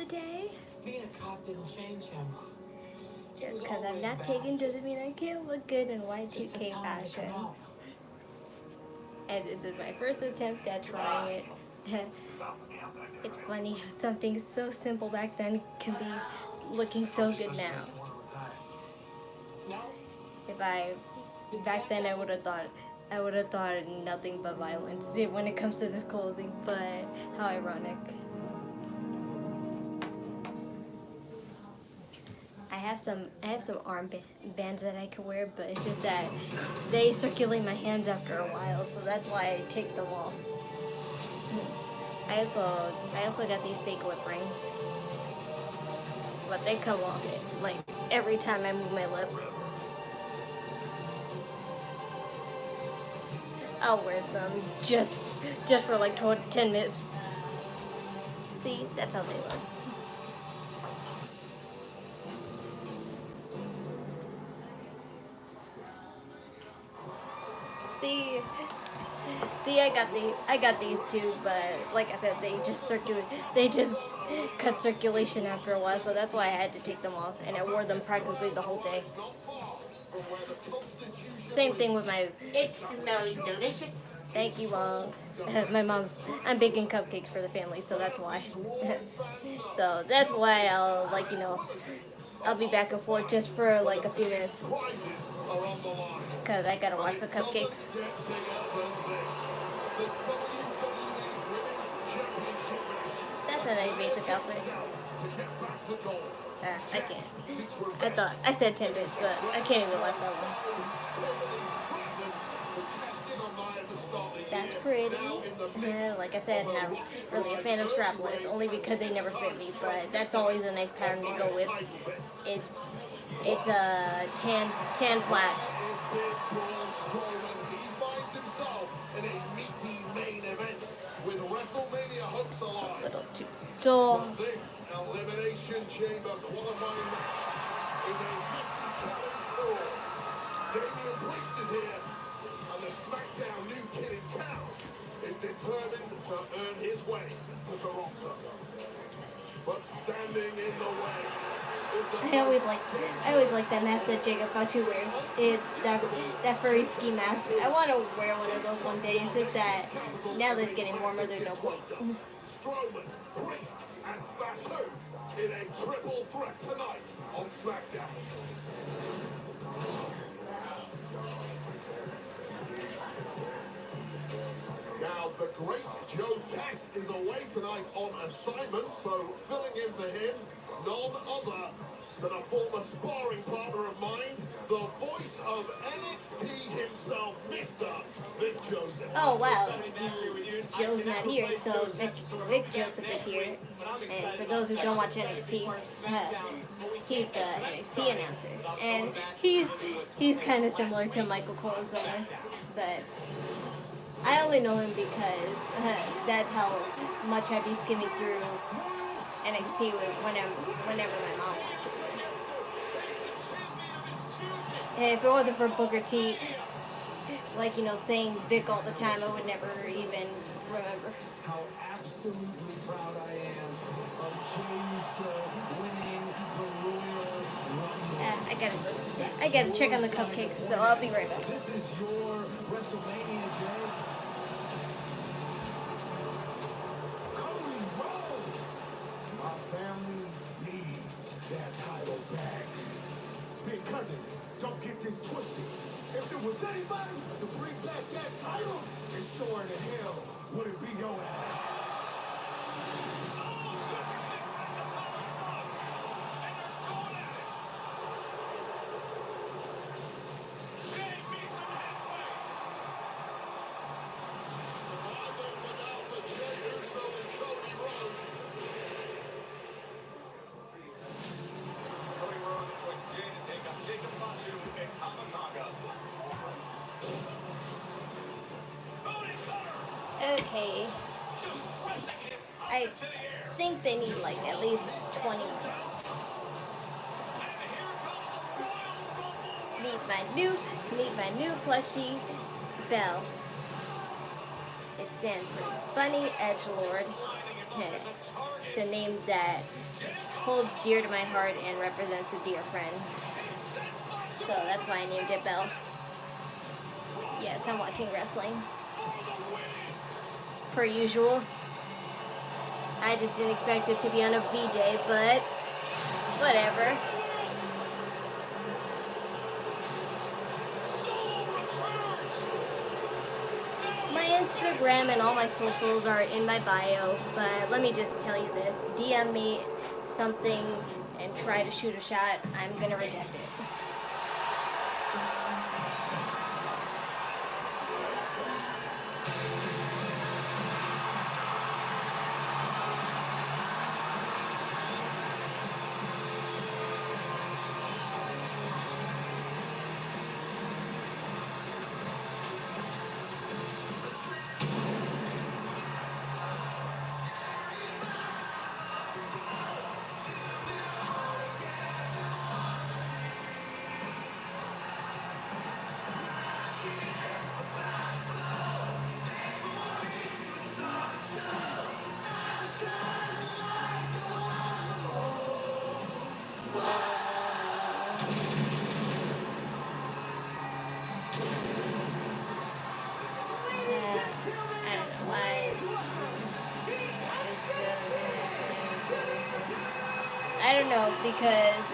the day. Being a cop didn't change him. Just because I'm not taken doesn't mean I can't look good in Y2K fashion. And this is my first attempt at trying it. It's funny how something so simple back then can be looking so good now. Back then I would have thought nothing but violence when it comes to this clothing, but how ironic. I have some arm bands that I can wear, but it's just that they circulate my hands after a while, so that's why I take them off. I also got these fake lip rings, but they come off like every time I move my lip. I'll wear them just for like 10 minutes. See, that's how they look. See, I got these too, but like I said, they just cut circulation after a while, so that's why I had to take them off, and I wore them practically the whole day. Same thing with my. It smells delicious. Thank you, Mom. My mom. I'm baking cupcakes for the family, so that's why. So that's why I'll be back and forth just for like a few minutes. Because I gotta watch the cupcakes. That's a nice basic outfit. I can't. I said 10 minutes, but I can't even watch that one. That's pretty. Like I said, not really a fan of strapless, only because they never fit me, but that's always a nice pattern to go with. It's a tan flat. It's a little too dull. This elimination chamber qualifying match is a challenge for Damian Priest is here, and the Smackdown new kid in town is determined to earn his way to Toronto. But standing in the way is the I always like that mask that Jacob Fatu wears. That furry ski mask. I want to wear one of those one day. It's just that now that it's getting warmer, there's no point. Strowman, Priest, and Fatu in a triple threat tonight on Smackdown. Now, the great Joe Tess is away tonight on assignment, so filling in for him, none other than a former sparring partner of mine, the voice of NXT himself, Mr. Vic Joseph. Oh wow, Joe's not here, so Vic Joseph is here. And for those who don't watch NXT, he's the NXT announcer, and he's kind of similar to Michael Cole, but I only know him because that's how much I be skimming through NXT whenever my mom watches it. And if it wasn't for Booker T, saying Vic all the time, I would never even remember. How absolutely proud I am of James winning the Royal Rumble. I gotta check on the cupcakes, so I'll be right back. This is your WrestleMania, Jay. My family needs that title back. Big cousin, don't get this twisted. If there was anybody to bring back that title, it sure in the hell wouldn't be your ass. Jacob Fatu and Tamatanga. Okay. I think they need like at least 20 minutes. Meet my new plushie, Belle. It stands for Bunny Edgelord. It's a name that holds dear to my heart and represents a dear friend. So that's why I named it Belle. Yes, I'm watching wrestling. Per usual. I just didn't expect it to be on a Vday, but whatever. My Instagram and all my socials are in my bio, but let me just tell you this. DM me something and try to shoot a shot, I'm gonna reject it. I don't know, because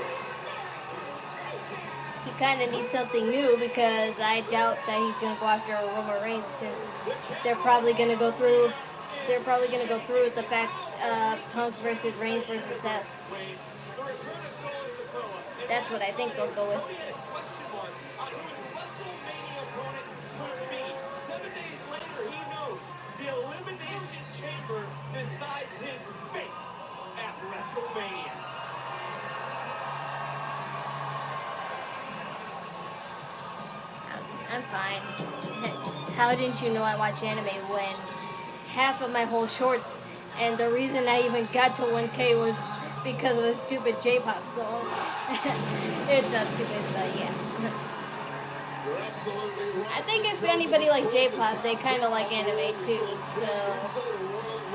he kind of needs something new, because I doubt that he's going to go after Roman Reigns, since they're probably going to go through with the fact Punk versus Reigns versus Seth. That's what I think they'll go with. 7 days later, he knows the Elimination Chamber decides his fate at WrestleMania. I'm fine. How didn't you know I watch anime when half of my whole shorts and the reason I even got to 1K was because of a stupid J-pop song. It's not stupid, but yeah. I think if anybody like J-pop, they kind of like anime too, so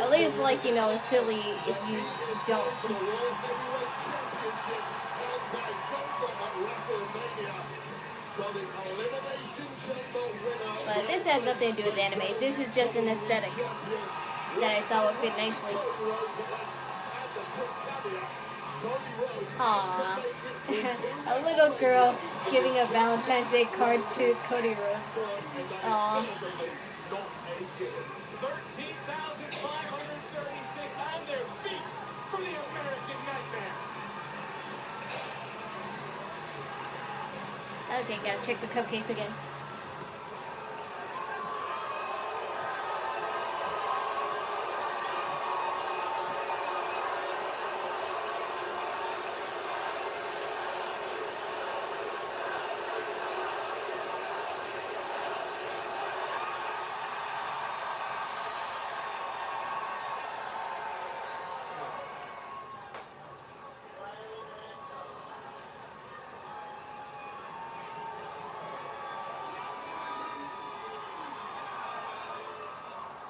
at least, like, you know, it's silly if you don't. But this has nothing to do with anime. This is just an aesthetic that I thought would fit nicely. Aww. A little girl giving a Valentine's Day card to Cody Rhodes. Aww. 13,536 on their feet for the American Nightmare. Okay, gotta check the cupcakes again.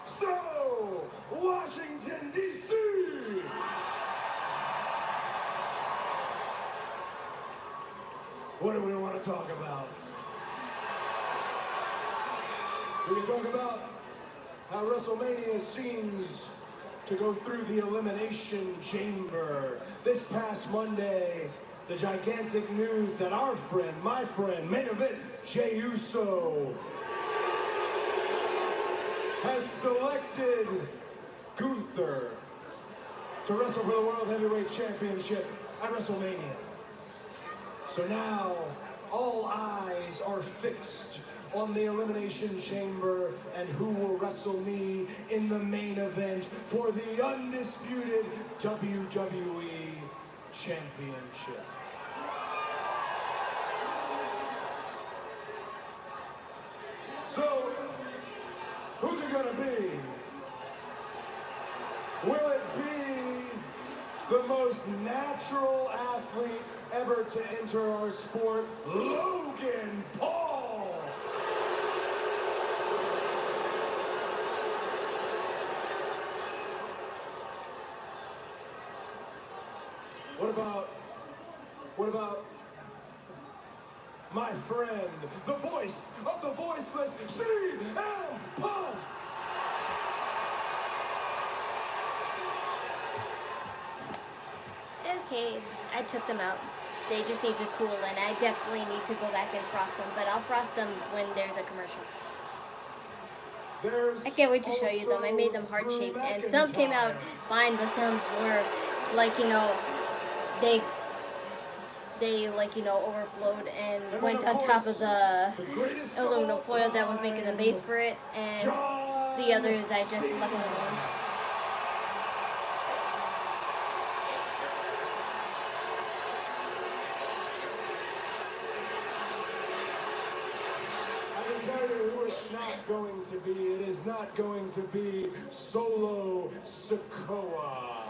So, Washington, D.C. What do we want to talk about? We can talk about how WrestleMania seems to go through the Elimination Chamber. This past Monday, the gigantic news that our friend, my friend, main event, Jey Uso, has selected Gunther to wrestle for the World Heavyweight Championship at WrestleMania. So now, all eyes are fixed on the Elimination Chamber and who will wrestle me in the main event for the undisputed WWE Championship. So, who's it gonna be? Will it be the most natural athlete ever to enter our sport, Logan Paul? What about my friend, the voice of the voiceless, CM Punk? Okay, I took them out. They just need to cool, and I definitely need to go back and frost them, but I'll frost them when there's a commercial. I can't wait to show you them. I made them heart-shaped, and some came out fine, but some were, like, you know, they like, you know, overflowed and went on top of the aluminum foil that was making the base for it, and the others I just left them alone. Not going to be, it is not going to be Solo Sikoa.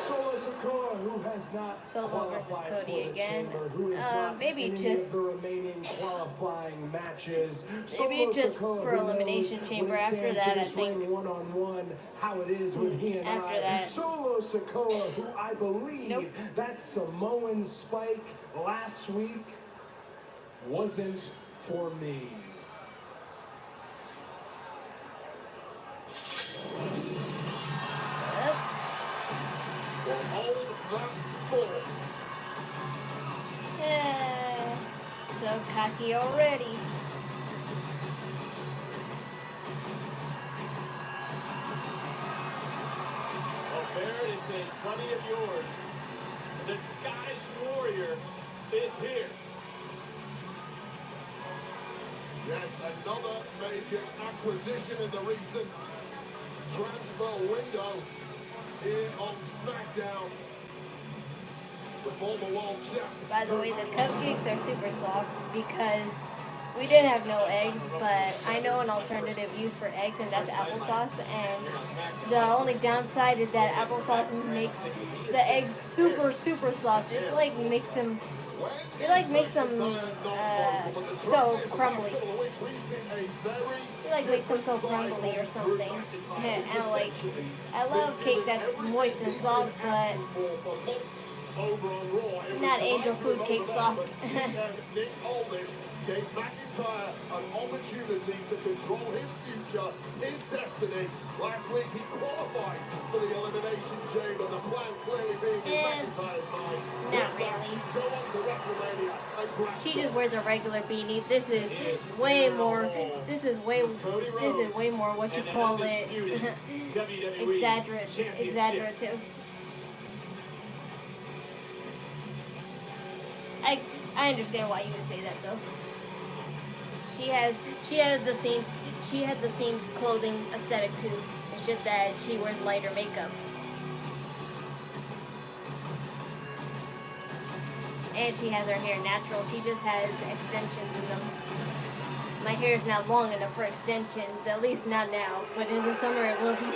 Solo Sikoa, who has not Solo versus qualified Cody for the again. chamber, who is not Maybe in any just of the remaining qualifying matches. maybe Solo just Sikoa, for who Elimination knows Chamber. when he After stands that, in I this think. ring one-on-one, how it is with he and After I. that. Solo Sikoa, who I believe that Samoan spike last week wasn't for me. Will hold that thought. So cocky already. Well, Bear, it's a buddy of yours. The Scottish Warrior is here. Yet another major acquisition in the recent transfer window in on Smackdown. The former world champ. By the way, the cupcakes are super soft because we did have no eggs, but I know an alternative use for eggs, and that's applesauce. And the only downside is that applesauce makes the eggs super, super soft. It like makes them, so crumbly. It like makes them so crumbly or something. And like, I love cake that's moist and soft, but not angel food cake soft. Nick Aldis gave McIntyre an opportunity to control his future, his destiny. Last week he qualified for the Elimination Chamber. The plan clearly being in McIntyre's mind. Not really. Go on to WrestleMania and grab She just wears a regular beanie. This is way more. This is way more what you call it. Exaggerative. I understand why you would say that though. She has the same clothing aesthetic too. It's just that she wears lighter makeup. And she has her hair natural. She just has extensions in them. My hair is not long enough for extensions, at least not now. But in the summer it will be.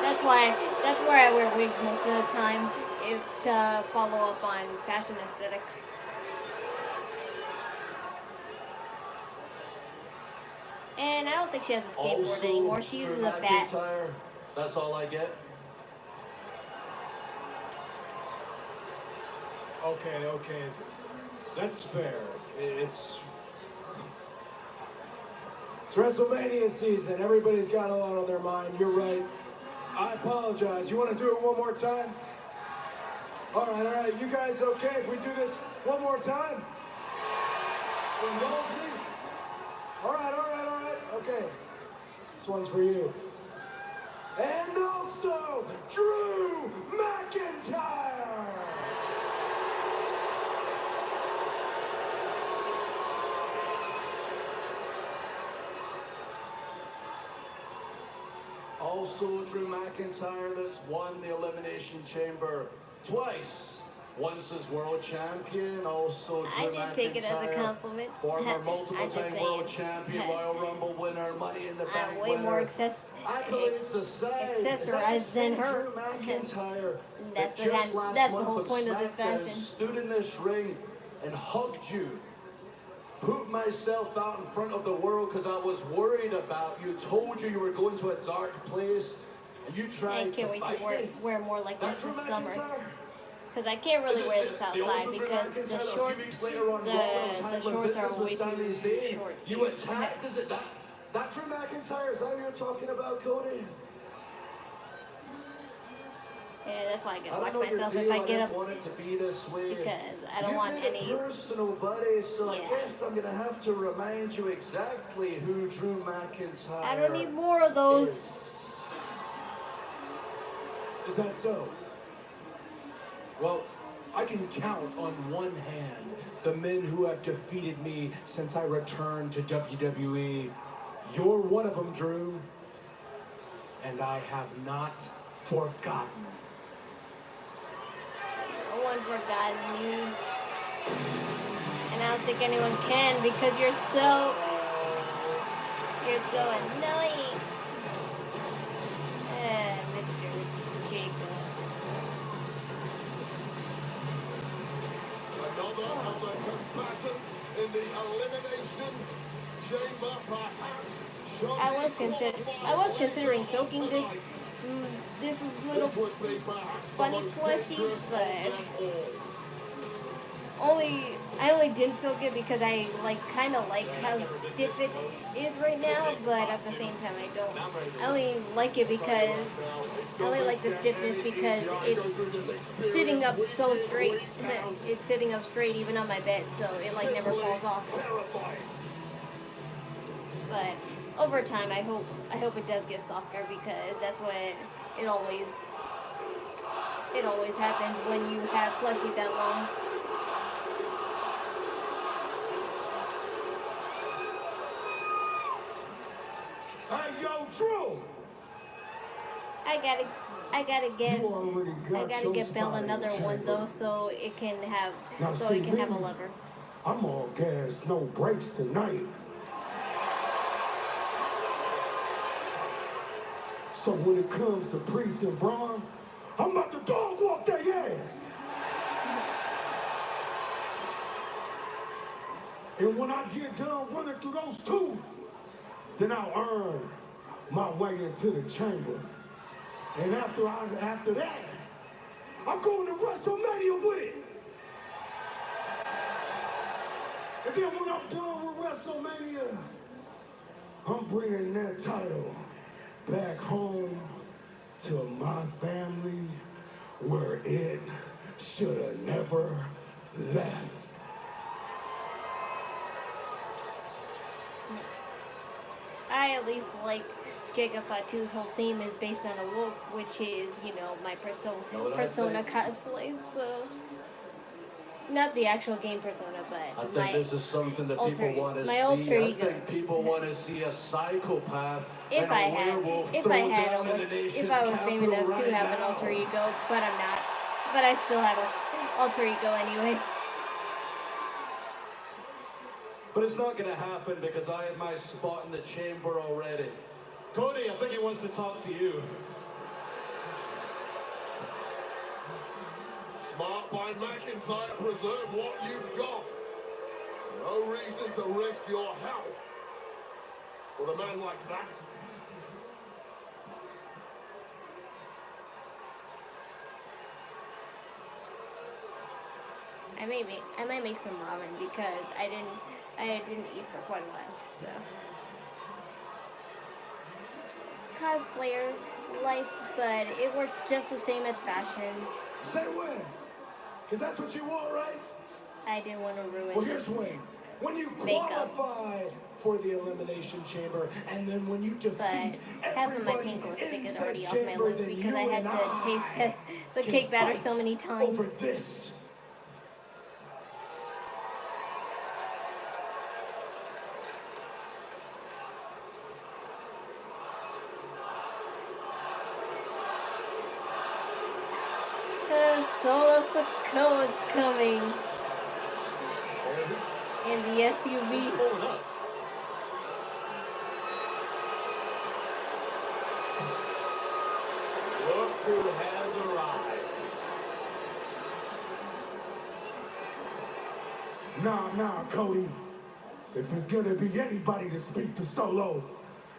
That's why I wear wigs most of the time, to follow up on fashion aesthetics. And I don't think she has a skateboard anymore. She uses a bat. That's all I get. Okay. That's fair. It's WrestleMania season. Everybody's got a lot on their mind. You're right. I apologize. You want to do it one more time? All right. You guys okay if we do this one more time? Indulge me? All right. Okay. This one's for you. And also, Drew McIntyre! Also, Drew McIntyre that's won the Elimination Chamber twice. Once as world champion, also Drew I did take it as a compliment. Former I'm just multiple-time world saying. champion, Royal Rumble winner, Money in the Bank I'm way winner. more Accolades aside, accessorized than her. Drew McIntyre that That's just last the month whole at point of this SmackDown fashion. stood in this ring and hugged you. Put myself out in front of the world because I was worried about you. Told you were going to a dark place. and you I tried can't to wait fight to me. wear more like That this Drew this summer. McIntyre? Because I can't really wear this The outside also Drew because McIntyre the that a short, few weeks later on Raw was the handling shorts are business with way Sami too Zayn. short. You attacked, is it that? That Drew McIntyre, is that what you're talking about, Cody? Yeah, that's why I gotta I watch don't know your myself deal, if I I get didn't up want it to be this way. because I don't You want made it any. personal, buddy, so Yeah. I guess I'm gonna have to remind you exactly who Drew McIntyre I don't need more of those. Is that so? Well, I can count on one hand the men who have defeated me since I returned to WWE. You're one of them, Drew. And I have not forgotten. No one forgotten you. And I don't think anyone can because you're so annoying. Mr. Jacob. Another of the combatants in the elimination chamber, perhaps. I was considering soaking this little bunny plushie, but I only didn't soak it because I kind of like how stiff it is right now, but at the same time I only like it because I only like the stiffness because it's sitting up so straight. It's sitting up straight even on my bed, so it never falls off. But over time, I hope it does get softer because that's what it always happens when you have plushies that long. Hey, yo, Drew! I gotta get Belle another one though, so it can have a lover. I'm on gas, no brakes tonight. So when it comes to Priest and Braun, I'm about to dog walk their ass. And when I get done running through those two, then I'll earn my way into the chamber. And after that, I'm going to WrestleMania with it. And then when I'm done with WrestleMania, I'm bringing that title back home to my family where it should have never left. I at least like Jacob Fatu's whole theme is based on a wolf, which is, my persona cosplay, so not the actual game Persona, but I think this is something that people want to see. Alter I ego. think people want to see a psychopath If and I a had, werewolf if throw I had, down in the nation's if I was famous capital enough right to have an now. alter ego, but I'm not. But I still have an alter ego anyway. But it's not going to happen because I have my spot in the chamber already. Cody, I think he wants to talk to you. Smart by McIntyre, preserve what you've got. No reason to risk your health with a man like that. I might make some ramen because I didn't eat for quite a while, so. Cosplayer life, but it works just the same as fashion. Say when, because that's what you want, right? I didn't want to ruin Well, here's when. When you makeup. qualify for the Elimination Chamber, and then when you defeat But half of my everybody pink lipstick in is said already off my chamber, lips then because you I had and to taste test the can cake batter fight so many times. over this. Solo Sikoa is coming in the SUV. Pulling up. Look who has arrived. Nah, Cody. If it's gonna be anybody to speak to Solo,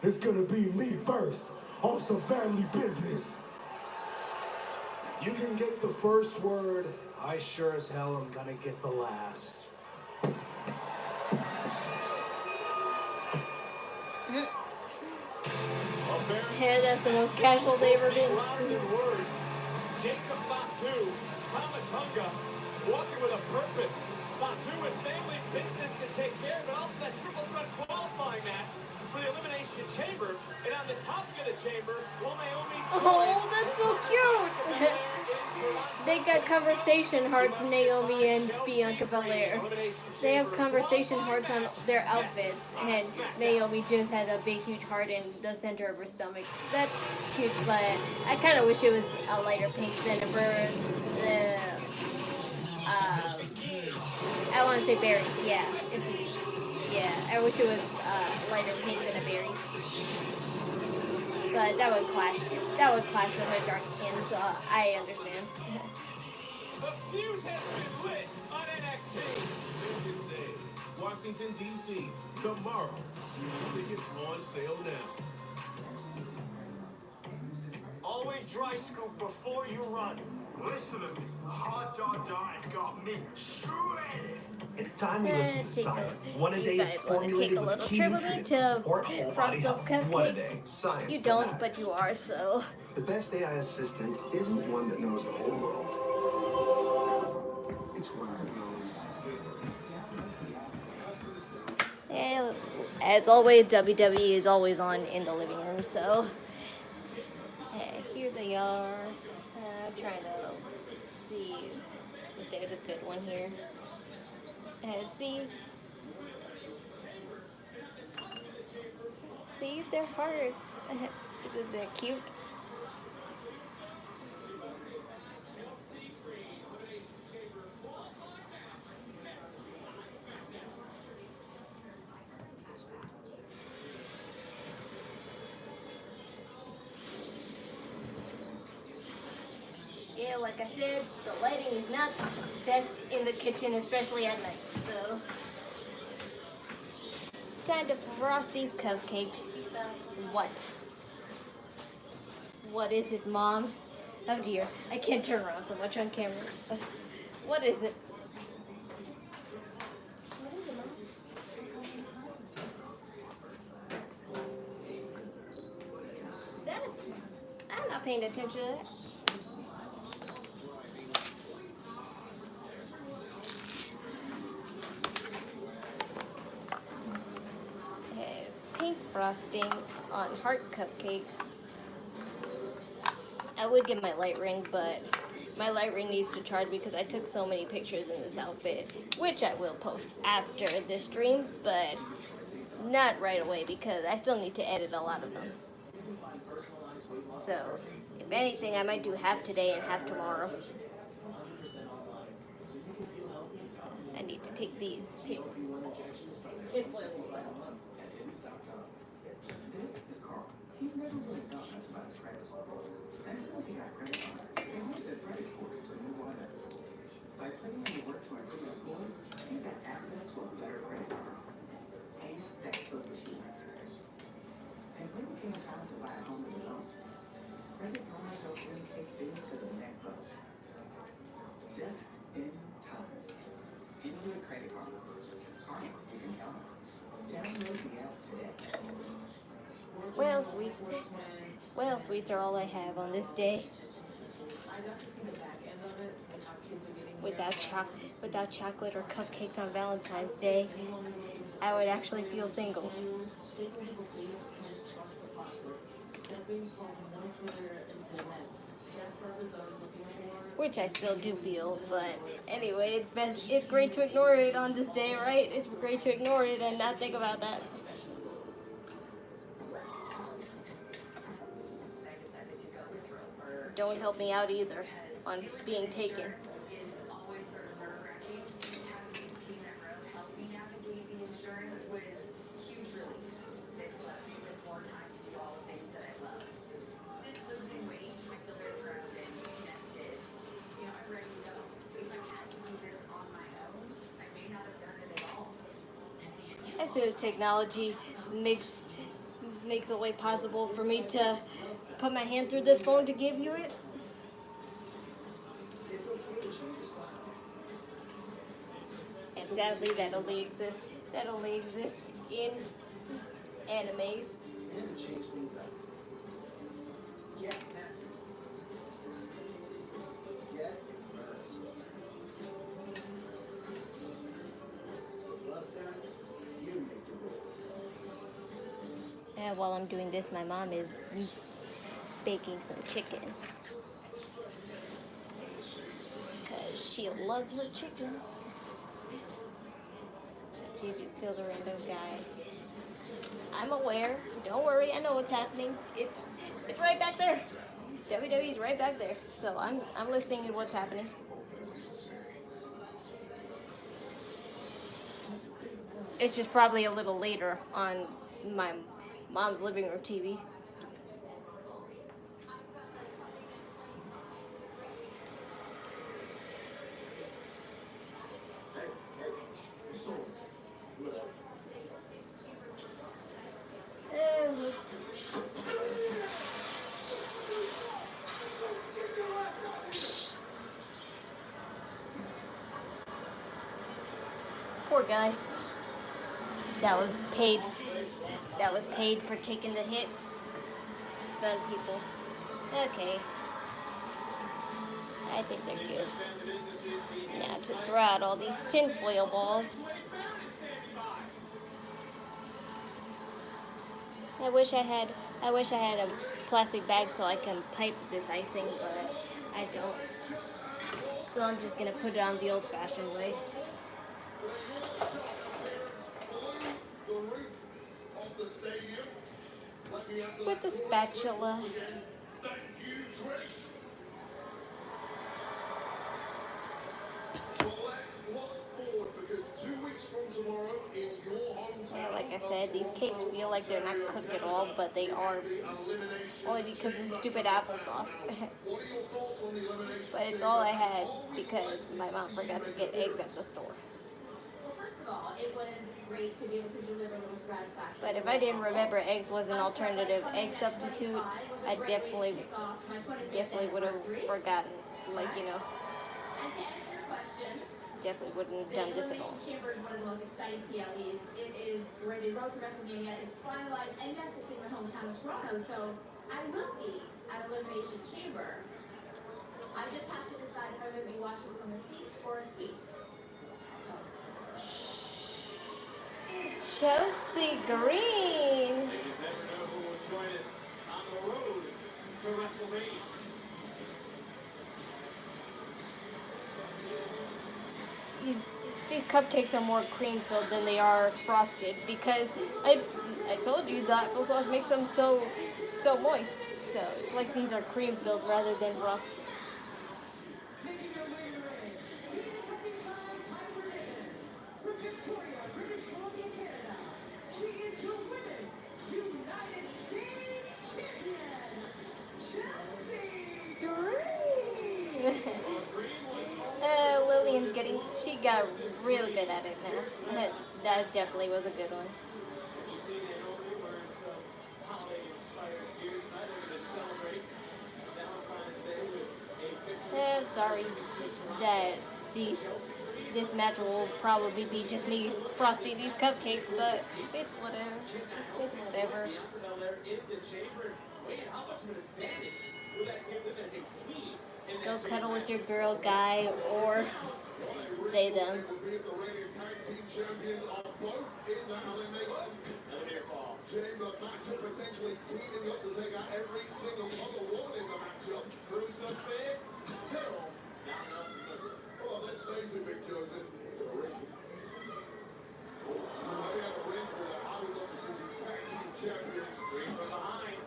it's gonna be me first. on some family business. You can get the first word. I sure as hell am gonna get the last. Yeah, that's the most casual they've ever been. Louder than words. Jacob Fatu, Tamatonga, walking with a purpose. Fatu with family business to take care of, but also that triple threat qualifying match for the Elimination Chamber. And on the topic of the chamber, lmaooo. Oh, that's so cute! They got conversation hearts, Naomi and Bianca Belair. They have conversation hearts on their outfits, and Naomi just has a big, huge heart in the center of her stomach. That's cute, but I kind of wish it was a lighter pink than a bird. I want to say berries, yeah. Yeah, I wish it was lighter pink than a berry. But that would clash with her dark skin, so I understand. The fuse has been lit on NXT. Washington, D.C. tomorrow. Tickets on sale now. Always dry scoop before you run. Listen to me. Hot dog diet got me shredded. It's time we listen to science. One a day is Take formulated a with little key trip nutrients to to support whole body frost those health. One a cupcakes. day. Science. You that don't, matters. but you are, so. The best AI assistant isn't one that knows the whole world. It's one that knows. Yeah, as always, WWE is always on in the living room, so. Here they are. Trying to see if there's a good one here. See their hearts. They're cute. Yeah, like I said, the lighting is not best in the kitchen, especially at night, so. Time to frost these cupcakes. What? What is it, Mom? Oh dear, I can't turn around so much on camera. What is it? I'm not paying attention to that. Pink frosting on heart cupcakes. I would get my light ring, but my light ring needs to charge because I took so many pictures in this outfit, which I will post after this stream, but not right away because I still need to edit a lot of them. So, if anything, I might do half today and half tomorrow. I need to take these pictures. Well, sweets are all I have on this day. Without chocolate or cupcakes on Valentine's Day, I would actually feel single. Which I still do feel, but anyway, it's great to ignore it on this day, right? It's great to ignore it and not think about that. Don't help me out either on being taken. As soon as technology makes a way possible for me to put my hand through this phone to give you it. And sadly, that only exists in animes. And while I'm doing this, my mom is baking some chicken. Because she loves her chicken. She just killed a random guy. I'm aware. Don't worry, I know what's happening. It's right back there. WWE's right back there. So I'm listening to what's happening. It's just probably a little later on my mom's living room TV. Poor guy. That was paid for taking the hit. Stun people. Okay. I think they're good. Now to throw out all these tinfoil balls. I wish I had a plastic bag so I can pipe this icing, but I don't. So I'm just gonna put it on the old-fashioned way. With the spatula. Yeah, like I said, these cakes feel like they're not cooked at all, but they are. Only because of stupid applesauce. But it's all I had because my mom forgot to get eggs at the store. First of all, it was great to be able to deliver those satisfaction. But if I didn't remember eggs was an alternative egg substitute, I definitely would have forgotten. Like, you know, And to answer your question, definitely wouldn't have done this at all. Elimination Chamber is one of the most exciting PLEs. It is where the road to WrestleMania is finalized, and yes, it's in my hometown of Toronto, so I will be at Elimination Chamber. I just have to decide if I'm going to be watching from a seat or a suite. Chelsea Green. You never know who will join us on the road to WrestleMania. These cupcakes are more cream filled than they are frosted because I told you the applesauce makes them so moist. So it's like these are cream filled rather than frosted. Lillian's she got real good at it now. That definitely was a good one. You see Naomi wearing some holiday-inspired gear tonight. They're going to celebrate Valentine's Day with a I'm sorry that this match will probably be just me frosting these cupcakes, but it's whatever. It's whatever. Go cuddle with your girl, guy, or they, them. Chamber matchup potentially teaming up to take out every single other one in the matchup. Crucifix still. Well, let's face it, Big Joseph. We have a ring for that. I would love to see the tag team champions Green from behind.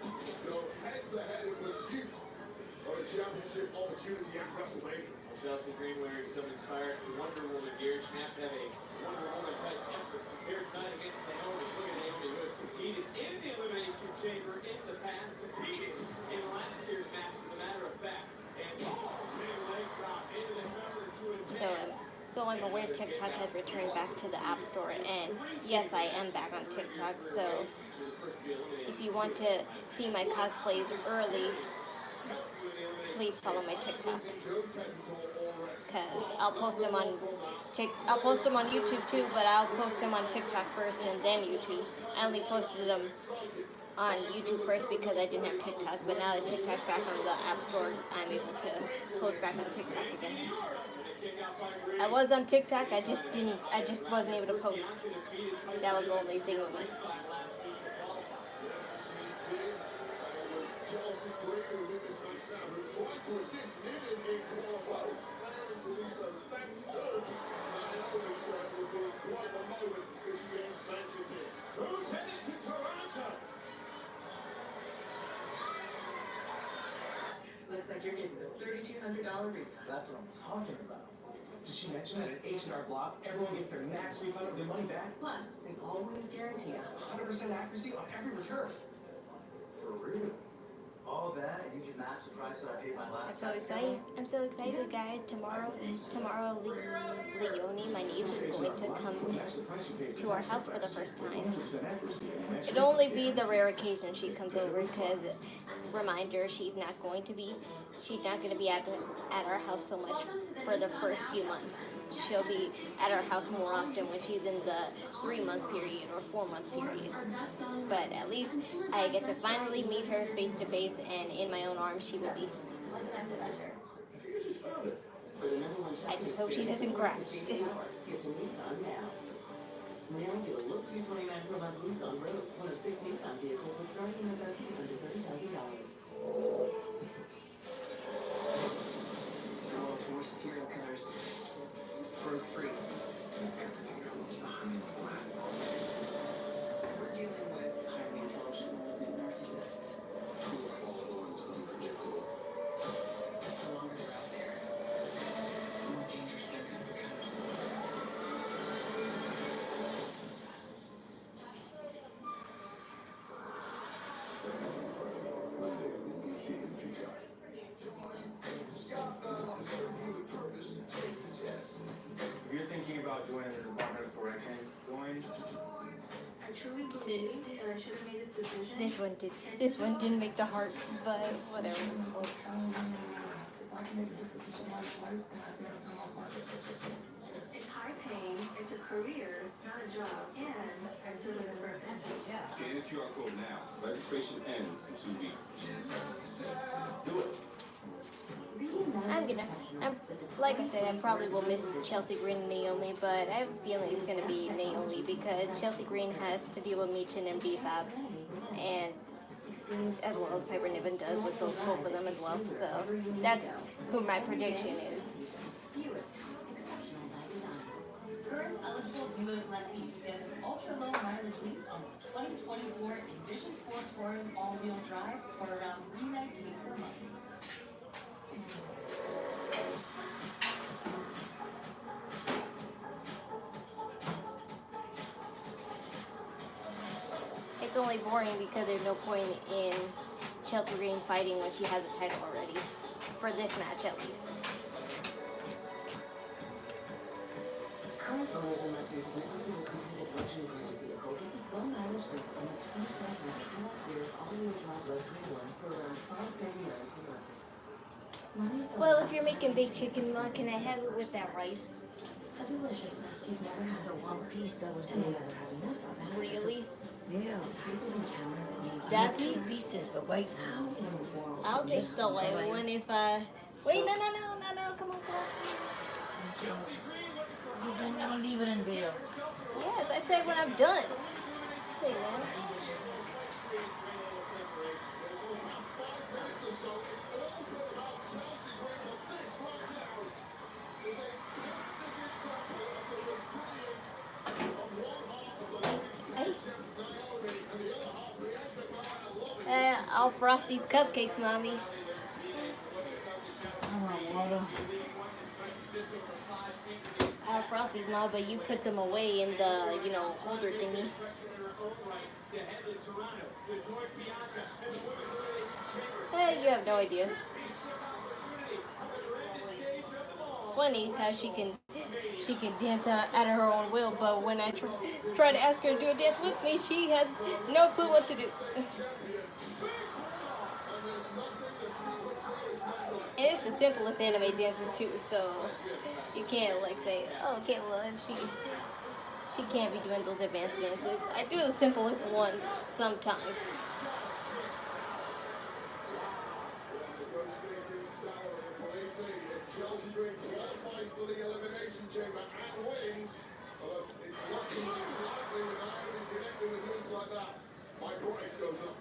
go head-to-head in pursuit of a championship opportunity at WrestleMania. Chelsea Green wearing some inspired Wonder Woman gear. She has to have a Wonder Woman type effort here tonight against Naomi. Look at Naomi, who has competed in the Elimination Chamber in the past, competed in last year's match, as a matter of fact. And big leg drop into the cover to advance. So I'm aware TikTok has returned back to the App Store, and yes, I am back on TikTok. So if you want to see my cosplays early, please follow my TikTok, because I'll post them on YouTube too, but I'll post them on TikTok first and then YouTube. I only posted them on YouTube first because I didn't have TikTok, but now that TikTok's back on the App Store, I'm able to post back on TikTok again. I was on TikTok, I just wasn't able to post. That was the only thing with me. Who's headed to Toronto? Looks like you're getting a $3,200 refund. That's what I'm talking about. Did she mention that at H&R Block, everyone gets their max refund of their money back? Plus, they always guarantee 100% accuracy on every return. For real? All that, and you can match the price that I paid my last I'm so excited, guys. Tomorrow, Leonie, my niece, is going to come to our house for the first time. It'll only be the rare occasion she comes over, because, reminder, she's not going to be at our house so much for the first few months. She'll be at our house more often when she's in the 3-month period or 4-month period. But at least I get to finally meet her face to face, and in my own arms she will be. I just hope she doesn't cry. Now get a look $229 per month lease on road. One of 6 Nissan vehicles with starting MSRP under $30,000. More serial killers. For free. We're dealing with highly intelligent, malignant narcissists who are volatile and unpredictable. The longer they're out there, the more dangerous they're going to become. Monday, NBC and Pikay. If you're thinking about joining the Department of Correction, join. I truly believe that I should have made this decision. This one didn't make the heart, but whatever. It's high paying, it's a career, not a job, and I certainly prefer it. Scan the QR code now. Registration ends in 2 weeks. Do it. Like I said, I probably will miss Chelsea Green and Naomi, but I have a feeling it's going to be Naomi, because Chelsea Green has to deal with Michin and B-Fab, and as well as Piper Niven does with both of them as well, so that's who my prediction is. Current eligible Buick lessees get this ultra-low mileage lease on this 2024 Envision Sport Touring all-wheel drive for around $319 per month. It's only boring because there's no point in Chelsea Green fighting when she has a title already, for this match at least. Current owners and lessees of an eligible completed luxury brand vehicle get this low mileage lease on this 2024 Cadillac Series all-wheel drive luxury one for around $539 per month. Well, if you're making big chicken, can I have it with that rice? A deliciousness you've never had. The one piece that was never had enough of. Really? Yeah. The type of encounter that made That two pieces, but wait now. I'll take the white one if wait, no, come on. You're gonna leave it in there. Yes, I said when I'm done. Say that. I'll frost these cupcakes, Mommy. I'll frost these, Mom, but you put them away in the, holder thingy. You have no idea. Funny how she she can dance out of her own will, but when I try to ask her to do a dance with me, she has no clue what to do. And it's the simplest anime dances too, so you can't like say, oh, okay, well, she can't be doing those advanced dances. I do the simplest ones sometimes. Chelsea Green qualifies for the Elimination Chamber and wins. Well, it's likely without even connecting with news like that. My price goes up.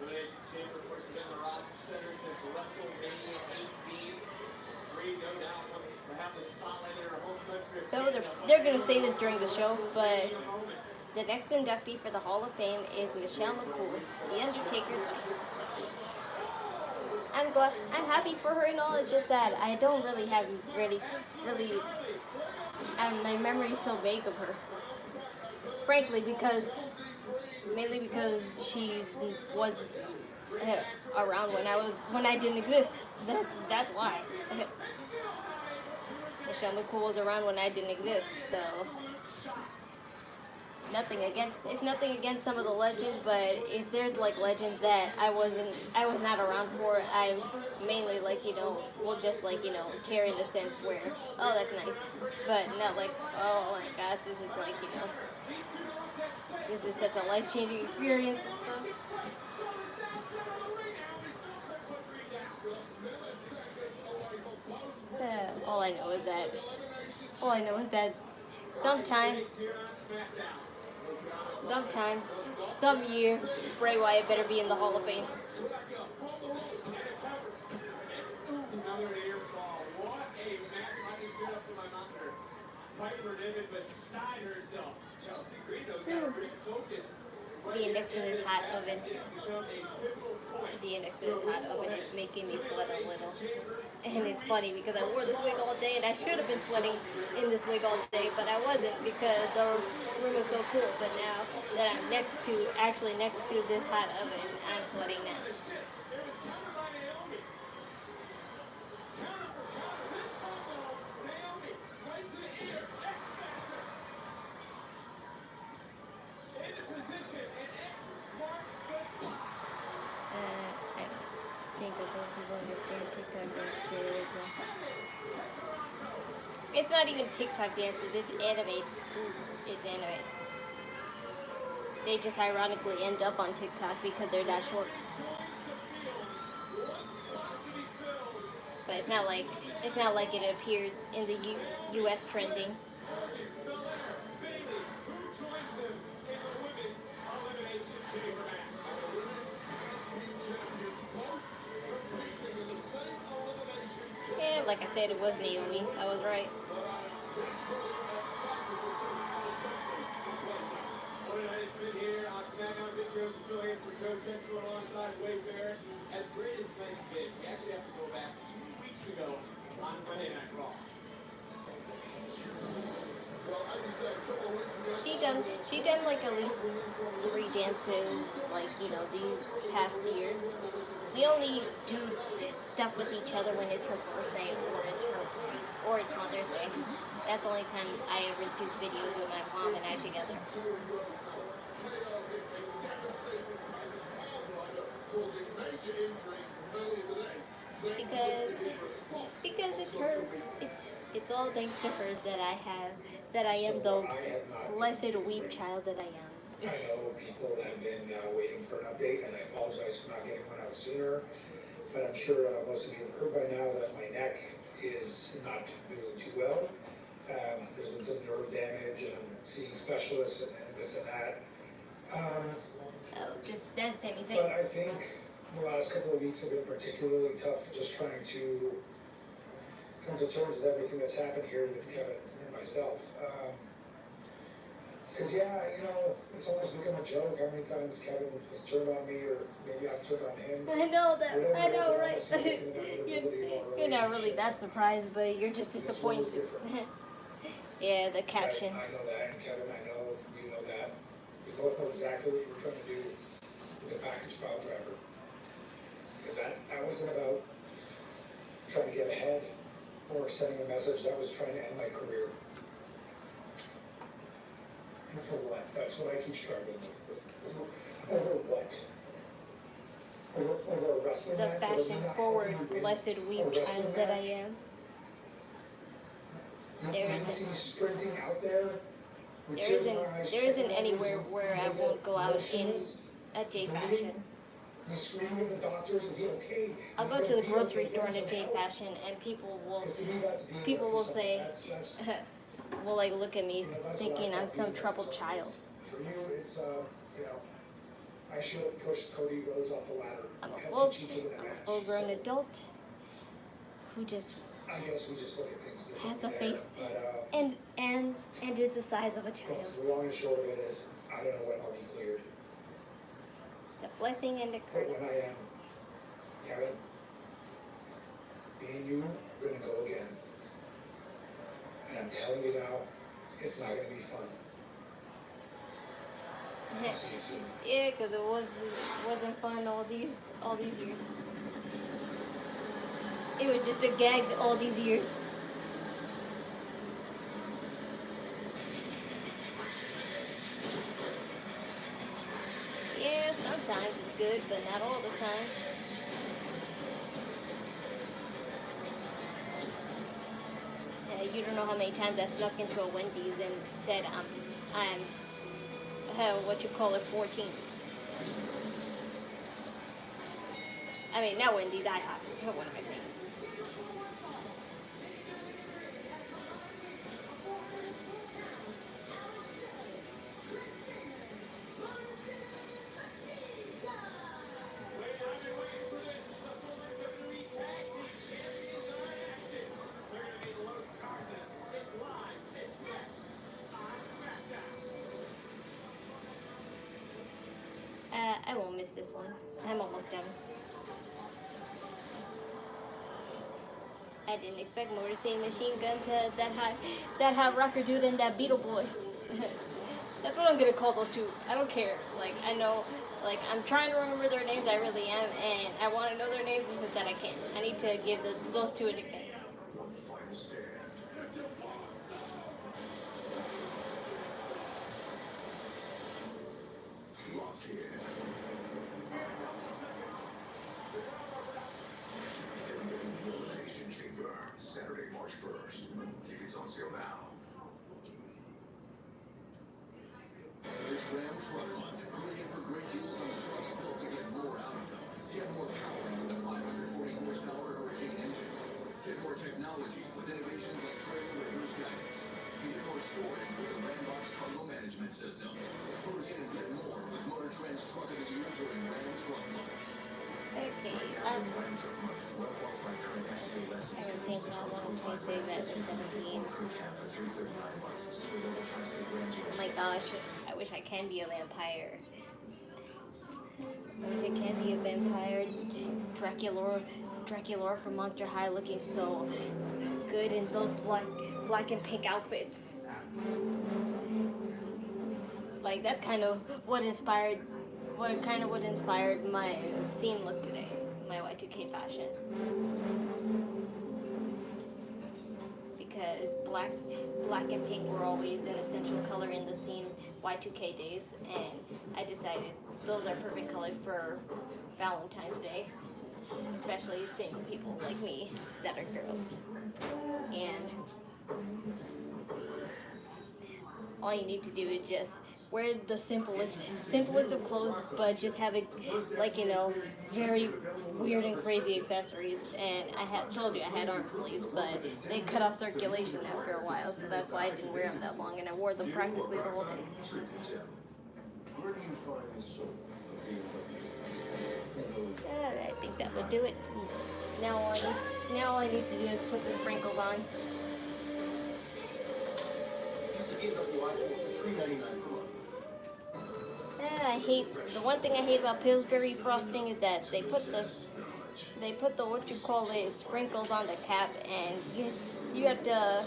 Elimination Chamber, of course, has been the rock center since WrestleMania 18. Green, no doubt, wants to have the spotlight in her home country. So they're going to say this during the show, but the next inductee for the Hall of Fame is Michelle McCool, The Undertaker's wife. I'm happy for her and all. It's just that I don't really have my memory is so vague of her. Frankly, mainly because she was around when I didn't exist. That's why. Michelle McCool was around when I didn't exist, so it's nothing against some of the legends, but if there's like legends that I was not around for, I'm mainly like, we'll just like, care in the sense where, oh, that's nice, but not like, oh my gosh, this is like, this is such a life-changing experience. All I know is that sometime, some year, Bray Wyatt better be in the Hall of Fame. Another air ball. What a match. I just stood up to my monitor. Piper Niven beside herself. Chelsea Green, though, got a great focus. The index of this hot oven. The index of this hot oven is making me sweat a little. And it's funny because I wore this wig all day and I should have been sweating in this wig all day, but I wasn't because the room is so cool. But now that I'm actually next to this hot oven, I'm sweating now. It's not even TikTok dances, it's anime. It's anime. They just ironically end up on TikTok because they're that short. But it's not like it appears in the US trending. Yeah, like I said, it was Naomi. I was right. Here on Smackdown, this show's affiliate for Joe Central alongside Wade Barrett. As great as nice kid, we actually have to go back 2 weeks ago on Monday Night Raw. She done like at least 3 dances, like, these past years. We only do stuff with each other when it's her birthday or it's Mother's Day. That's the only time I ever do videos with my mom and I together. Because it's her. It's all thanks to her that I am the blessed weep child that I am. I know people that have been waiting for an update, and I apologize for not getting one out sooner. But I'm sure most of you have heard by now that my neck is not doing too well. There's been some nerve damage, and I'm seeing specialists and this and that. That's the same thing. But I think the last couple of weeks have been particularly tough, just trying to come to terms with everything that's happened here with Kevin and myself. Because, it's almost become a joke how many times Kevin has turned on me, or maybe I've turned on him. I know that. I know, right? You're not really that surprised, but you're just disappointed. Yeah, the caption. I know that, and Kevin, I know you know that. We both know exactly what you were trying to do with the package pile driver. Because that wasn't about trying to get ahead or sending a message that was trying to end my career. For what? That's what I keep struggling with. Over what? Over a wrestling The match? fashion-forward, blessed weak child that I am. You see me sprinting out there? There isn't anywhere where I won't go out in a J fashion. You screaming at the doctors, is he okay? I'll go to the grocery store in a J fashion, and people will say, will like look at me thinking I'm some troubled child. For you, it's you know, I should have pushed Cody Rhodes off the ladder. I'm a full-grown adult who just I guess we just look at things has differently the face but, and is the size of a child. look, the long and short of it is, I don't know when I'll be cleared. It's a blessing and a But curse. when I am, Kevin, me and you are gonna go again. And I'm telling you now, it's not gonna be fun. I'll see you soon. Yeah, because it wasn't fun all these years. It was just a gag all these years. Yeah, sometimes it's good, but not all the time. You don't know how many times I snuck into a Wendy's and said I'm what you call it, 14. I mean, not Wendy's, IHOP. What am I saying? I won't miss this one. I'm almost done. I didn't expect Motor City Machine Gun to that hot rocker dude and that Beetle Boy. That's what I'm gonna call those two. I don't care. Like, I know, like, I'm trying to remember their names, I really am, and I want to know their names, it's just that I can't. I need to give those two a nickname. One final stand. Lock in. Elimination Chamber, Saturday, March 1st. Tickets on sale now. It's Ram Truck Month. Looking for great deals on the trucks built to get more out of them. Get more power with a 540 horsepower Hurricane engine. Get more technology with innovations like trailer reverse guidance. And get more storage with the Rambox cargo management system. Hurry in and get more with Motor Trend's Truck of the Year during Ram Truck Month. Okay, Ram Truck Month. Well qualified current FCA lessons. I don't think how long can I say that in 17. Oh my gosh, I wish I can be a vampire. I wish I can be a vampire. Dracula from Monster High looking so good in those black and pink outfits. Like, that's kind of what inspired my scene look today, my Y2K fashion. Because black and pink were always an essential color in the scene Y2K days, and I decided those are perfect colors for Valentine's Day, especially single people like me that are girls. And all you need to do is just wear the simplest of clothes, but just have it, like, you know, very weird and crazy accessories. And I told you I had arm sleeves, but they cut off circulation after a while, so that's why I didn't wear them that long, and I wore them practically the whole day. Where do you find the soul of I think that would do it. Now all I need to do is put the sprinkles on. The one thing I hate about Pillsbury frosting is that they put the what you call it, sprinkles on the cap, and you have to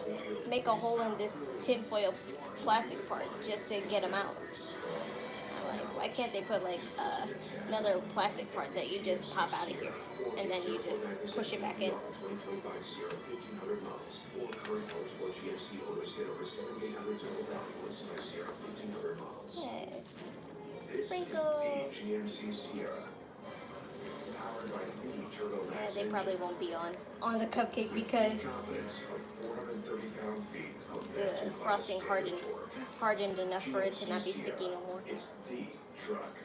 make a hole in this tinfoil plastic part just to get them out. I'm like, why can't they put like another plastic part that you just pop out of here and then you just push it back in? Or current post-war GMC owners get over $7,800 1,500 total value with Snow Sierra 1,500 miles. Yeah. This Sprinkle. is the GMC Sierra. Powered by the Turbo Yeah, Max they probably engine. won't be on the cupcake because Confidence of 430 pound-feet of the net frosting stable torque. hardened enough for it to not be GMC sticky no more. Sierra is the truck.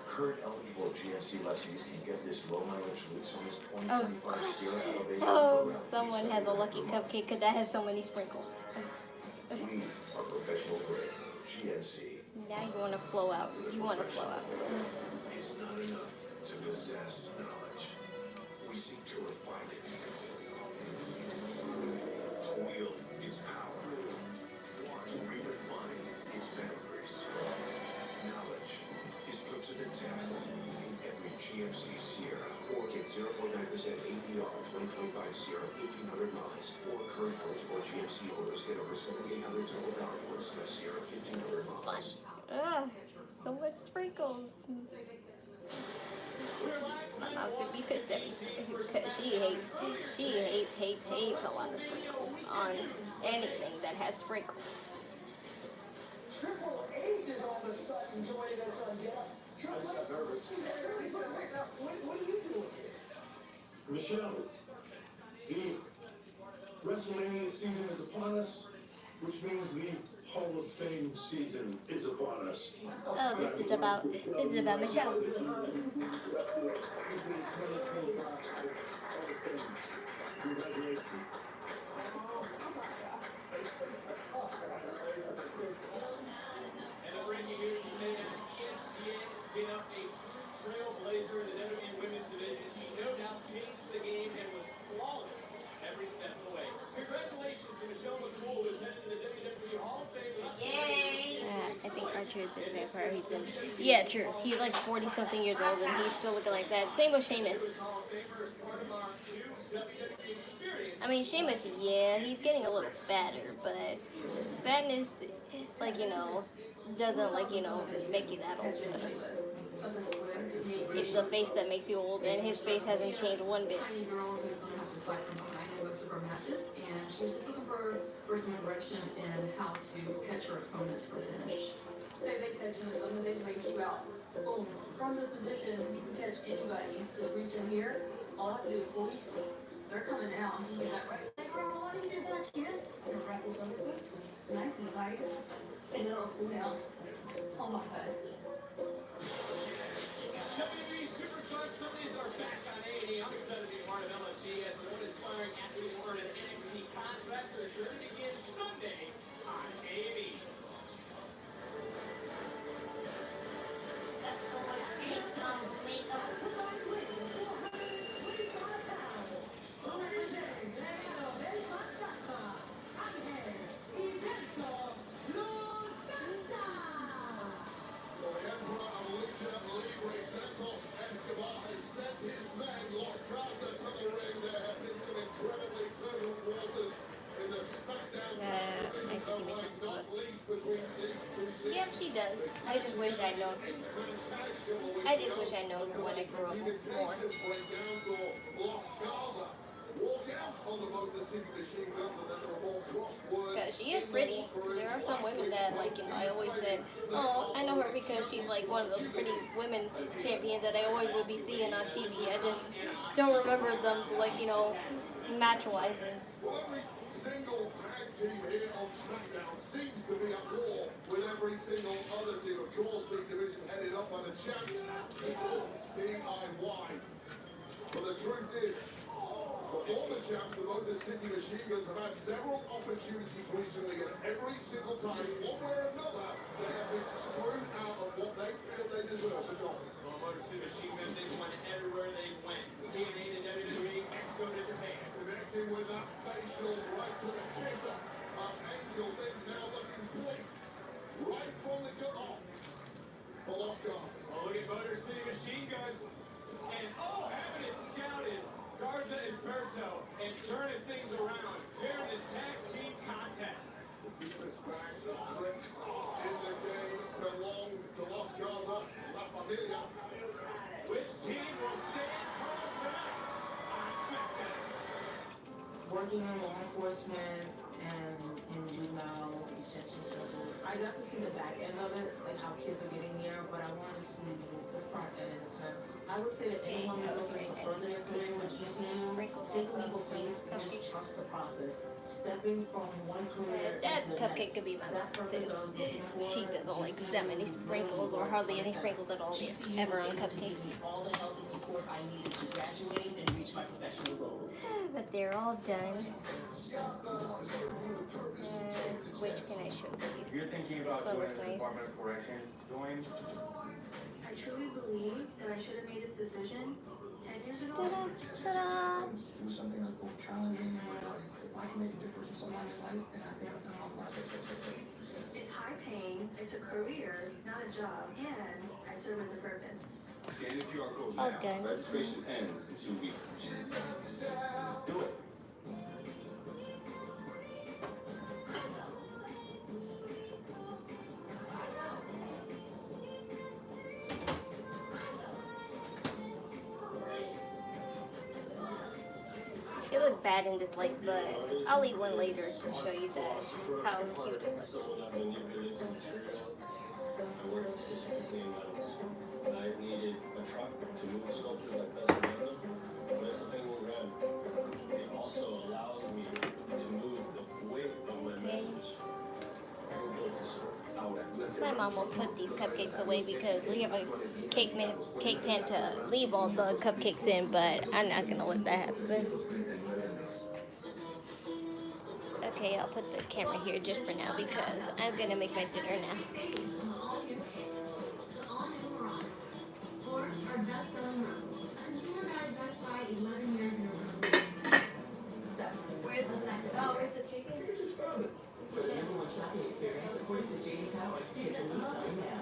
Current eligible GMC lessees can get this low mileage lease on this 2025 Sierra Elevation for Oh, around someone has a lucky cupcake because that has so many sprinkles. We are professional grade GMC. Now you want to flow out. You want to flow out. It's not enough to possess knowledge. We seek to refine it. To wield its power. To redefine its boundaries. Knowledge is put to the test in every GMC Sierra. Or get 0.9% APR 2025 Sierra 1,500 miles. Or current eligible GMC owners get over 7,800 total value with Sierra 1,500 miles. Ugh, so much sprinkles. My mom's gonna be pissed at me because she hates a lot of sprinkles on anything that has sprinkles. Triple H is all of a sudden joining us on Get Up. I just got nervous. What are you doing here? Michelle, the WrestleMania season is upon us, which means the Hall of Fame season is upon us. Oh, this is about Michelle. Congratulations. And the breaking news today that ESPN been up a true trailblazer in the WWE Women's Division. She no doubt changed the game and was flawless every step of the way. Congratulations to Michelle McCool, who is headed to the WWE Hall of Fame. Yay! I think Archer did the vampire. He's been, yeah, true. He's like 40-something years old and he's still looking like that. Same with Sheamus. I mean, Sheamus, yeah, he's getting a little fatter, but fatness, like, you know, doesn't, like, you know, make you that old. It's the face that makes you old, and his face hasn't changed one bit. Tiny girl who's going to have to fight from behind in most of her matches, and she was just looking for some direction in how to catch her opponents for finish. Say they catch you, and they make you out. Boom. From this position, you can catch anybody. Just reach in here. All I have to do is pull you. They're coming out. You get that right leg roll a lot easier than that kid. You're right with those. Nice and tight. And then it'll cool down. Oh my God. WWE Superstar Studios are back on A&E. I'm excited to be part of LFG as one inspiring athlete will earn an NXT contract to return again Sunday on A&E. Yep, she does. I just wish I'd known. I just wish I'd known her when I grew up more. Because she is pretty. There are some women that, like, you know, I always said, oh, I know her because she's like one of the pretty women champions that I always would be seeing on TV. I just don't remember them, like, you know, match-wise. Every single tag team here on Smackdown seems to be at war with every single other team. Of course, big division headed up by the champs, DIY. But the truth is, the former champs, the Motor City Machine Guns, have had several opportunities recently, and every single time, one way or another, they have been screwed out of what they feel they deserve to go. Well, Motor City Machine Guns, they won everywhere they went. TNA to WWE, Mexico to Japan. Connecting with that facial right to the kisser. Angel Lynn now looking bleak. Right from the gut off. For Los Garza. Oh, look at Motor City Machine Guns. And, oh, having it scouted. Garza and Berto. And turning things around. Here in this tag team contest. The deepest back tricks in the game belong to Los Garza. La Familia. Which team will stand tall tonight on Smackdown? Working in law enforcement and in juvenile got to see the back end of it, like how kids are getting near, but I want to see the front end in a sense. I would say that anyone who's looking to further their career with GCU, take a leap of faith and just trust the process. Stepping from one career That into the cupcake next. could be my That mom purpose since of looking for she doesn't like that many sprinkles or hardly any sprinkles at all ever on cupcakes. all the help and support I needed to graduate and reach my professional goals. But they're all done. Which can I show you? If you're thinking This about one joining looks the nice. Department of Correction, join. I truly believe that I should have made this decision 10 years ago. Ta-da! Do something that's both challenging and rewarding. If I can make a difference in somebody's life, then I think I've done all my It's high paying, it's a career, not a job, and I serve with a purpose. Scan the QR code All now. done. Registration ends in 2 weeks. Do it. It looked bad in this light, but I'll eat one later to show you that how cute it looks. I worked specifically in metals. I needed a truck to move sculptures like this around them. But it's the thing we're around. It also allows me to move the weight of my message. My mom will put these cupcakes away because we have a cake pan to leave all the cupcakes in, but I'm not gonna let that happen. Okay, I'll put the camera here just for now because I'm gonna make my dinner now. Or our best-selling room, a consumer guide best by 11 years in a row. So, where's the snacks? Oh, where's the chicken? You just found it. For the number one shopping experience, according to J.D. Power, get to Nissan now.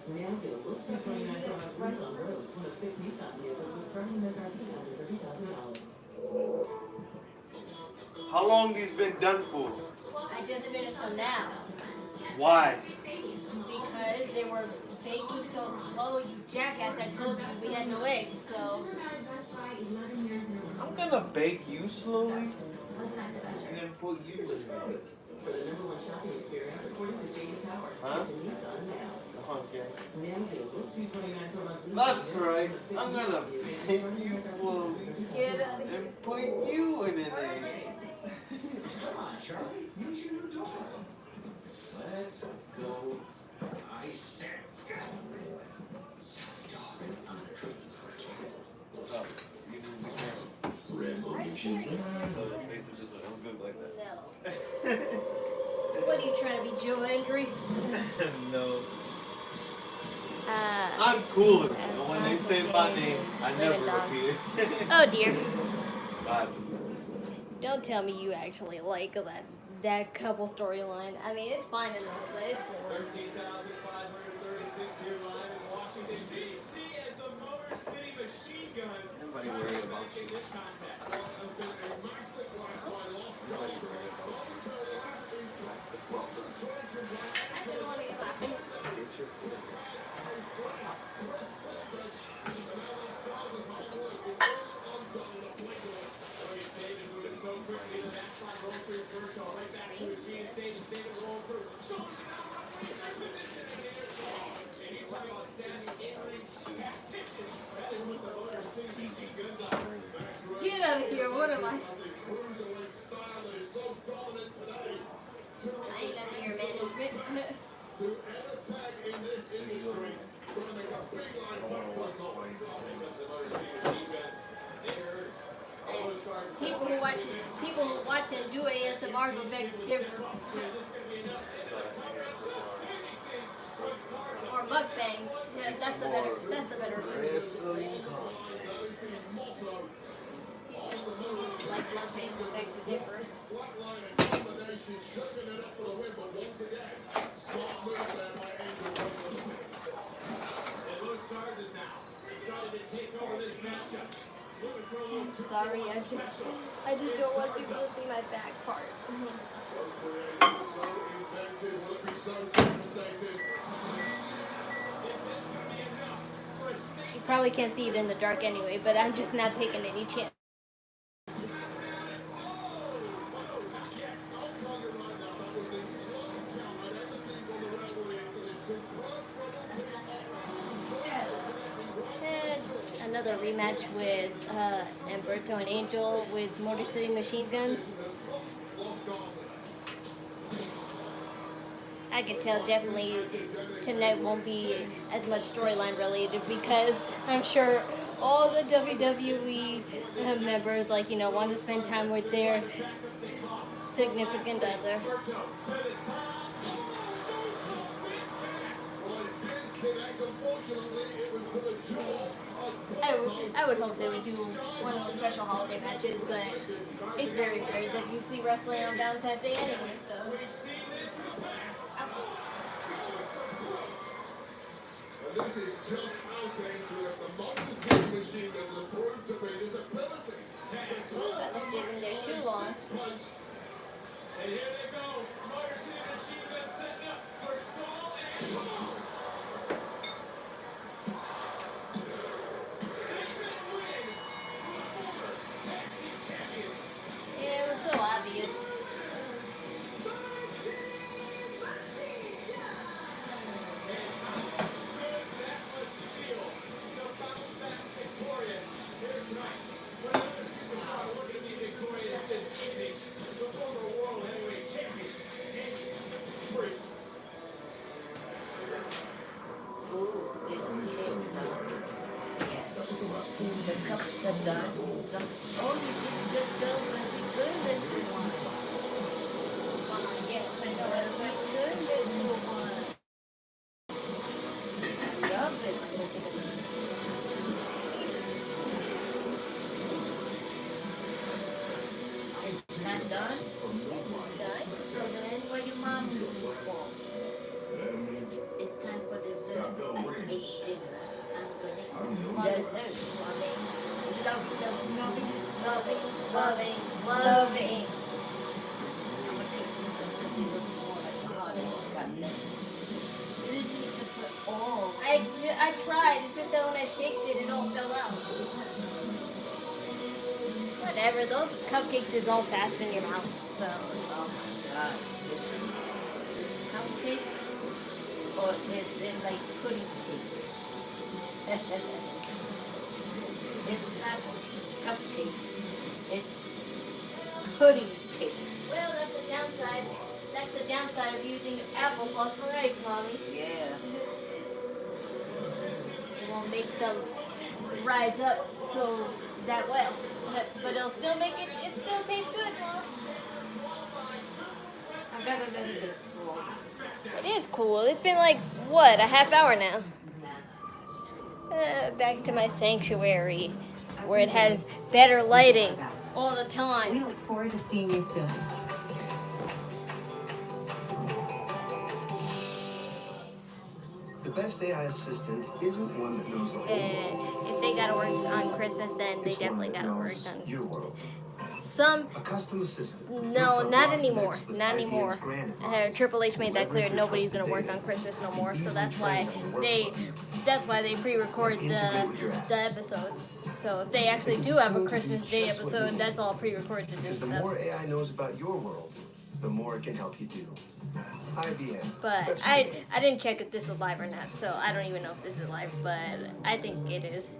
Now get a look 229 from our Nissan Road, one of 6 Nissan vehicles with starting MSRP under $30,000. How long these been done for? I just finished them now Why? because they were baking so slow, you jackass. I told you we had no eggs, so. I'm gonna bake you slowly and then put you in there. For the number one shopping experience, according to J.D. Power, Huh? get to Nissan now. Okay. Now get a look 229 from our That's right. I'm gonna bake you slowly Get out of here. and put you in there. Come on, Charlie. Use your new door. Let's go. I said go. Silly dog. I'm gonna trade you for a cat. What's up? You move the camera. Rainbow confusion. That was good like that. No. What are you trying to be, Joe Hendry? No. I'm cool with it, but when they say my name, I never repeat it. Oh dear. Bye. Don't tell me you actually like that couple storyline. I mean, it's fine enough, but it's boring. 13,536 here live in Washington, D.C. as the Motor City Machine Guns Nobody worry about you. this contest. Get out of here, what am I? I ain't under your management. People who watch and do ASMR will beg to differ. Or mukbangs. Yeah, that's the better Wrestling like mukbangs will beg to differ. And Los Garza's now decided to take over this matchup. I'm sorry, I just don't want people to see my back part. You probably can't see it in the dark anyway, but I'm just not taking any chance. another rematch with Humberto and Angel with Motor City Machine Guns. I could tell definitely tonight won't be as much storyline related because I'm sure all the WWE members, like, you know, want to spend time with their significant other. I would hope they would do one of those special holiday matches, but it's very rare that you see wrestling on Valentine's Day anyway, so. This is just how dangerous the Motor City Machine has proved to be. This ability to I've been there too long. And here they go. Motor City Machine Guns setting up for Skull and Bones. Statement win. Former tag team champions. Yeah, it was so obvious. The cups are done. Oh, you did just go with the goodness one. Yes, I know that's my goodness one. I love it. It's not done? Done? So then what do mom do for? It's time for dessert. I ate dinner. Dessert. Loving. I tried. It's just that when I shaked it, it all fell out. Whatever. Those cupcakes dissolve fast in your mouth. So. Oh my god. Cupcakes? Or is it like pudding cake? It's not cupcake. It's pudding cake. Well, that's the downside. That's the downside of using applesauce for eggs, Mommy. Yeah. It won't make them rise up so that well. But it'll still make it still tastes good, Mom. I've got another good cool. It is cool. It's been like, what, a half hour now? Back to my sanctuary, where it has better lighting all the time. We look forward to seeing you soon. The best AI assistant isn't one that knows the whole world. And if they gotta work on Christmas, then they definitely gotta work on your world. A custom assistant. No, not anymore. Not anymore. Triple H made that clear. Nobody's gonna work on Christmas no more. So that's why they pre-record the episodes. So if they actually do have a Christmas Day episode, that's all pre-recorded and Because the stuff. more AI knows about your world, the more it can help you do. IBM. But I didn't check if this was live or not, so I don't even know if this is live, but I think it is.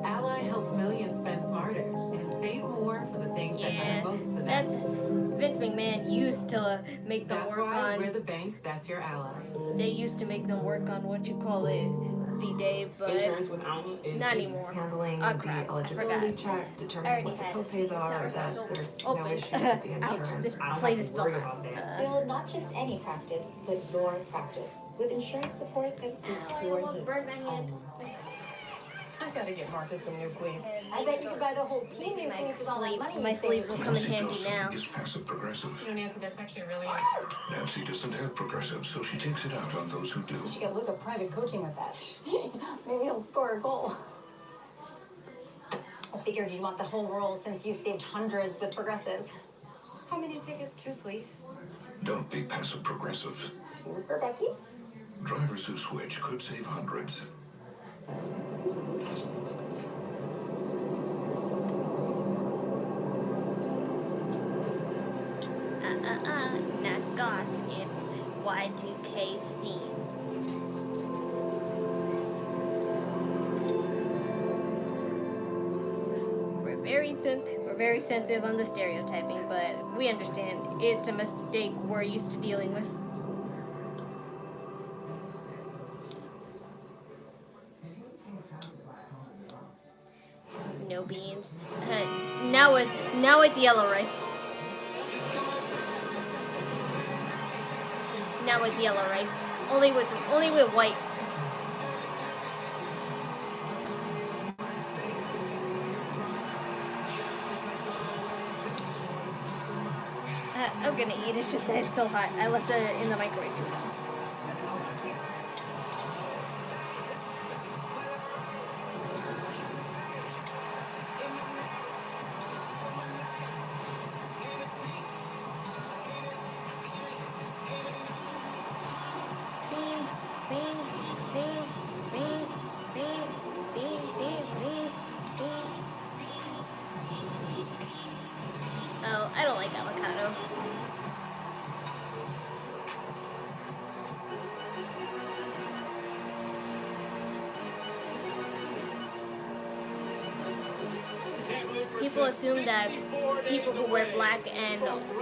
Ally helps millions spend smarter and save more for the things that matter most to them. Vince McMahon used to make them work on. We're the bank. That's your ally. They used to make them work on what you call it, Vday, but Insurance with Alma is not anymore. handling Oh, crap. the eligibility check, determining what the copays are, that there's no issues with the insurance. This I don't place have is to still worry about that. Build not just any practice, but your practice with insurance support that suits your needs. Burn my hand. I gotta get Marcus some new cleats. I bet you could buy the whole team new cleats with all that money My you sleeves saved. will come in handy now. Is passive progressive. You know, Nancy, that's actually really... Nancy doesn't have progressive, so she takes it out on those who do. She could look at private coaching with that. Maybe he'll score a goal. I figured you'd want the whole role since you've saved hundreds with Progressive. How many tickets? 2, please. Don't be passive progressive. 2 for Becky. Drivers who switch could save hundreds. goth, it's Y2K scene. We're very sensitive on the stereotyping, but we understand it's a mistake we're used to dealing with. No beans. Now with yellow rice. Now with yellow rice. Only with white. I'm gonna eat it, it's just that it's so hot. I left it in the microwave too long. Oh, I don't like avocado. People assume that people who wear black and,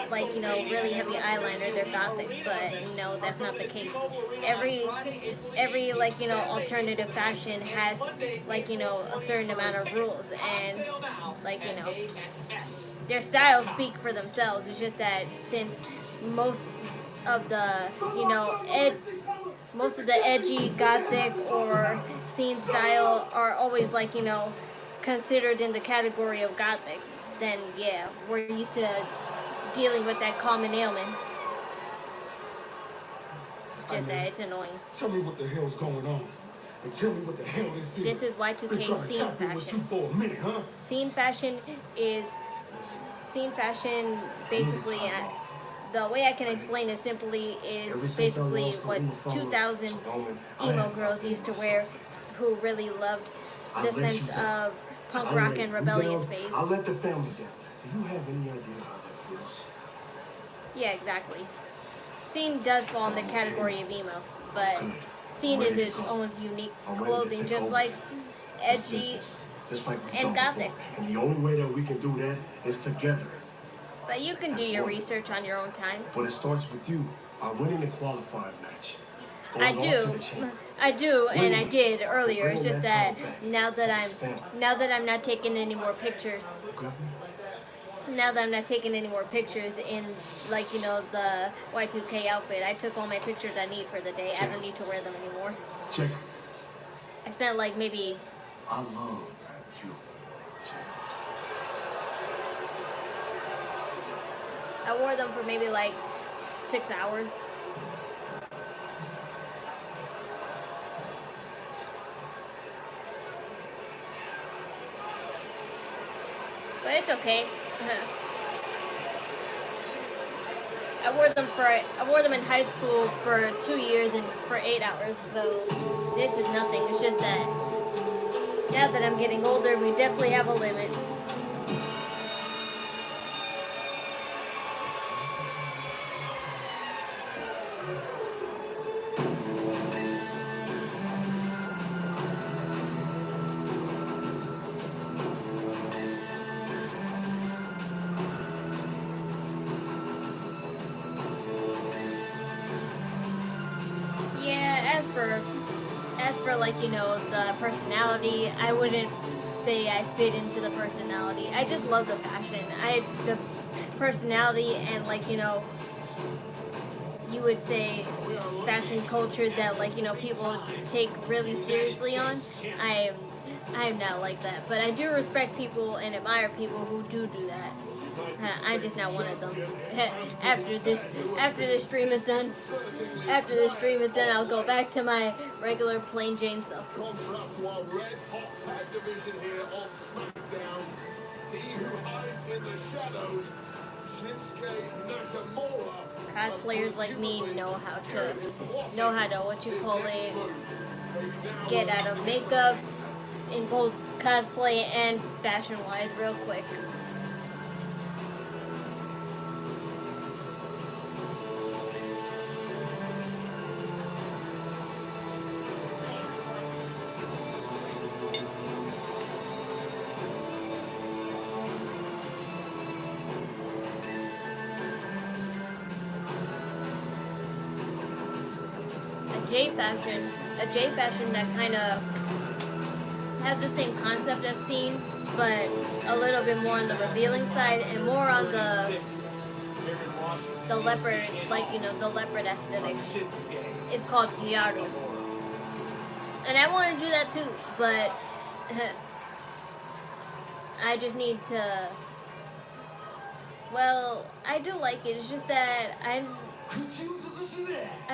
like, you know, really heavy eyeliner, they're gothic, but no, that's not the case. Every like, you know, alternative fashion has, like, you know, a certain amount of rules, and, like, you know, their styles speak for themselves. It's just that since most of the, you know, most of the edgy gothic or scene style are always, like, you know, considered in the category of gothic, then yeah, we're used to dealing with that common ailment. Just that it's annoying. Tell me what the hell's going on. And tell me what the hell this is. This is Y2K scene fashion. For a minute, huh? Scene fashion basically, the way I can explain it simply is basically what 2000 emo girls used to wear, who really loved the sense of punk rock and rebellious phase. I'll let the family down. Do you have any idea how that feels? Yeah, exactly. Scene does fall in the category of emo, but scene is its own unique clothing, just like edgy and gothic. And the only way that we can do that is together. But you can do your research on your own time. But it starts with you by winning the qualifying match. I do, and I did earlier. It's just that now that I'm not taking any more pictures. Now that I'm not taking any more pictures in, like, you know, the Y2K outfit, I took all my pictures I need for the day. I don't need to wear them anymore. Jacob. I spent like maybe. I love you, Jacob. I wore them for maybe like 6 hours. But it's okay. I wore them in high school for 2 years and for 8 hours, so this is nothing. It's just that now that I'm getting older, we definitely have a limit. As for like, you know, the personality, I wouldn't say I fit into the personality. I just love the fashion. The personality and, like, you know, you would say fashion culture that, like, you know, people take really seriously on. I am not like that, but I do respect people and admire people who do that. I'm just not one of them. After this stream is done, I'll go back to my regular plain Jane self. Contrast to our red hot tag division here on Smackdown. He who hides in the shadows, Shinsuke Nakamura. Cosplayers like me know how to what you call it, get out of makeup in both cosplay and fashion wise real quick. J fashion, a J fashion that kind of has the same concept as Scene, but a little bit more on the revealing side and more on the leopard, like, you know, the leopard aesthetics. It's called Gyaru. And I want to do that too, but I just need to, well, I do like it. It's just that I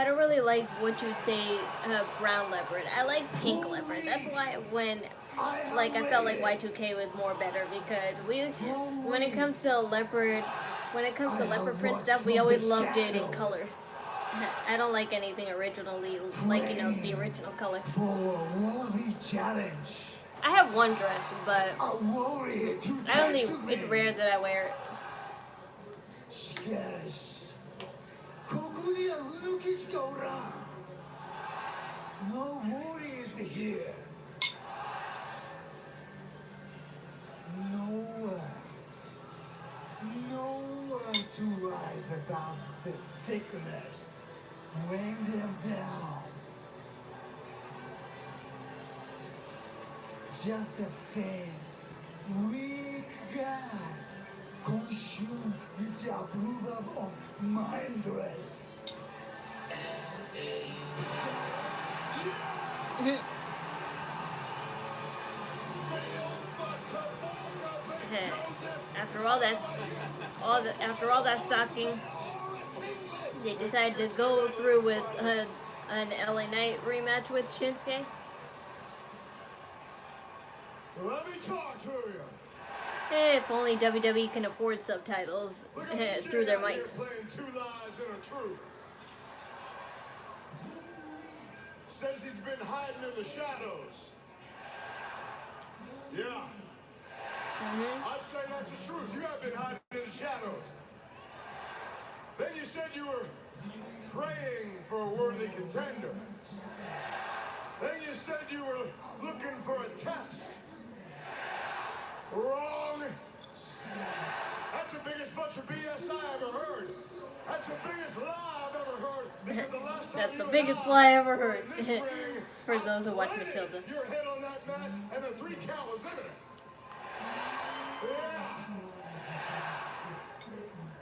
don't really like what you'd say brown leopard. I like pink leopard. That's why when, like, I felt like Y2K was more better, because when it comes to leopard print stuff, we always loved it in colors. I don't like anything originally, like, you know, the original color. I have one dress, but it's rare that I wear it. No warriors here. No one to rise above the thickness. Weighing them down. Just the same, weak God consumed with the approval of mindless. After all that stalking, they decided to go through with an LA Knight rematch with Shinsuke. Let me talk to you. If only WWE can afford subtitles through their mics. Playing two lies and a truth. Says he's been hiding in the shadows. Yeah. I'd say that's the truth. You have been hiding in the shadows. Then you said you were praying for a worthy contender. Then you said you were looking for a test. Wrong. That's the biggest bunch of BS I ever heard. That's the biggest lie I've ever heard. Because the last time That's the biggest lie I ever heard. For those who watch Matilda. Your head on that mat and the 3 count was imminent. Yeah.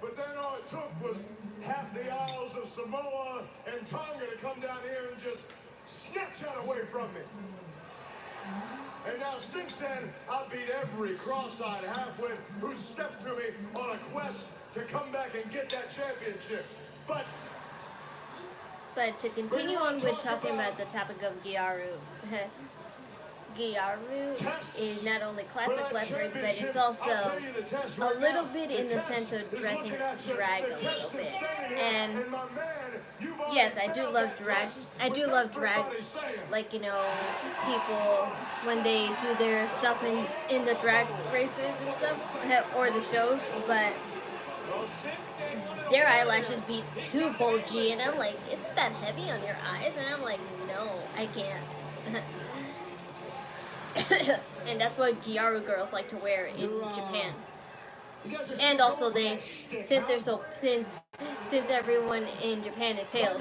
But then all it took was half the Isles of Samoa and Tonga to come down here and just snatch that away from me. And now since then, I've beat every cross-eyed halfwit who stepped to me on a quest to come back and get that championship. But to continue on with talking about the topic of Gyaru, Gyaru is not only classic leopard, but it's also a little bit in the sense of dressing drag a little bit. And yes, I do love drag. I do love drag, like, you know, people when they do their stuff in the drag races and stuff, or the shows, but their eyelashes be too bulgy, and I'm like, isn't that heavy on your eyes? And I'm like, no, I can't. And that's what Gyaru girls like to wear in Japan. And also since everyone in Japan is pale,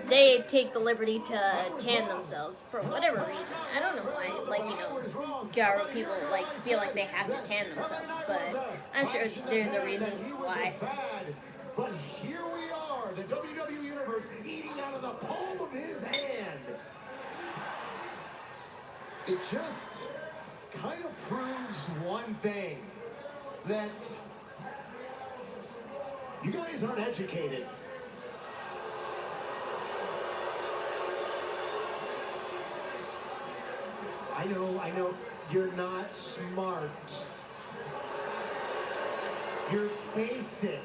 they take the liberty to tan themselves for whatever reason. I don't know why, like, you know, Gyaru people like feel like they have to tan themselves, but I'm sure there's a reason why. But here we are, the WWE Universe eating out of the palm of his hand. It just kind of proves one thing, that you guys aren't educated. I know, you're not smart. You're basic.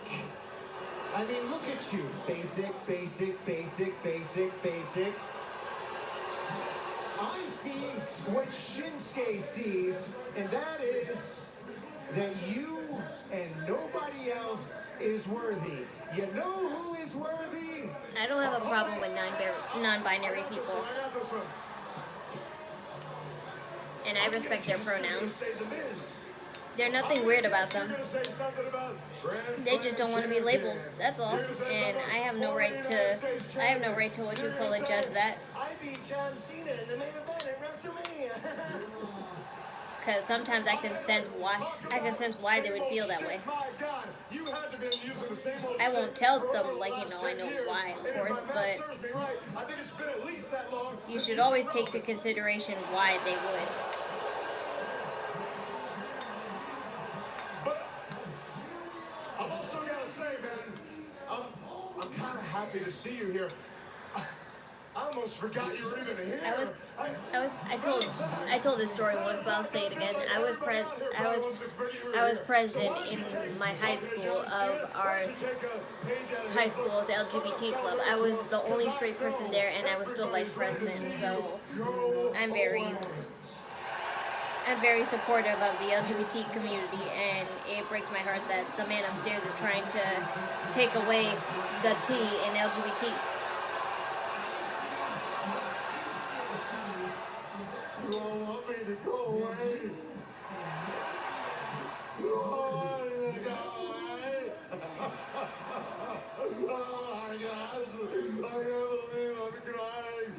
I mean, look at you. Basic. I see what Shinsuke sees, and that is that you and nobody else is worthy. You know who is worthy? I don't have a problem with non-binary people. And I respect their pronouns. There's nothing weird about them. They just don't want to be labeled. That's all. And I have no right to. I have no right to what you call it, judge that. I beat John Cena in the main event at WrestleMania. Because sometimes I can sense why. I can sense why they would feel that way. I won't tell them like I know why, of course, but you should always take into consideration why they would. I've also got to say, man, I'm kind of happy to see you here. I almost forgot you were even here. I told this story once, but I'll say it again. I was president in my high school of our high school's LGBT club. I was the only straight person there, and I was still vice president. So I'm very supportive of the LGBT community, and it breaks my heart that the man upstairs is trying to take away the T in LGBT. You don't want me to go away. You don't want me to go away. Oh my gosh. I can't believe I'm crying.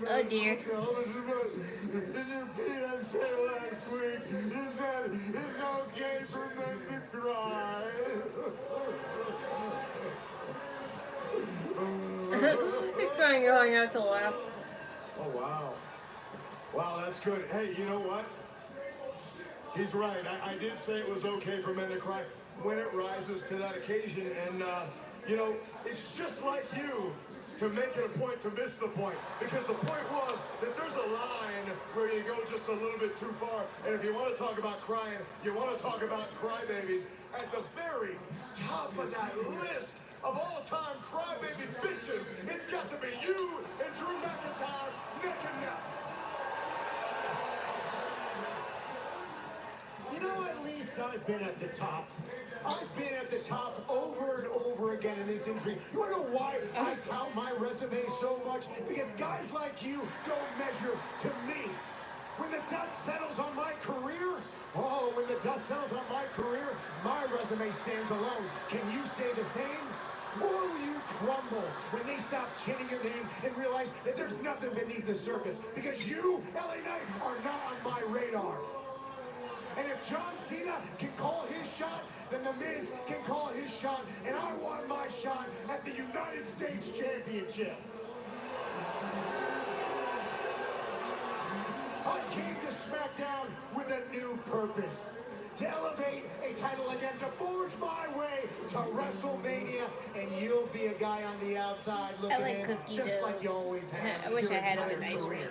Oh dear. Did you repeat that say last week? You said it's okay for men to cry. He's crying, going out to laugh. Oh wow. Wow, that's good. Hey, you know what? He's right. I did say it was okay for men to cry when it rises to that occasion. And, you know, it's just like you to make it a point to miss the point. Because the point was that there's a line where you go just a little bit too far. And if you want to talk about crying, you want to talk about crybabies. At the very top of that list of all-time crybaby bitches, it's got to be you and Drew McIntyre neck and neck. You know, at least I've been at the top. I've been at the top over and over again in this industry. You want to know why I tout my resume so much? Because guys like you don't measure to me. When the dust settles on my career, oh, when the dust settles on my career, my resume stands alone. Can you stay the same? Or will you crumble when they stop chanting your name and realize that there's nothing beneath the surface? Because you, LA Knight, are not on my radar. And if John Cena can call his shot, then The Miz can call his shot. And I want my shot at the United States Championship. I came to SmackDown with a new purpose. To elevate a title again, to forge my way to WrestleMania. And you'll be a guy on the outside looking in, just like you always have. I wish I had a nice ring.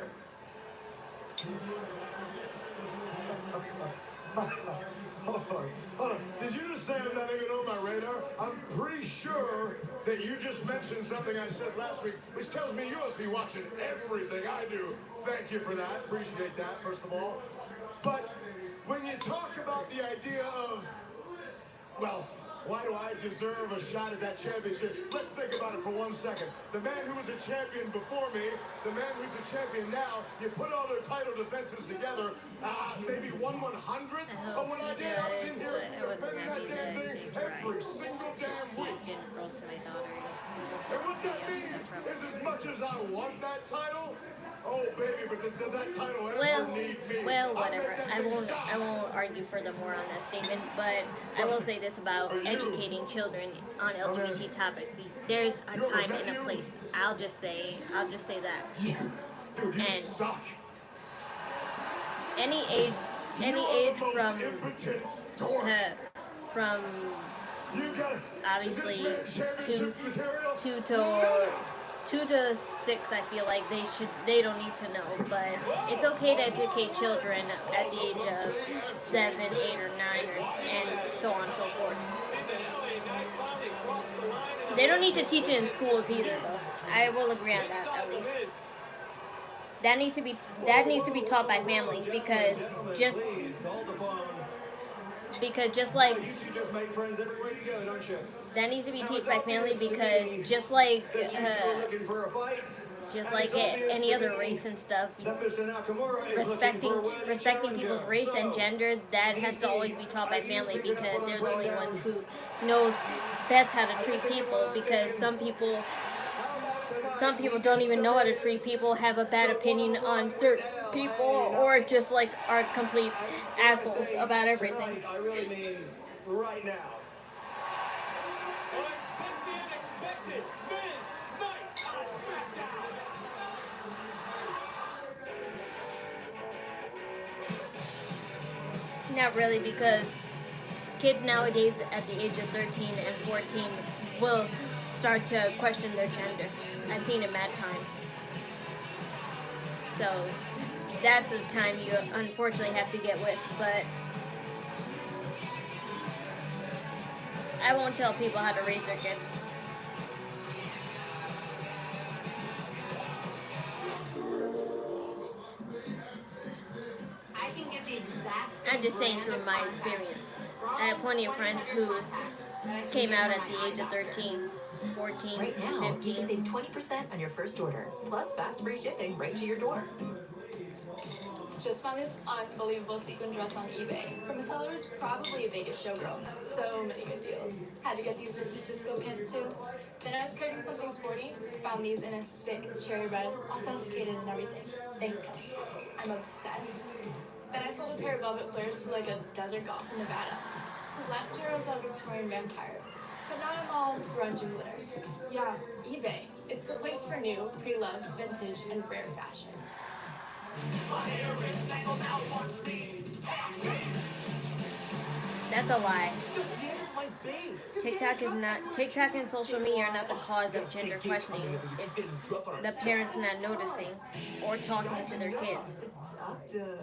Hold on. Did you just say I'm not even on my radar? I'm pretty sure that you just mentioned something I said last week, which tells me you must be watching everything I do. Thank you for that. Appreciate that, first of all. But when you talk about the idea of, well, why do I deserve a shot at that championship? Let's think about it for 1 second. The man who was a champion before me, the man who's a champion now, you put all their title defenses together, maybe 1/100th of what I did. I was in here defending that damn thing every single damn week. And what that means is as much as I want that title, oh baby, but does that title ever need me? Well, whatever. I won't argue further more on that statement, but I will say this about educating children on LGBT topics. There's a time and a place. I'll just say that. Dude, you suck. Any age from obviously 2 to 6, I feel like they don't need to know, but it's okay to educate children at the age of 7, 8, or 9, and so on and so forth. They don't need to teach it in schools either, though. I will agree on that, at least. That needs to be taught by families, because just like that needs to be taught by family, because just like just like any other race and stuff. Respecting people's race and gender, that has to always be taught by family, because they're the only ones who knows best how to treat people, because some people don't even know how to treat people, have a bad opinion on certain people, or just like are complete assholes about everything. I really mean right now. Not really, because kids nowadays at the age of 13 and 14 will start to question their gender. I've seen it mad times. So that's the time you unfortunately have to get with, but I won't tell people how to raise their kids. I can give the exact same I'm just saying through my experience. I have plenty of friends who came out at the age of 13, 14, Right now, 15. you can save 20% on your first order, plus fast free shipping right to your door. Just found this unbelievable sequin dress on eBay from a seller who's probably a Vegas showgirl. So many good deals. Had to get these vintage disco pants too. Then I was craving something sporty. Found these in a sick cherry red, authenticated and everything. Thanks, Kelly. I'm obsessed. Then I sold a pair of velvet flares to like a desert golf in Nevada. Because last year I was a Victorian vampire. But now I'm all grunge and glitter. Yeah, eBay. It's the place for new, pre-loved, vintage, and rare fashion. That's a lie. TikTok and social media are not the cause of gender questioning. It's the parents not noticing or talking to their kids.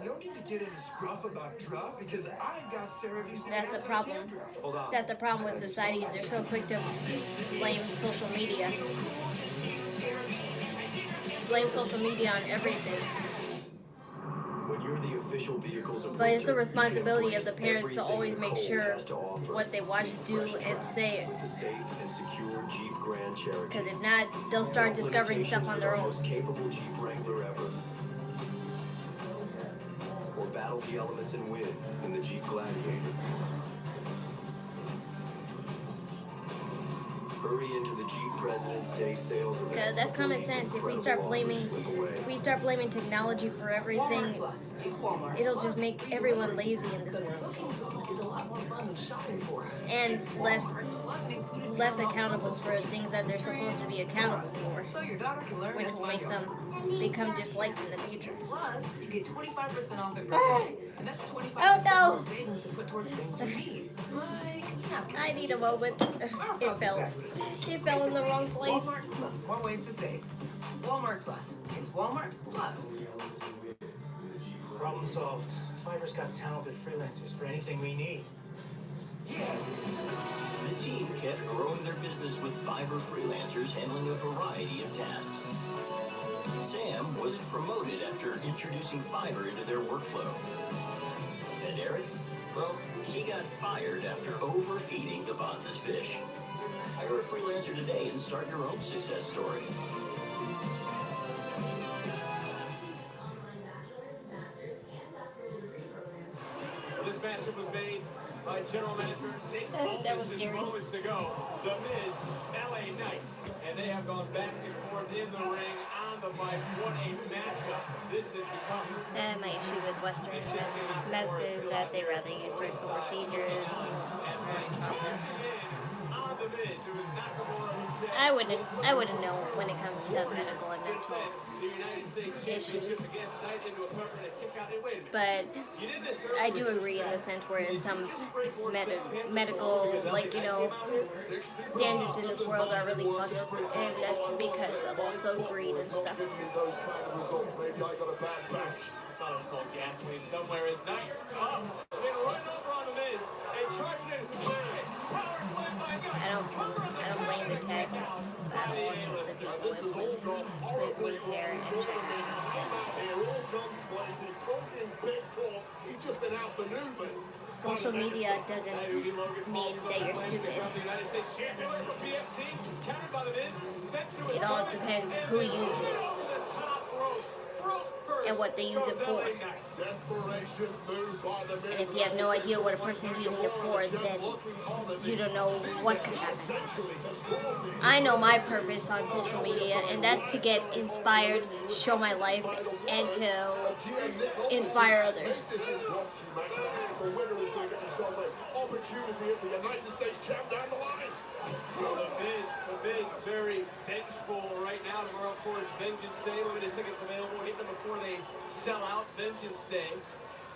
No need to get any scruff about druff, because I've got Cerava's new That's the problem. Hold on. That's the problem with society. They're so quick to blame social media. Blame social media on everything. When you're the official vehicles of But it's the winter, responsibility you of the can parents to embrace always everything make the sure cold has to offer. what they watch, do, and say it. The safe and secure Jeep Grand Cherokee. Because if not, they'll start discovering stuff on their own. Most capable Jeep Wrangler ever. Or battle the elements and win in the Jeep Gladiator. Hurry into the Jeep President's Day sales event. Because that's common sense. If we start blaming technology for everything, it'll just make everyone lazy in this world. And less accountable for things that they're supposed to be accountable for, which will make them become disliked in the future. Plus, you get 25% off at Pikay, and that's 25% more savings to put towards things you need. Like, I need a moment. It fell. It fell in the wrong place. Walmart Plus, more ways to save. Walmart Plus. It's Walmart Plus. Problem solved. Fiverr's got talented freelancers for anything we need. The team kept growing their business with Fiverr freelancers handling a variety of tasks. Sam was promoted after introducing Fiverr into their workflow. And Eric? Well, he got fired after overfeeding the boss's fish. Hire a freelancer today and start your own success story. This matchup was made by General Manager Nick Aldis moments ago. The Miz, LA Knight, and they have gone back and forth in the ring, on the mic. What a matchup this has become. And my issue with Western medicine is that they rather use surgical procedures. I wouldn't know when it comes to medical and mental issues. But I do agree in the sense where some medical, like, you know, standards in this world are really fucked up, and that's because of also greed and stuff. Not a small gasoline somewhere is Knight. Oh, been run over on the Miz and charging it. Power slam by Knight. I don't blame the tag. This is with blue hair and social media doesn't mean that you're stupid. It all depends who uses it. what they use it for. And if you have no idea what a person's using it for, then you don't know what could happen. I know my purpose on social media, and that's to get inspired, show my life, and to inspire others. Opportunity at the United States champ down the line. The Miz very vengeful right now. Tomorrow, of course, Vengeance Day. Limited tickets available. Get them before they sell out. Vengeance Day.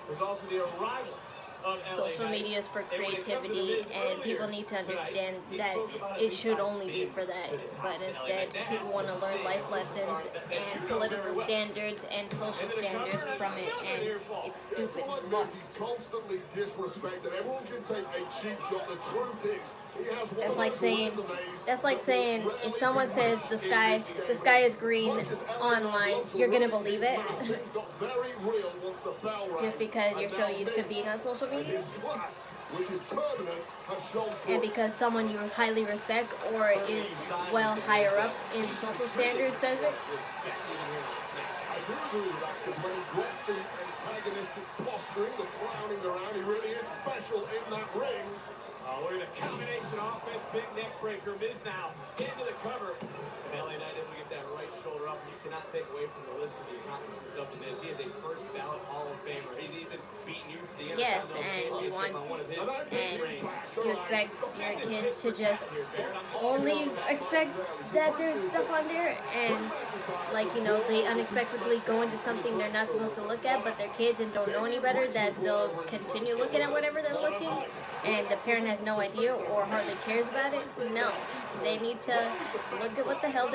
There's also the arrival of LA Social media is for creativity, and people need to understand that it should only be for that. But instead, people want to learn life lessons and political standards and social standards from it, and it's stupid. Look. He's constantly disrespected. Everyone can take a cheap shot. The truth is, he has one That's like saying if someone says the sky is green online, you're gonna believe it just because you're so used to being on social media, and because someone you highly respect or is well higher up in social standards says it. I do agree with that, because when he drops the antagonistic posturing, the clowning around, he really is special in that ring. Look at the combination offense, big neck breaker. Miz now into the cover. And LA Knight able to get that right shoulder up. You cannot take away from the list of the accomplishments of the Miz. He is a first ballot Hall of Famer. He's even beaten you for the Intercontinental Championship on one of his reigns. You expect your kids to just only expect that there's stuff on there, and like, you know, they unexpectedly go into something they're not supposed to look at, but they're kids and don't know any better, that they'll continue looking at whatever they're looking, and the parent has no idea or hardly cares about it. No, they need to look at what the hell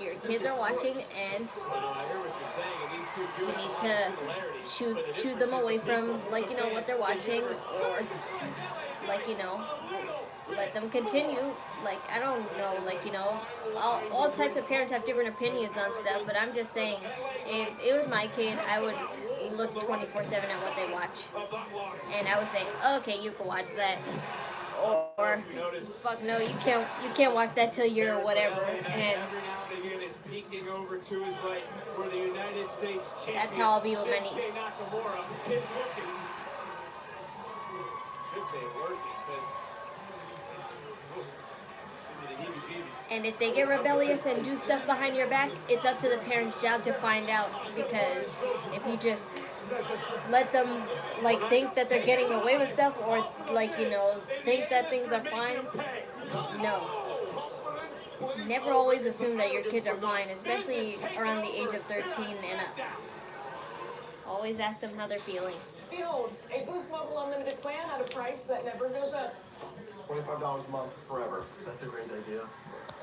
your kids are watching, and you need to shoo them away from, like, you know, what they're watching, or, like, you know, let them continue. Like, I don't know, like, you know, all types of parents have different opinions on stuff, but I'm just saying, if it was my kid, I would look 24/7 at what they watch, and I would say, okay, you can watch that, or fuck no, you can't watch that till you're whatever. And peeking over to his right, where the United States champion, that's how I'll be with my niece. Nakamura is looking. Should say working, because and if they get rebellious and do stuff behind your back, it's up to the parents' job to find out, because if you just let them, like, think that they're getting away with stuff, or, like, you know, think that things are fine, no. Never always assume that your kids are fine, especially around the age of 13 and up. Always ask them how they're feeling. Behold, a Boost Mobile Unlimited plan at a price that never goes up. $25 a month forever. That's a great idea.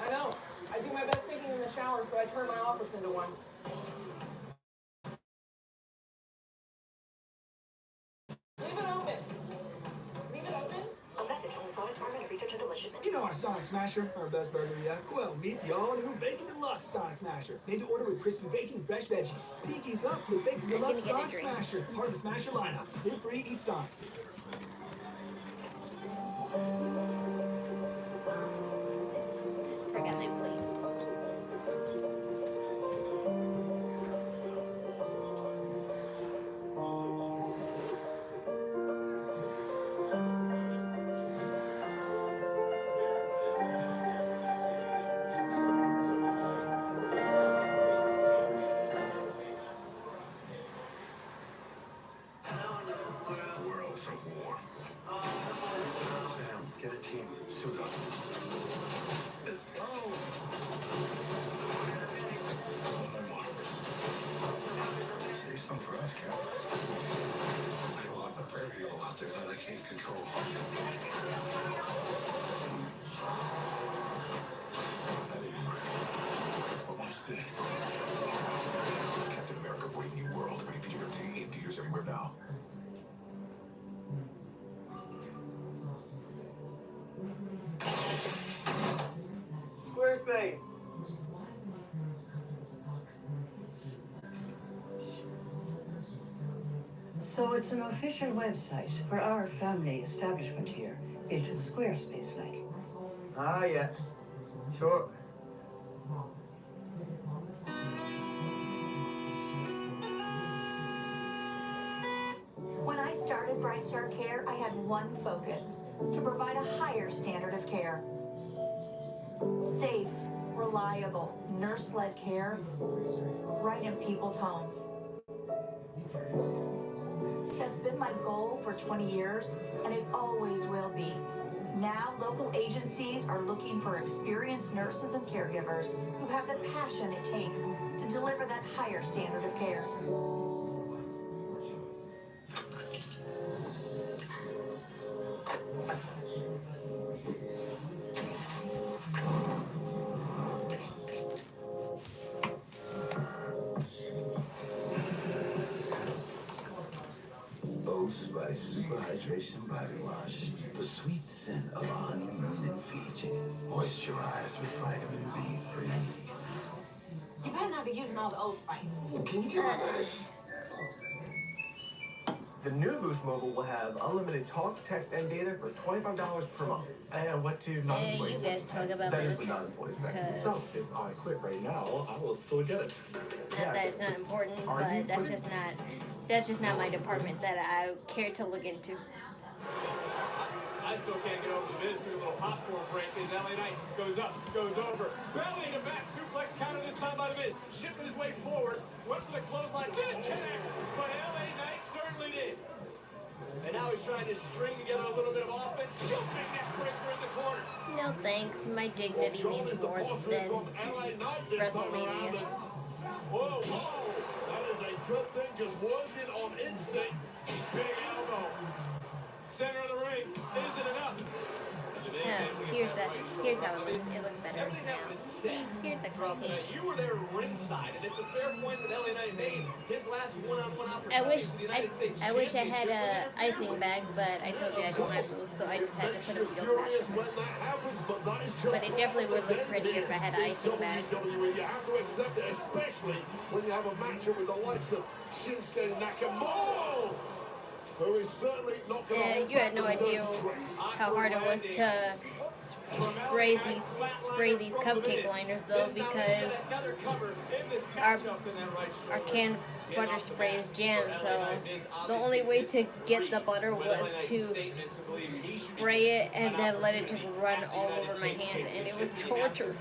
I know. I do my best thinking in the shower, so I turn my office into one. Leave it open. Leave it open. A message from the Sonic Department of Research and Deliciousness. You know our Sonic Smasher, our best burger yet. Well, meet the all-new Bacon Deluxe Sonic Smasher. Made to order with crispy bacon and fresh veggies. Pinkies up with Bacon Deluxe Sonic Smasher. Part of the Smasher lineup. Live free, eat Sonic. Forgot my plate. World's at war. Sam, get a team. Suit up. Let's go. Save some for us, Cap. I don't want the variable out there that I can't control. That didn't work. But watch this. Captain America, brave new world. Ready for your team. In theaters everywhere now. Squarespace. So it's an official website for our family establishment here, built with Squarespace-like. Ah, yeah. Sure. started Bright Star Care, I had one focus: to provide a higher standard of care. Safe, reliable, nurse-led care right in people's homes. That's been my goal for 20 years, and it always will be. Now, local agencies are looking for experienced nurses and caregivers who have the passion it takes to deliver that higher standard of care. Old Spice Super Hydration Body Wash. The sweet scent of a honeymoon in Fiji. Moisturize with vitamin B3. You better not be using all the Old Spice. Can you get my bag? The new Boost Mobile will have unlimited talk, text, and data for $25 per month. And what do non-employees you guys talk about That is this, the non-employees back. because- So, if I quit right now, I will still get it. Not that it's not important, Are you but quitting? that's just not my department that I care to look into. I still can't get over the Miz through a little popcorn break as LA Knight goes up, goes over. Belly to back suplex counter this time by the Miz. Shipping his way forward. Went for the clothesline. Didn't connect, but LA Knight certainly did. And now he's trying to string together a little bit of offense. Jumping neck breaker in the corner. No thanks, my dignity means more than WrestleMania. Whoa, whoa! That is a good thing, because working on instinct. Big elbow. Center of the ring. Is it enough? Here's how it looks. It looks better Everything that now. was said. Here's the From, you were there ringside, and it's a fair point that LA Knight made. His last one-on-one opportunity for the United States I wish I had Championship a icing bag, but I told you I don't have those, so I just had to put a field patch. But it definitely would look prettier if I had an icing bag. WWE, you have to accept it, especially when you have a matchup with the likes of Shinsuke Nakamura, who is certainly not going to You had no idea how hard it was to spray these cupcake liners though, because our canned butter spray is jammed, so the only way to get the butter was to spray it and then let it just run all over my hand, and it was torture.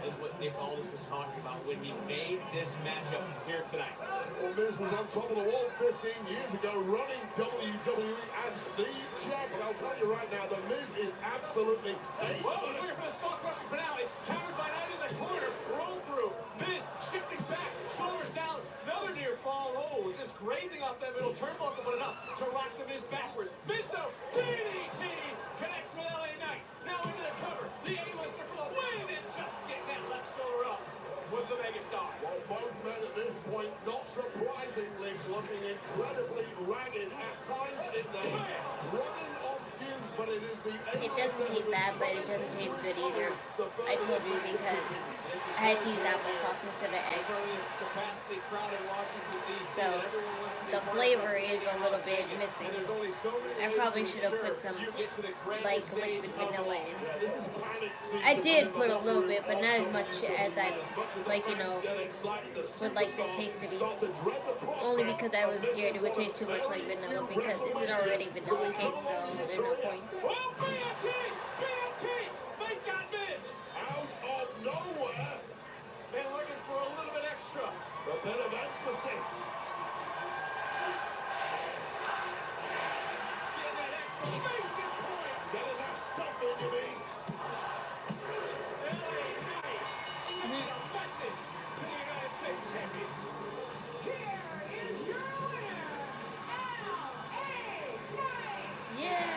Is what Nick Aldis was talking about when he made this matchup here tonight. Well, Miz was on top of the wall 15 years ago, running WWE as the champ. But I'll tell you right now, the Miz is absolutely ageless. Whoa, looking for the skull-crushing finale. Countered by Knight in the corner. Roll through. Miz shifting back. Shoulders down. Another near fall. Oh, just grazing off that middle turnbuckle, but enough to rock the Miz backwards. Miz though, DDT connects with LA Knight. Now into the cover. The A-lister for the win, and just getting that left shoulder up was the megastar. Well, both men at this point, not surprisingly, looking incredibly ragged at times in there. Running on fumes, but it is the It doesn't taste bad, but it doesn't taste good either. I told you because I had to use applesauce instead of eggs. So the flavor is a little bit missing. I probably should have put some like liquid vanilla in. I did put a little bit, but not as much as I would like this taste to be. Only because I was scared it would taste too much like vanilla, because this is already vanilla cake, so there's no point. Oh, BFT! BFT! They got this! Out of nowhere! They're looking for a little bit extra. A bit of emphasis. Get that exclamation point! Get enough stuff in, you mean? LA Knight sending a message to the United States champion. Here is your winner, LA Knight! Yeah!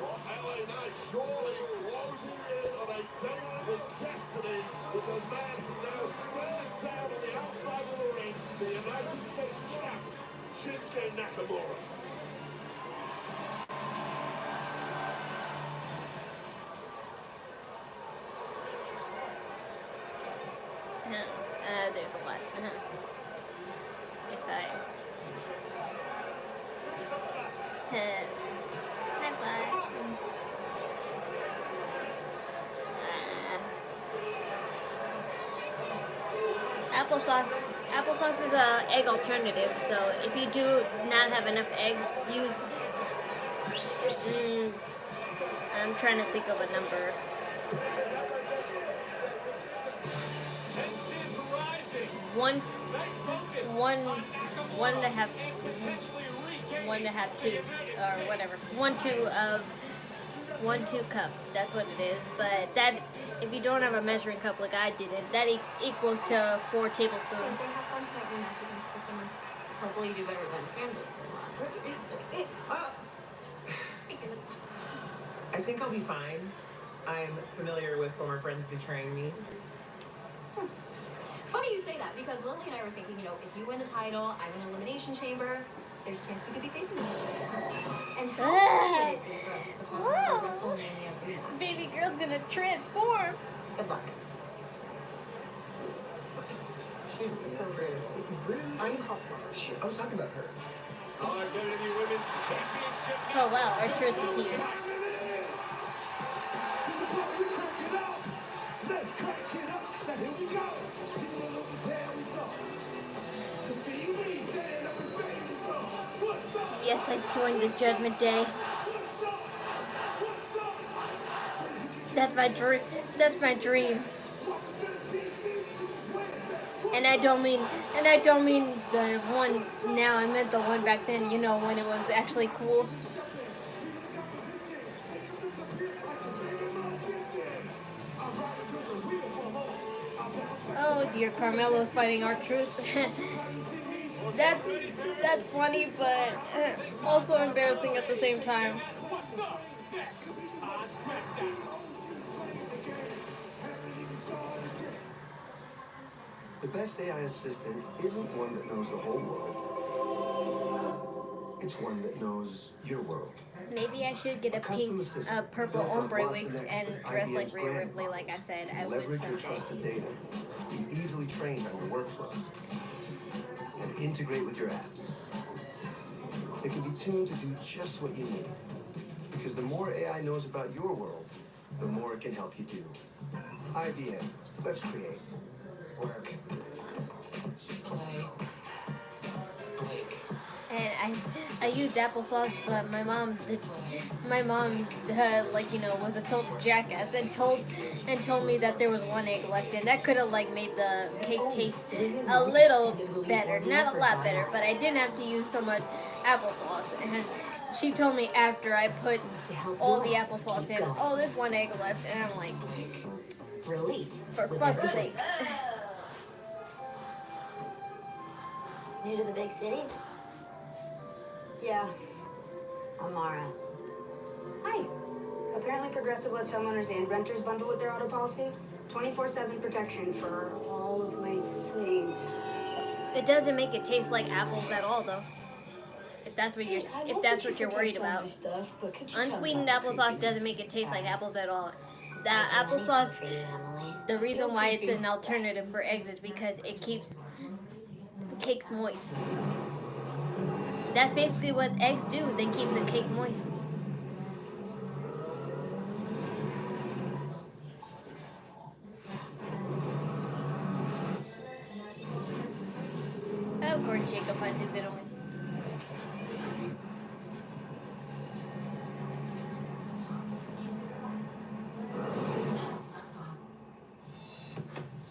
Well, LA Knight surely closing in on a day with destiny with a man who now stares down on the outside of the ring, the United States champ, Shinsuke Nakamura. There's a lot. If I... High five. Applesauce is a egg alternative. So if you do not have enough eggs, use. I'm trying to think of a number. One and a half, two, or whatever. 1-2 cup. That's what it is. But that, if you don't have a measuring cup like I didn't, that equals to 4 tablespoons. So have fun tonight when match against Tiffany. Hopefully you do better than Candace did last week. I think I'll be fine. I'm familiar with former friends betraying me. Funny you say that, because Lily and I were thinking, if you win the title, I'm in Elimination Chamber, there's a chance we could be facing each other. And how would it be for us to have a WrestleMania rematch? Baby girl's gonna transform. Good luck. She's so rude. I'm hot for her. Shit, I was talking about her. Oh wow, our truth is here. Let's crank it up. Now here we go. People are looking down, we saw. See me stand up and say what's up? Yes, I joined the Judgment Day. That's my dream. That's my dream. And I don't mean the one now. I meant the one back then. When it was actually cool. Oh dear, Carmelo's fighting R-Truth. That's funny, but also embarrassing at the same time. The best AI assistant isn't one that knows the whole world. It's one that knows your world. Maybe I should get a purple ombre wigs and dress like Rhea Ripley, like I said I would Leverage your someday. trusted data. Be easily trained on your workflows. And integrate with your apps. It can be tuned to do just what you need. Because the more AI knows about your world, the more it can help you do. IBM. Let's create. Work. Play. Blake. And I used applesauce, but my mom was a total jackass and told me that there was 1 egg left, and that could have made the cake taste a little better, not a lot better, but I didn't have to use so much applesauce. And she told me after I put all the applesauce in, oh, there's 1 egg left, and I'm like, Relief. For fuck's sake. New to the big city? Yeah. Amara. Hi. Apparently Progressive lets homeowners and renters bundle with their auto policy. 24/7 protection for all of my things. It doesn't make it taste like apples at all, though. If that's what you're worried about. Unsweetened applesauce doesn't make it taste like apples at all. That applesauce, the reason why it's an alternative for eggs is because it keeps cakes moist. That's basically what eggs do. They keep the cake moist. Of course, Jacob Fatu is gonna win.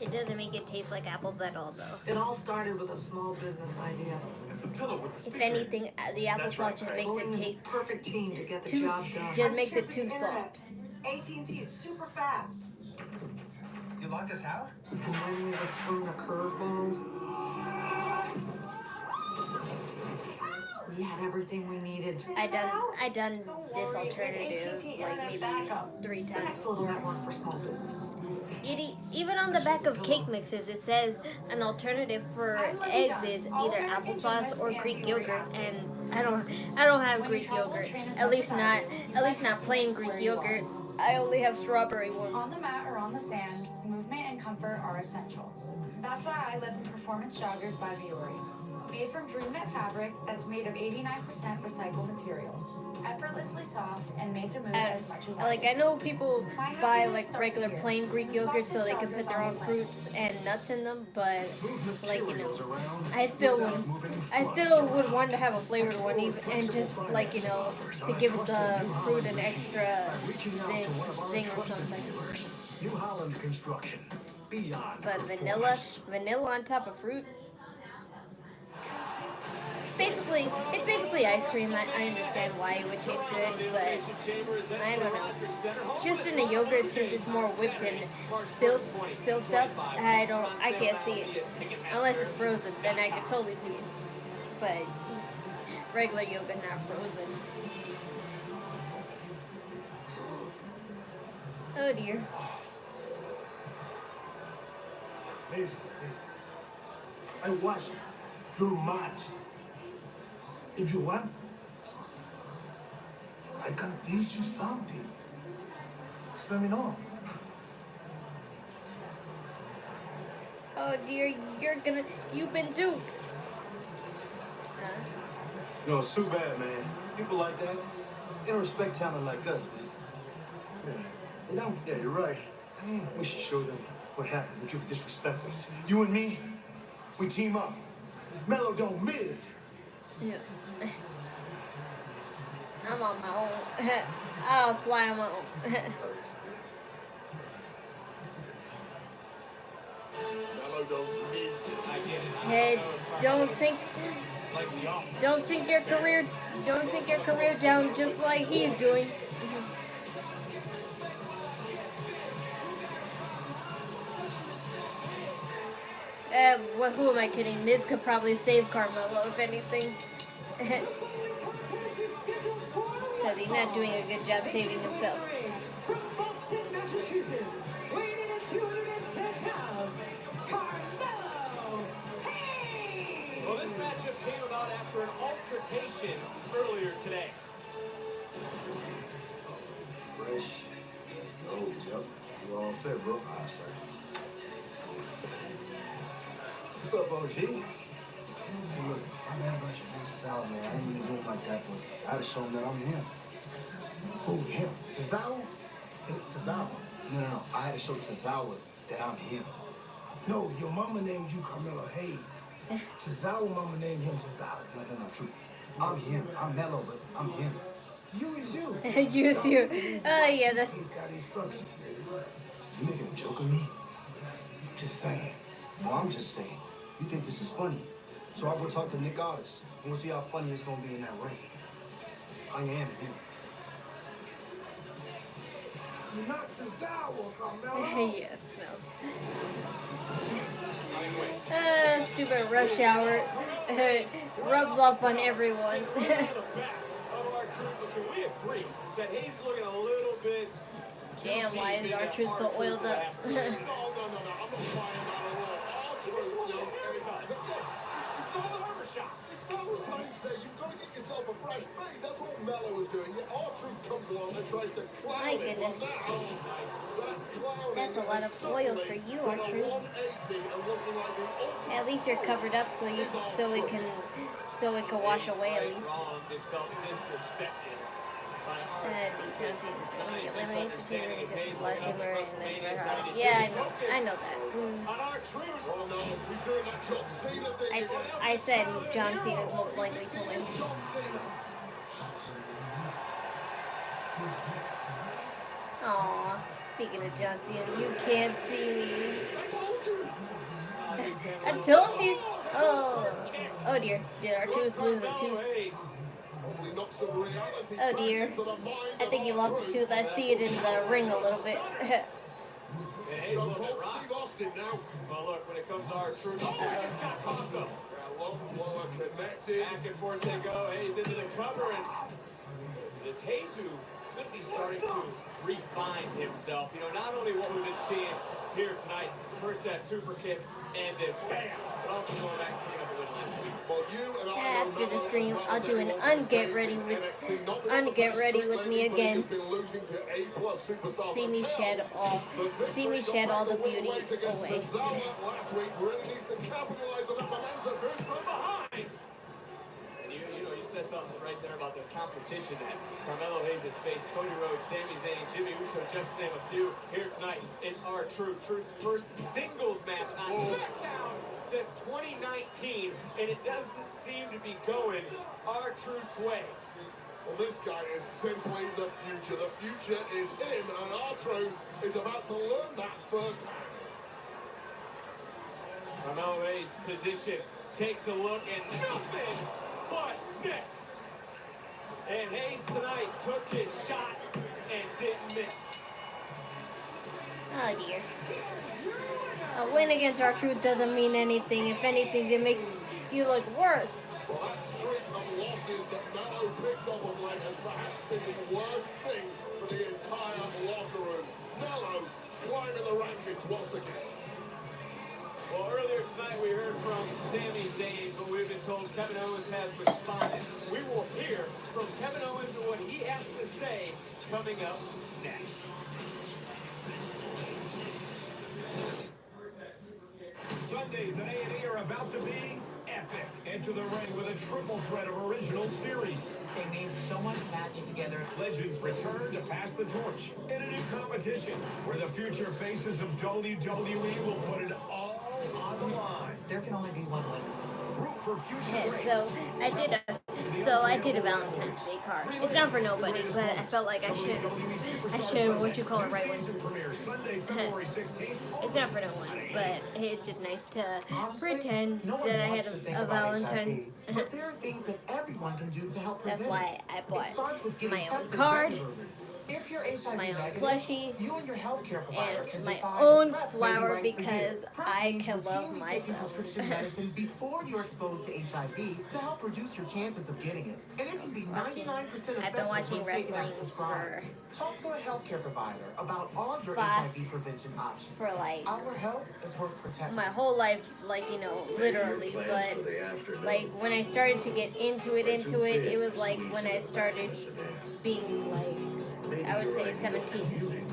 It doesn't make it taste like apples at all, though. It all started with a small business idea. It's a pillow with a speaker. If anything, the applesauce just makes it taste perfect team to get the too, job done. just makes it too soft. AT&T is super fast. You locked us out? And when we return the curveball, we had everything we needed. I done this alternative like maybe 3 The next times. little network for small business. Even on the back of cake mixes, it says an alternative for eggs is either applesauce or Greek yogurt, and I don't have Greek yogurt. At least not plain Greek yogurt. I only have strawberry ones. On the mat or on the sand, movement and comfort are essential. That's why I love the Performance Joggers by Vuori. Made from DreamKnit fabric that's made of 89% recycled materials. Effortlessly soft and made to move as much as I know people buy like regular plain Greek yogurt so they can put their own fruits and nuts in them, but like, you know, I still would want to have a flavored one, even, and just like, you know, to give the fruit an extra zing or something. New Holland construction. Beyond But vanilla on top of fruit. It's basically ice cream. I understand why it would taste good, but I don't know. Just in the yogurt, since it's more whipped and silked up, I can't see it. Unless it's frozen, then I can totally see it. But regular yogurt, not frozen. Oh dear. Listen. I watch your match. If you want, I can teach you something. Just let me know. Oh dear, you've been duped. No, it's too bad, man. People like that, they don't respect talent like us, man. Yeah. You know? Yeah, you're right. We should show them what happens when people disrespect us. You and me, we team up. Mello don't miss. Yeah. I'm on my own. I'll fly on my own. Hey, don't sink your career down just like he's doing. Who am I kidding? Miz could probably save Carmelo, if anything. Because he's not doing a good job saving himself. Well, this matchup came about after an altercation earlier today. Fresh. Oh, yep. You all set, bro? Ah, sir. What's up, OG? Hey, look, I had a bunch of things out, man. I didn't even do it like that, but I had to show him that I'm him. Who, him? Tozawa? It's Tozawa. No. I had to show Tozawa that I'm him. No, your mama named you Carmelo Hayes. Tozawa mama named him Tozawa. No, true. I'm him. I'm Mello, but I'm him. You is you. You is you. Oh, yeah, that's... He's got instructions. You making a joke of me? Just saying. No, I'm just saying. You think this is funny. So I'll go talk to Nick Aldis, and we'll see how funny it's gonna be in that ring. I am him. You're not Tozawa, Carmelo. Yes, no. Stupid rush hour. Rubs off on everyone. We agree that he's looking a little bit. Damn, why is our truth so oiled up? I'm not buying that at all. It's Valentine's Day. You've got to get yourself a fresh fade. That's all Mello is doing. Yet R-Truth comes along and tries to clown My goodness. That's a lot of oil for you, R-Truth. At least you're covered up so it can wash away at least. I think John Cena won the elimination chamber because of blood humor and then yeah, I know that. I said John Cena is most likely to win. Aw, speaking of John Cena, you can't see me. I told you. Oh dear, did our tooth lose a tooth? Oh dear. I think he lost a tooth. I see it in the ring a little bit. Well, look, when it comes to our truth, it's got Congo. Back and forth they go. Hayes into the cover, and it's Hayes who could be starting to refine himself. You know, not only what we've been seeing here tonight, first that super kick, and then bam, but also going back to pick up a win last week. Well, you and I know after the stream, I'll do an unget ready with me again. See me shed all the beauty away. Last week really needs to capitalize on that momentum. Who's from behind? And you said something right there about the competition that Carmelo Hayes has faced. Cody Rhodes, Sami Zayn, Jimmy Uso, just to name a few. Here tonight, it's R-Truth. Truth's first singles match on Smackdown since 2019, and it doesn't seem to be going R-Truth's way. Well, this guy is simply the future. The future is him, and R-Truth is about to learn that firsthand. Carmelo Hayes' position takes a look, and nothing but net. And Hayes tonight took his shot and didn't miss. Oh dear. A win against R-Truth doesn't mean anything. If anything, it makes you look worse. Well, that streak of losses that lmaooo picked up of late has perhaps been the worst thing for the entire locker room. lmaooo climbing the rankings once again. Well, earlier tonight we heard from Sami Zayn, but we've been told Kevin Owens has responded. We will hear from Kevin Owens and what he has to say coming up next. Sundays at A&E are about to be epic. Enter the ring with a triple threat of original series. They made so much magic together. Legends return to pass the torch in a new competition where the future faces of WWE will put it all on the line. There can only be one winner. Root for future Okay, greats. so I did a Valentine's Day card. It's not for nobody, but I felt like I should what you call it, right one. It's not for no one, but it's just nice to pretend No one that I wants had to think a about Valentine. HIV, but there are things that everyone can do to help That's prevent why it. I It bought starts with getting my own tested card, regularly. If you're HIV my own negative, plushie, you and your healthcare provider can and my decide own PrEP may be flower right for you. because PrEP I means can love routinely taking myself. prescription medicine before you're exposed to HIV to help reduce your chances of getting it. And it can be 99% effective I've been watching when taken as wrestling prescribed. Talk to a healthcare provider about all your Five- HIV prevention options. for like Our health is worth protecting. my whole life, like, literally, but like when I started to get into it was like when I started being like, I would say 17.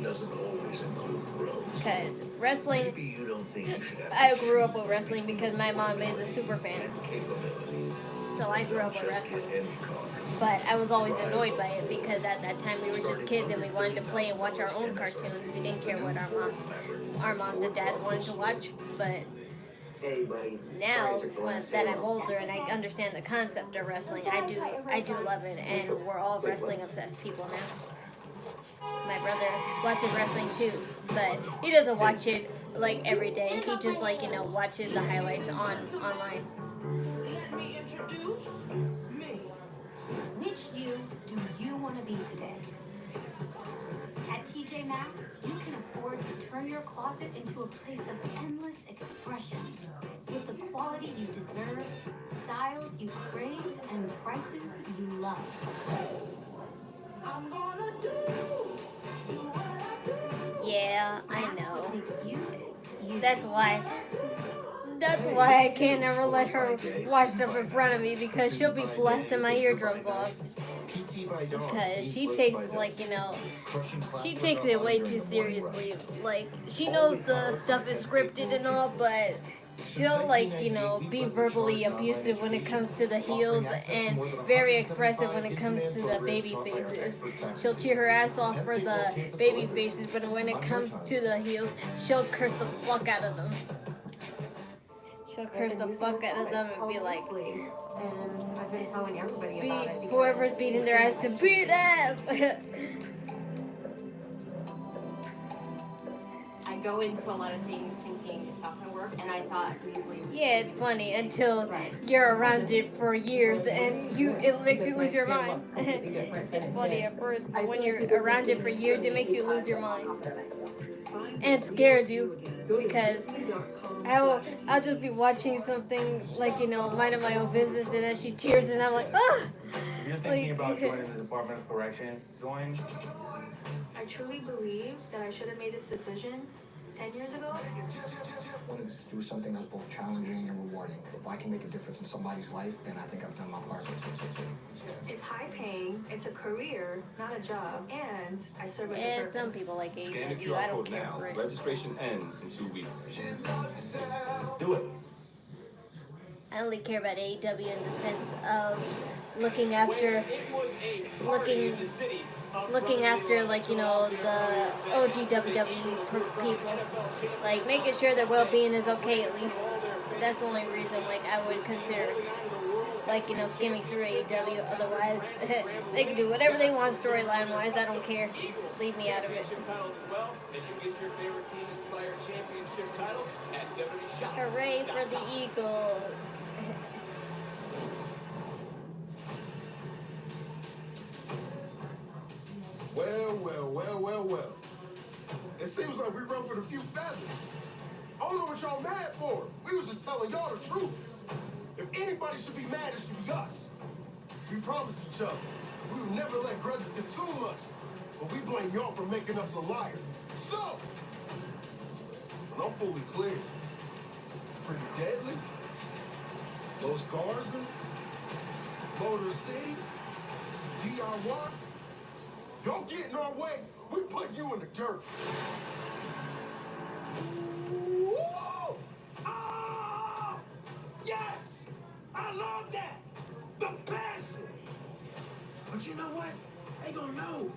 Doesn't always include growth. Because wrestling, Maybe you don't think you should have I grew up with wrestling because my mom is a super fan. capability. So I grew up with Just wrestling. get any car. But I was always annoyed by it because at that time we were just kids and we wanted to play and watch our own cartoons. We didn't care what our moms and dads wanted to watch. But now that I'm older and I understand the concept of wrestling, I do love it, and we're all wrestling obsessed people now. My brother watches wrestling too, but he doesn't watch it like every day. He just watches the highlights online. Let me introduce me. Which you do you want to be today? At TJ Maxx, you can afford to turn your closet into a place of endless expression. With the quality you deserve, styles you crave, and prices you love. I'm gonna do what I do. Yeah, I That's what know. makes you, you. That's why I can't ever let her watch stuff in front of me because she'll be blasting my eardrums off. Because she takes she takes it way too seriously. Like, she knows the stuff is scripted and all, but she'll be verbally abusive when it comes to the heels and very expressive when it comes to the baby faces. She'll cheer her ass off for the baby faces, but when it comes to the heels, she'll curse the fuck out of them. She'll curse the fuck out of them and be like, And I've been telling everybody about it. because whoever's beating their ass to beat ass. I go into a lot of things thinking it's not going to work, and I thought easily. Yeah, it's funny until you're around it for years and it makes you lose your mind. It's funny at first, but when you're around it for years, it makes you lose your mind. And it scares you because I'll just be watching something minding my own business, and then she cheers and I'm like, ah! If you're thinking about joining the Department of Correction, join. I truly believe that I should have made this decision 10 years ago. I wanted to do something that was both challenging and rewarding. rewarding. If I can make a difference in somebody's life, then I think I've done my part. It's high paying, it's a career, not a job, and I serve with a purpose. Some people like Scan the AEW. I QR don't code care now. for it. Registration ends in 2 weeks. Do it. I only care about AEW in the sense of looking after, looking after, like, you know, the OG WWE people, like making sure their well-being is okay at least. That's the only reason, like, I would consider, like, you know, skimming through AEW. Otherwise, they can do whatever they want storyline-wise. I don't care. Leave me out of it. Hooray for the Eagle. Well. It seems like we ruffled a few feathers. I don't know what y'all mad for. We was just telling y'all the truth. If anybody should be mad, it should be us. We promised each other we would never let grudges consume us. But we blame y'all for making us a liar. So, when I'm fully clear, Pretty Deadly, Los Garza, Motor City, DIY, y'all get in our way, we put you in the dirt. Whoa! Ah! Yes! I love that! The passion! But you know what? They gonna know.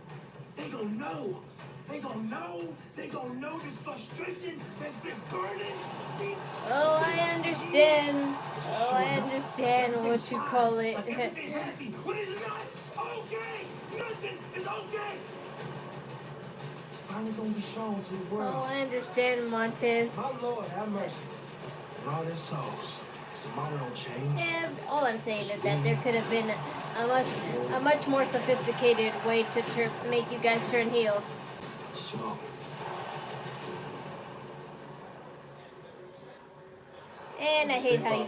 They gonna know. They gonna know. They gonna know this frustration that's been burning deep. Oh, I understand. Oh, I understand what you call it. Everything's happy. When it's not okay, nothing is okay. It's finally gonna be shown to the world. Oh, I understand, Montez. My Lord, have mercy. And all their souls. Tomorrow don't change. And all I'm saying is that there could have been a much more sophisticated way to make you guys turn heel. Smoke. And I hate how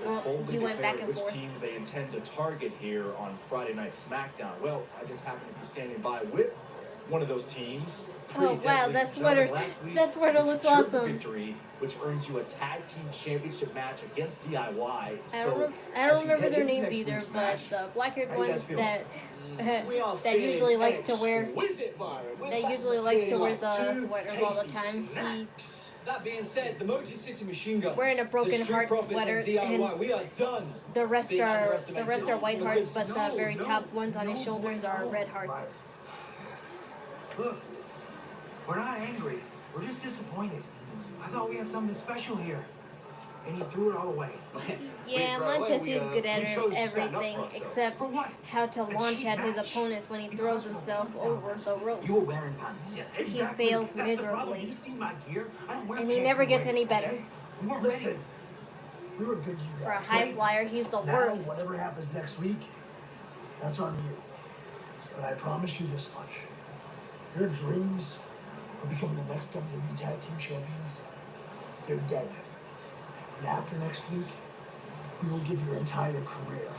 you went back and which forth. teams they intend to target here on Friday Night Smackdown. Well, I just happen to be standing by with one of those teams. Oh wow, that sweater looks awesome. Victory, which earns you a tag team championship match against DIY. I don't remember their names either, but the black-haired one that usually likes to wear the sweaters all the time. That being said, the Motor City Machine Guns, Wearing a broken heart sweater, DIY, we are done. The rest are white hearts, but the very top ones on his shoulders are red hearts. Look, we're not angry. We're just disappointed. I thought we had something special here. And you threw it all away. Yeah, Montez is good at everything except how to launch at his opponents when he throws himself over the ropes. You were wearing pants. Yeah, exactly. He fails That's miserably. You see my gear? I don't wear And he never gets any better. Okay? Listen, we were good to you guys. For a high flyer, he's the worst. Whatever happens next week, that's on you. But I promise you this much. Your dreams of becoming the next WWE Tag Team Champions, they're dead. And after next week, we will give your entire career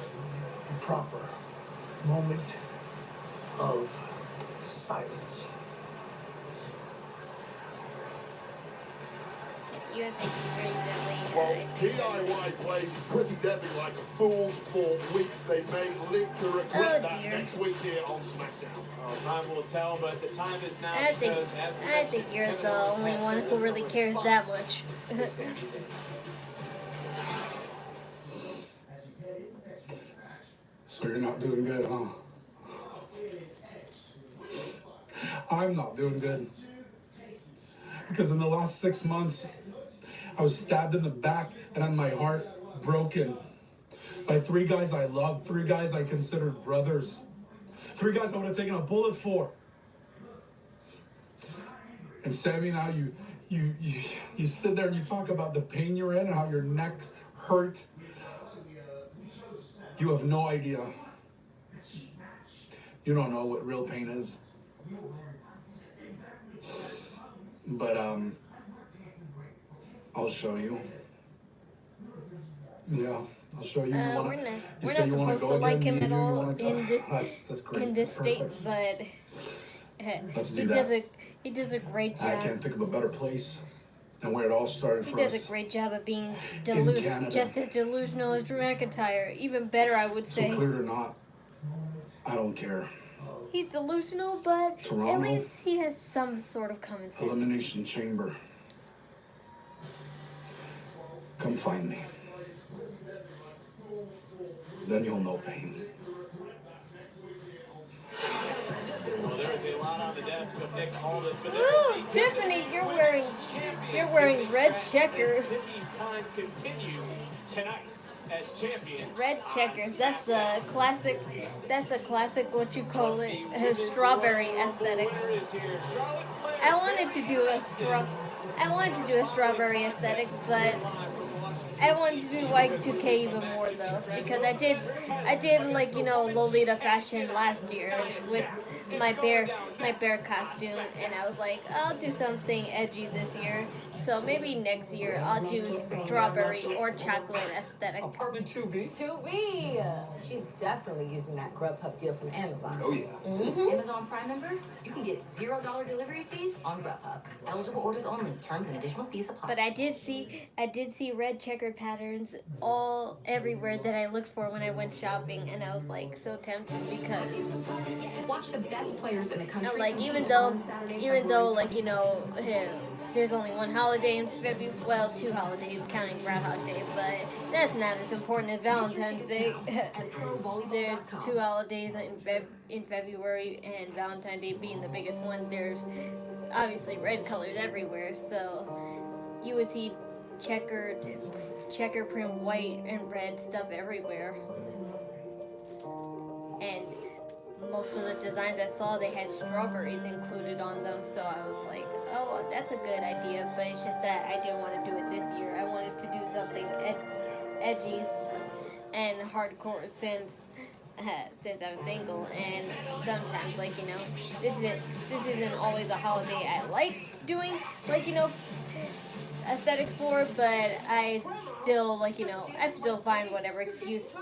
a proper moment of silence. Well, DIY played Pretty Deadly like a fool for weeks. They may live to regret that next week here on SmackDown. Time will tell, but the time is now. I think you're the only one who really cares that much. So you're not doing good, huh? I'm not doing good. Because in the last 6 months, I was stabbed in the back and had my heart broken by 3 guys I loved, 3 guys I considered brothers, 3 guys I would have taken a bullet for. And Sammy, now you sit there and you talk about the pain you're in and how your neck's hurt. You have no idea. You don't know what real pain is. But I'll show you. Yeah, I'll show you. We're not supposed to like him at all in this state, but Let's do that. He does a great job. I can't think of a better place and where it all started He for does us. a great job of being Canada. just as delusional as Drew McIntyre. Even better, I would So say. clear it or not, I don't care. He's delusional, but Toronto, at least he has some sort of common sense. Elimination Chamber. Come find me. Then you'll know pain. Well, there is a lot on the desk of Nick Aldis, but Ooh, Tiffany, you're wearing red checkers. Tiffany's time continues tonight as champion. Red checkers. That's the classic. That's the classic. What you call it? Strawberry aesthetic. I wanted to do a strawberry aesthetic, but I wanted to do Y2K even more though, because I did like, you know, Lolita fashion last year with my bear costume, and I was like, I'll do something edgy this year. So maybe next year I'll do strawberry or chocolate aesthetic. Apartment 2B? 2B! She's definitely using that Grubhub deal from Amazon. Oh, yeah. Mm-hmm. Amazon Prime member, you can get $0 delivery fees on Grubhub. Eligible orders only. Terms and additional fees apply. But I did see red checkered patterns all everywhere that I looked for when I went shopping, and I was like so tempted because watch the best players in the country. I'm like, even though like, you know, there's only one holiday in February, well, 2 holidays counting Groundhog Day, but that's not as important as Valentine's Day. There's 2 holidays in February, and Valentine's Day being the biggest one. There's obviously red colors everywhere, so you would see checker print white and red stuff everywhere. And most of the designs I saw, they had strawberries included on them, so I was like, oh, that's a good idea, but it's just that I didn't want to do it this year. I wanted to do something edgy and hardcore since I'm single, and sometimes, like, you know, this isn't always a holiday I like doing, like, you know, aesthetics for, but I still, like, you know, I still find whatever excuse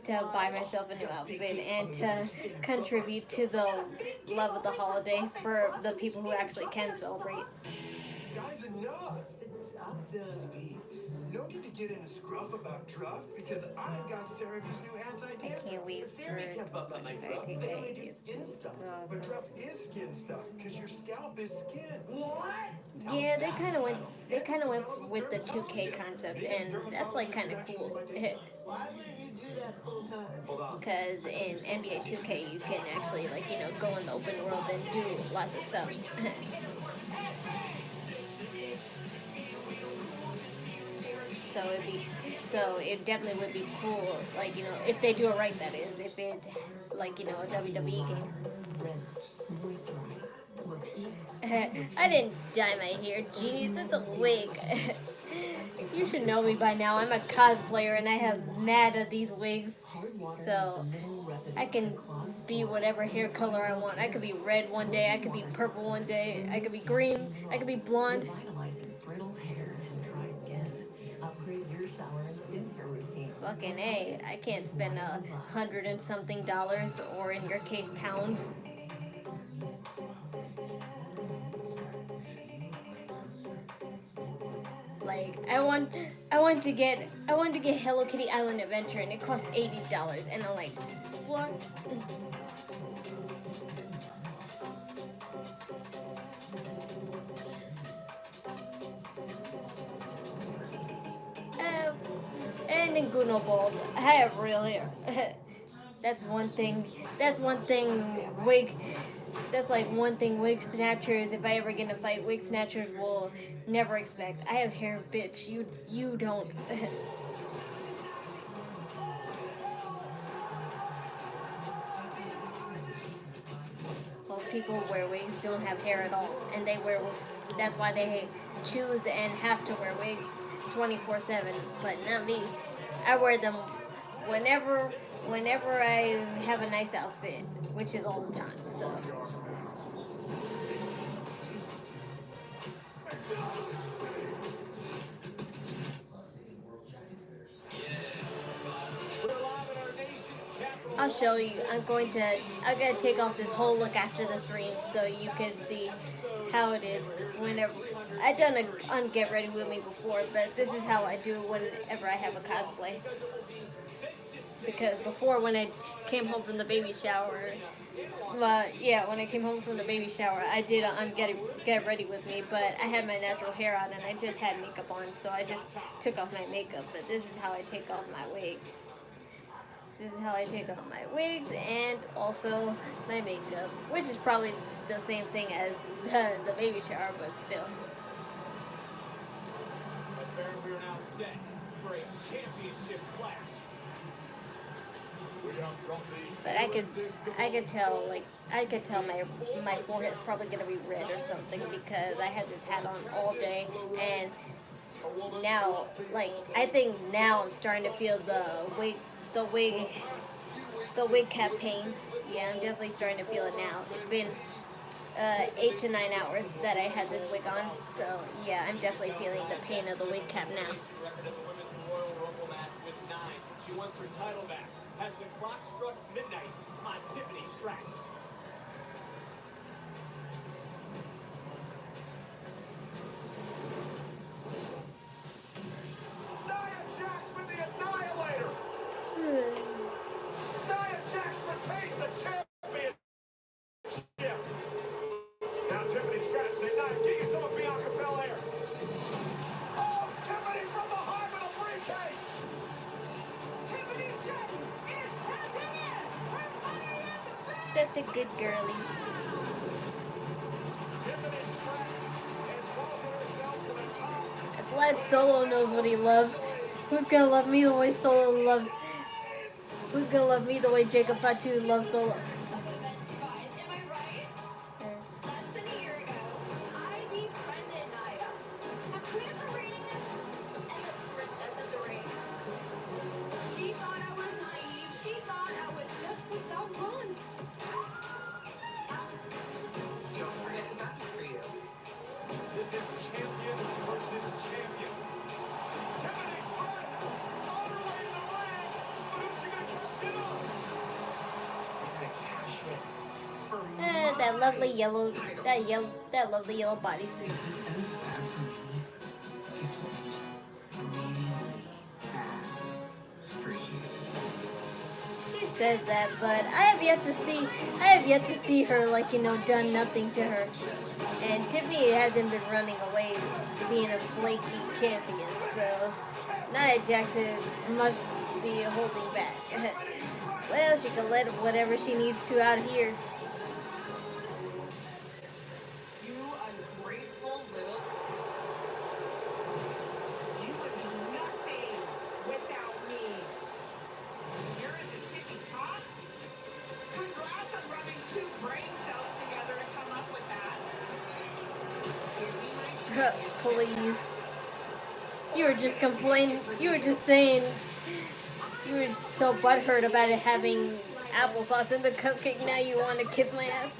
to buy myself a new outfit and to contribute to the love of the holiday for the people who actually can celebrate. Guys, enough! Speed. No need to get in a scruff about Druff, because I've got CeraVe's new anti-damage. I can't wait for They only do skin stuff. But Druff is skin stuff, because your scalp is skin. What? Yeah, they kind of went with the 2K concept, and that's like kind of cool. Because in NBA 2K you can actually, like, you know, go in the open world and do lots of stuff. So it definitely would be cool, like, you know, if they do it right, that is, if it, like, you know, a WWE game. I didn't dye my hair, jeez, it's a wig. You should know me by now. I'm a cosplayer and I have mad at these wigs. So I can be whatever hair color I want. I could be red one day, I could be purple one day, I could be green, I could be blonde. Brittle hair and dry skin. Upgrade your shower and skincare routine. Fucking A, I can't spend $100 and something, or in your case, pounds. Like, I want to get Hello Kitty Island Adventure, and it cost $80, and I'm like, what? And in Guno Bald, I have real hair. That's one thing wig. That's like one thing wig snatchers, if I ever get in a fight, wig snatchers will never expect. I have hair, bitch. You don't. Most people who wear wigs don't have hair at all, and they wear. That's why they choose and have to wear wigs 24/7. But not me. I wear them whenever I have a nice outfit, which is all the time. So. I'll show you. I'm gonna take off this whole look after the stream so you can see how it is I've done a on Get Ready With Me before, but this is how I do it whenever I have a cosplay. Because before, when I came home from the baby shower, when I came home from the baby shower, I did on Get Ready With Me, but I had my natural hair on and I just had makeup on, so I just took off my makeup. But this is how I take off my wigs. This is how I take off my wigs and also my makeup, which is probably the same thing as the baby shower, but still. We are now set for a championship clash. But I could tell my forehead's probably gonna be red or something because I had this hat on all day, and now I think now I'm starting to feel the wig cap pain. Yeah, I'm definitely starting to feel it now. It's been 8 to 9 hours that I had this wig on, so yeah, I'm definitely feeling the pain of the wig cap now. She wants her title back. Has the clock struck midnight on Tiffany Stration? Nia Jax with the Annihilator. Nia Jax retains the championship. Now Tiffany Stration say, "Nia, get you some of Bianca Belair." Oh, Tiffany from behind with a briefcase. Tiffany Stration is cashing in. Such a good girlie. Tiffany Stration has vaulted herself to the top. I'm glad Solo knows what he loves. Who's gonna love me the way Solo loves? Who's gonna love me the way Jacob Fatu loves Solo? That lovely yellow bodysuit. She says that, but I have yet to see her done nothing to her. And Tiffany hasn't been running away being a flaky champion, so Nia Jax must be holding back. Well, she can let whatever she needs to out of here. Please. You were just complaining. You were just saying. You were so butthurt about it having applesauce in the cupcake. Now you want to kiss my ass.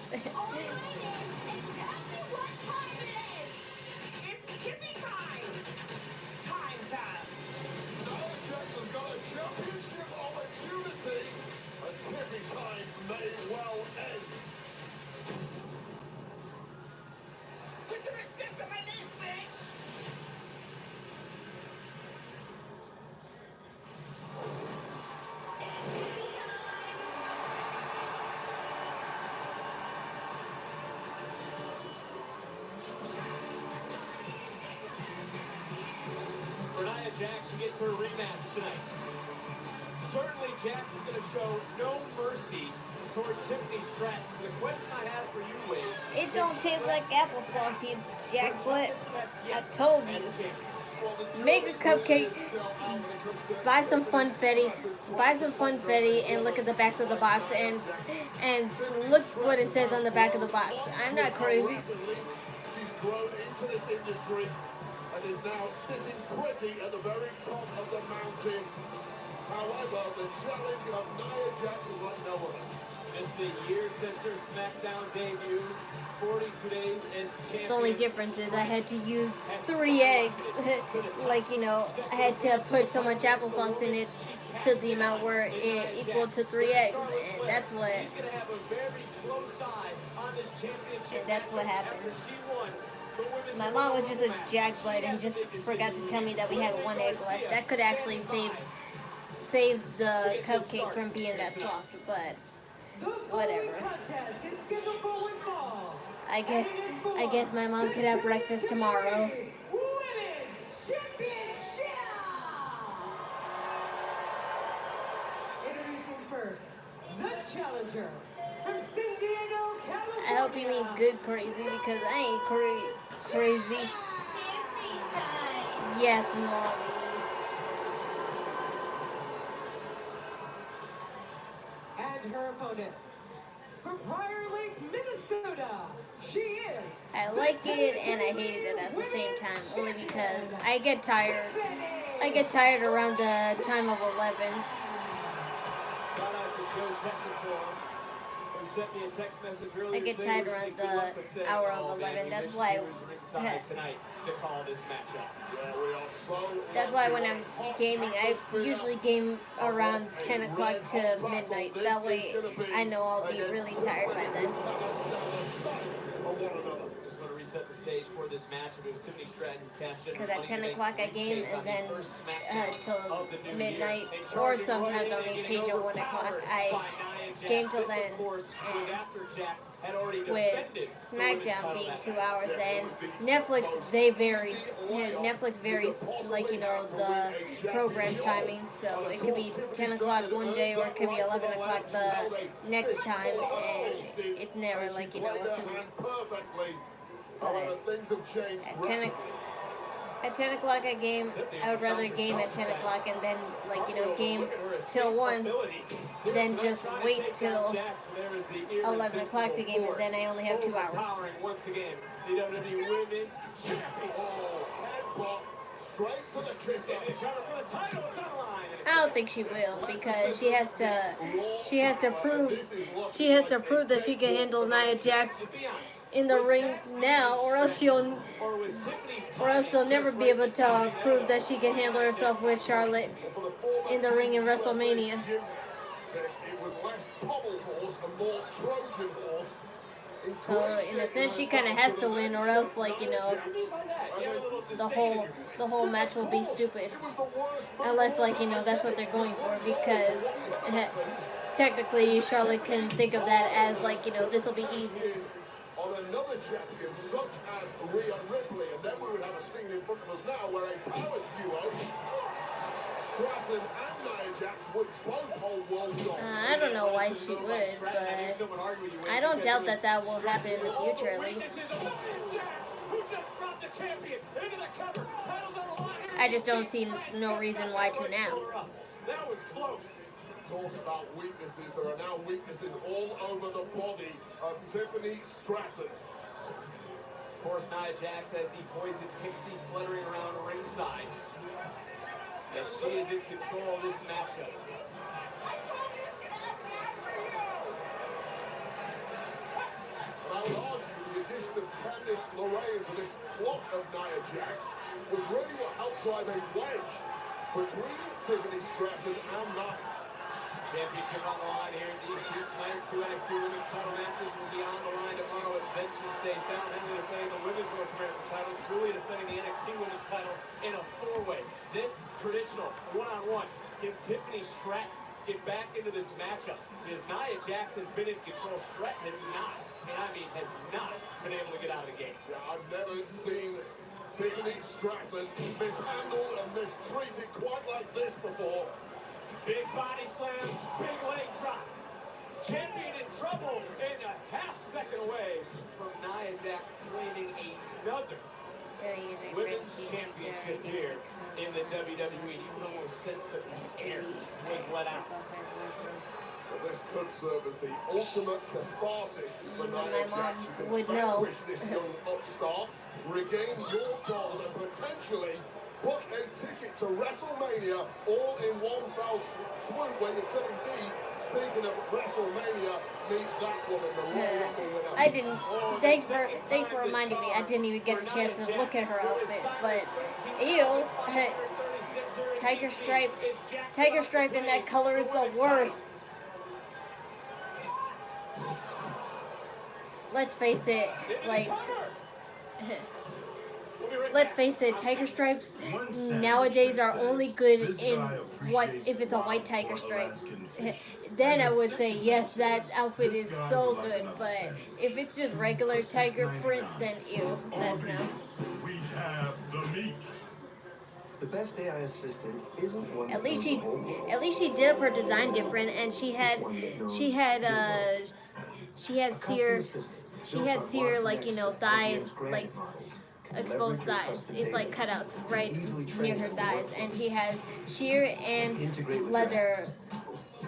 Jax gets her rematch tonight. Certainly, Jax is going to show no mercy towards Tiffany Stration. The question I have for you, Wade. It don't taste like applesauce, you jackfoot. I told you. Make a cupcake. Buy some funfetti. And look at the back of the box and look what it says on the back of the box. I'm not crazy. She's grown into this industry and is now sitting pretty at the very top of the mountain. However, the challenge of Nia Jax is like no other. It's the year since her Smackdown debut. 42 days as champion. The only difference is I had to use 3 eggs. I had to put so much applesauce in it to the amount where it equaled to 3 eggs. And that's what. She's going to have a very close eye on this championship. And that's what happened. After she won My mom was just a jackbutt and just forgot to tell me that we had one egg left. That could actually save the cupcake from being that soft, but whatever. I guess my mom could have breakfast tomorrow. Introducing first, the challenger from San Diego, California. I hope you mean good crazy because I ain't crazy. Yes, Mom. And her opponent, from Prior Lake, Minnesota, she is. I like it and I hate it at the same time, only because I get tired. I get tired around the time of 11. Shout out to Joe Texator, who sent me a text message earlier. I get tired around the hour of 11. That's why. Tonight to call this matchup. That's why when I'm gaming, I usually game around 10 o'clock to midnight. That way, I know I'll be really tired by then. Just going to reset the stage for this match. It was Tiffany Stration who cashed in. Because at 10 o'clock I game, and then till midnight, or sometimes on the occasion 1 o'clock, I game till then. And with Smackdown being 2 hours, and Netflix, they vary. Netflix varies, like, you know, the program timing, so it could be 10 o'clock one day, or it could be 11 o'clock the next time, and it's never, like, you know, assumed. But at 10 o'clock I game. I would rather game at 10 o'clock and then, like, you know, game till 1, then just wait till 11 o'clock to game, and then I only have 2 hours. Once again, the WWE Women's straight to the kisser. I don't think she will, because she has to prove that she can handle Nia Jax in the ring now, or else she'll never be able to prove that she can handle herself with Charlotte in the ring in WrestleMania. So in a sense, she kind of has to win, or else, like, you know, the whole match will be stupid. Unless, like, you know, that's what they're going for, because technically Charlotte can think of that as, like, you know, this will be easy. On another champion such as Rhea Ripley, and then we would have a scene in front of us now where a power duo, Stratton and Nia Jax, would both hold world dominance. I don't know why she would, but I don't doubt that that will happen in the future, at least. I just don't see no reason why to now. That was close. Talk about weaknesses. There are now weaknesses all over the body of Tiffany Stration. Of course, Nia Jax has the poison pixie fluttering around ringside. And she is in control of this matchup. And I would argue the addition of Candice LeRae into this flock of Nia Jax was really what helped drive a wedge between Tiffany Stration and Nia. Championship on the line here in these six nights. 2 NXT women's title matches will be on the line tomorrow at Vengeance Day. Down Henry defending the women's North American title. Julia defending the NXT women's title in a 4-way. This traditional one-on-one. Can Tiffany Stration get back into this matchup? Because Nia Jax has been in control. Stration has not, and I mean has not, been able to get out of the game. Yeah, I've never seen Tiffany Stration mishandled and mistreated quite like this before. Big body slam, big leg drop. Champion in trouble and a half second away from Nia Jax claiming another women's championship here in the WWE. You can almost sense that the air was let out. Well, this could serve as the ultimate catharsis for Nia Jax. You would can know. vanquish this young upstart, regain your gold, and potentially book a ticket to WrestleMania all in one foul swoop, where you could indeed, speaking of WrestleMania, meet that woman, the Royal Rumble winner. I didn't. Thanks for reminding me. I didn't even get a chance to look at her outfit, but ew, Tiger Stripe in that color is the worst. Let's face it, like let's face it, tiger stripes nowadays are only good in what if it's a white tiger stripe. Then I would say yes, that outfit is so good. But if it's just regular tiger print, then ew, that's no. We have the meat. The best AI assistant isn't one At that least knows the whole world. at least she did up her design different, and she has sear like, you know, thighs, like exposed thighs. It's like cutouts right near her thighs, and she has sheer and leather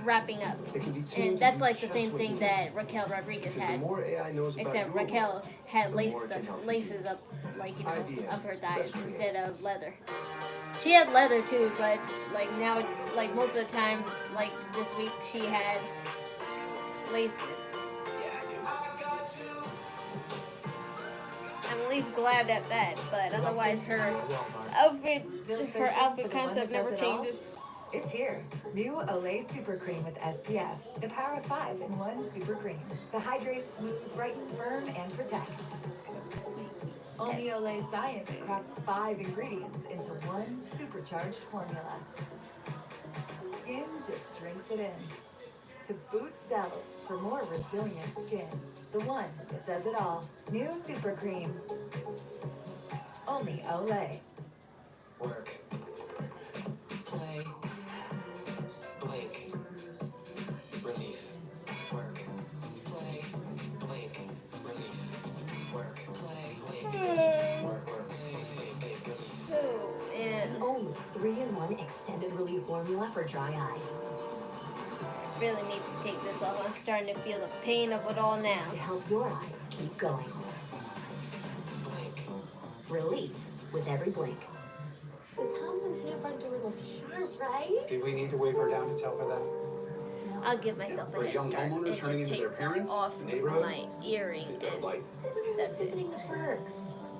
wrapping up, and that's like the same thing that Raquel Rodriguez had, except Raquel had laces up, like, you know, up her thighs instead of leather. She had leather too, but like now, like most of the time, like this week, she had laces. I'm at least glad at that, but otherwise her outfit concept never changes. It's here. New Olay Super Cream with SPF. The power of 5 in 1 super cream. To hydrate, smooth, brighten, firm, and protect. Only Olay Science crafts 5 ingredients into 1 supercharged formula. Skin just drinks it in. To boost cells for more resilient skin. The one that does it all. New Super Cream. Only Olay. Work. Play. Blink. Relief. Work. Play. Blink. Relief. Work. Play. Blink. Work. Play. Blink. Relief. The only 3-in-1 extended relief formula for dry eyes. Really need to take this off. I'm starting to feel the pain of it all now. To help your eyes keep going. Blink. Relief with every blink. The Thompsons' new front door looks sharp, right? Did we need to wave her down to tell her that? I'll give myself a For a head young start homeowner and turning just into take their parents, off the neighborhood, my earrings and Who's visiting the Bergs?